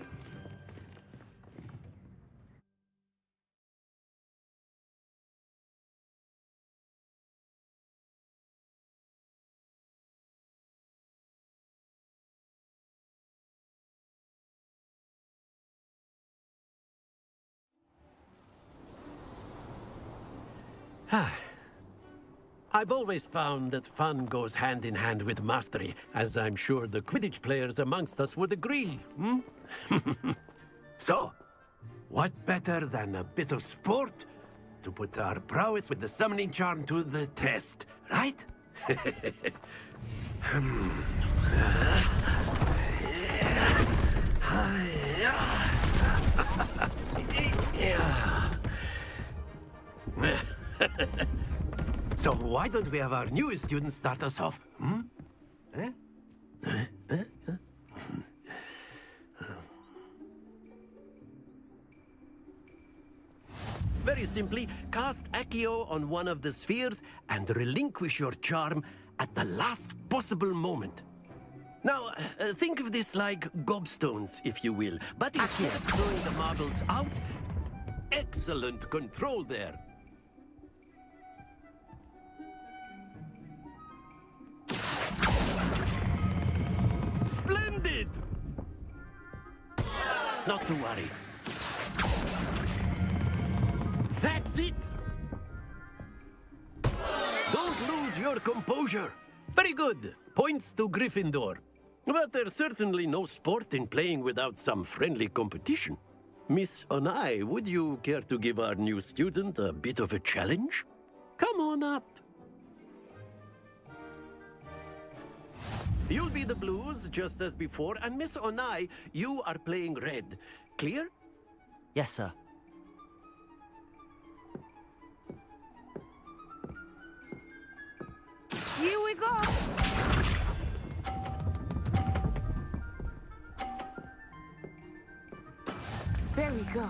I've always found that fun goes hand in hand with mastery, as I'm sure the Quidditch players amongst us would agree, So, what better than a bit of sport to put our prowess with the summoning charm to the test, right? So why don't we have our newest student start us off? Hmm? Eh? Very simply, cast Accio on one of the spheres and relinquish your charm at the last possible moment. Now, think of this like gobstones, if you will. But instead of throwing the marbles out, excellent control there. Splendid! Not to worry. That's it! Don't lose your composure. Very good. Points to Gryffindor. But there's certainly no sport in playing without some friendly competition. Miss Onai, would you care to give our new student a bit of a challenge? Come on up. You'll be the blues, just as before, and Miss Onai, you are playing red. Clear? Yes, sir. Here we go! There we go.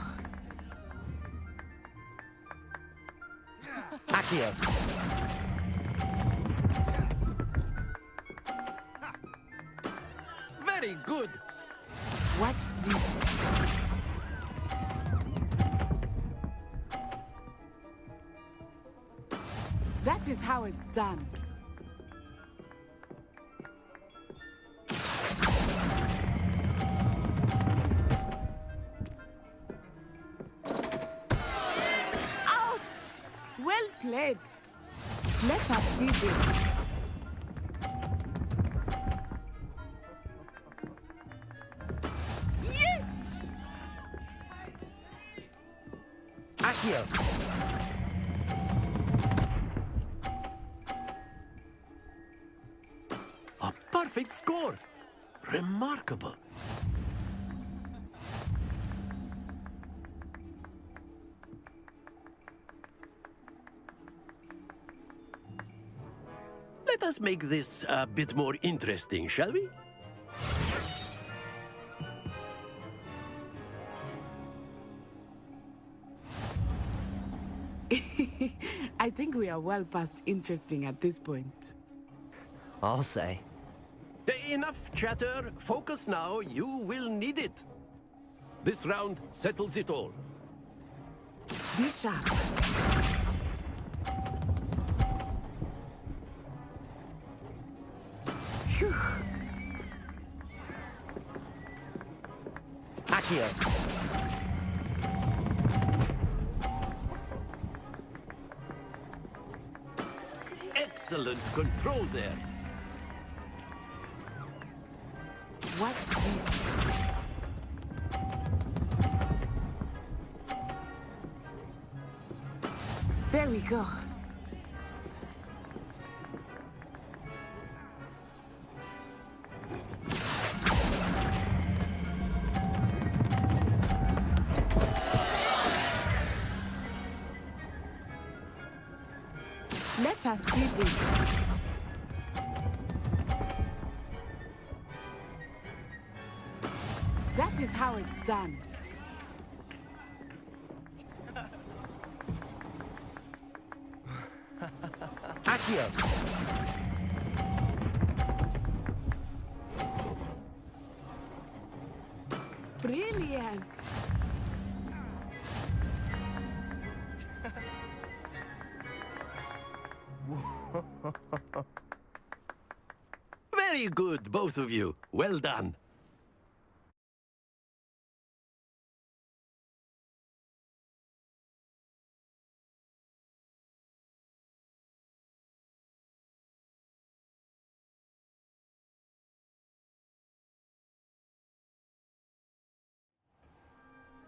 Accio. Very good. Watch this. That is how it's done. Ouch! Well played. Let us see this. Yes! Accio. A perfect score. Remarkable. Let us make this a bit more interesting, shall we? I think we are well past interesting at this point. I'll say. Enough chatter. Focus now. You will need it. This round settles it all. Be sharp. Phew. Accio. Excellent control there. Watch this. There we go. Let us see this. That is how it's done. Accio. Brilliant. Very good, both of you. Well done.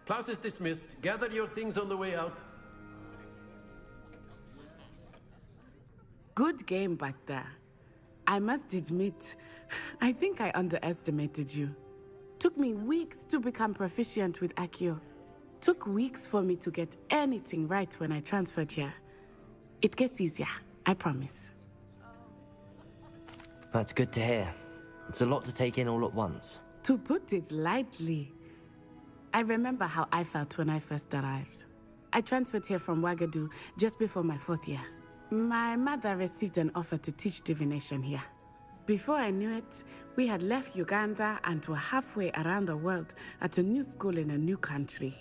Class is dismissed. Gather your things on the way out. Good game back there. I must admit, I think I underestimated you. Took me weeks to become proficient with Accio. Took weeks for me to get anything right when I transferred here. It gets easier, I promise. That's good to hear. It's a lot to take in all at once. To put it lightly, I remember how I felt when I first arrived. I transferred here from Wagadu just before my 4th year. My mother received an offer to teach divination here. Before I knew it, we had left Uganda and were halfway around the world at a new school in a new country.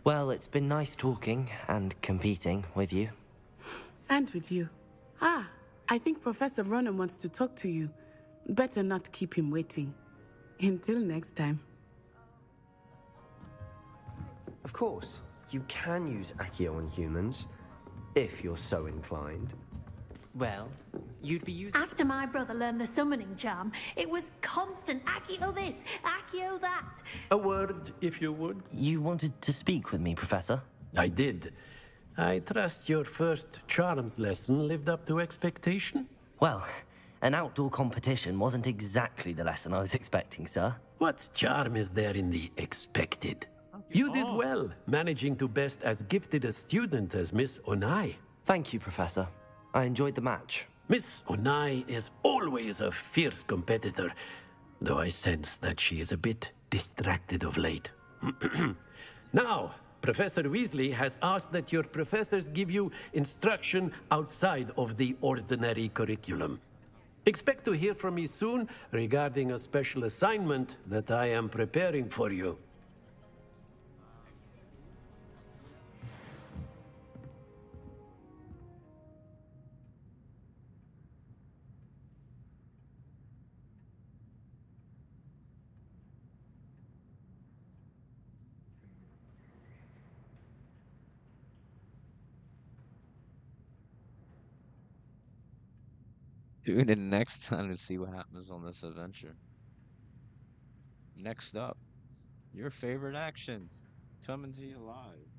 Well, it's been nice talking and competing with you. And with you. Ah, I think Professor Ronan wants to talk to you. Better not keep him waiting. Until next time. Of course, you can use Accio on humans, if you're so inclined. Well, you'd be using... After my brother learned the summoning charm, it was constant Accio this, Accio that. A word, if you would. You wanted to speak with me, Professor? I did. I trust your first charms lesson lived up to expectation? Well, an outdoor competition wasn't exactly the lesson I was expecting, sir. What charm is there in the expected? You did well, managing to best as gifted a student as Miss Onai. Thank you, Professor. I enjoyed the match. Miss Onai is always a fierce competitor, though I sense that she is a bit distracted of late. Now, Professor Weasley has asked that your professors give you instruction outside of the ordinary curriculum. Expect to hear from me soon regarding a special assignment that I am preparing for you. Tune in next time to see what happens on this adventure. Next up, your favorite action coming to you live.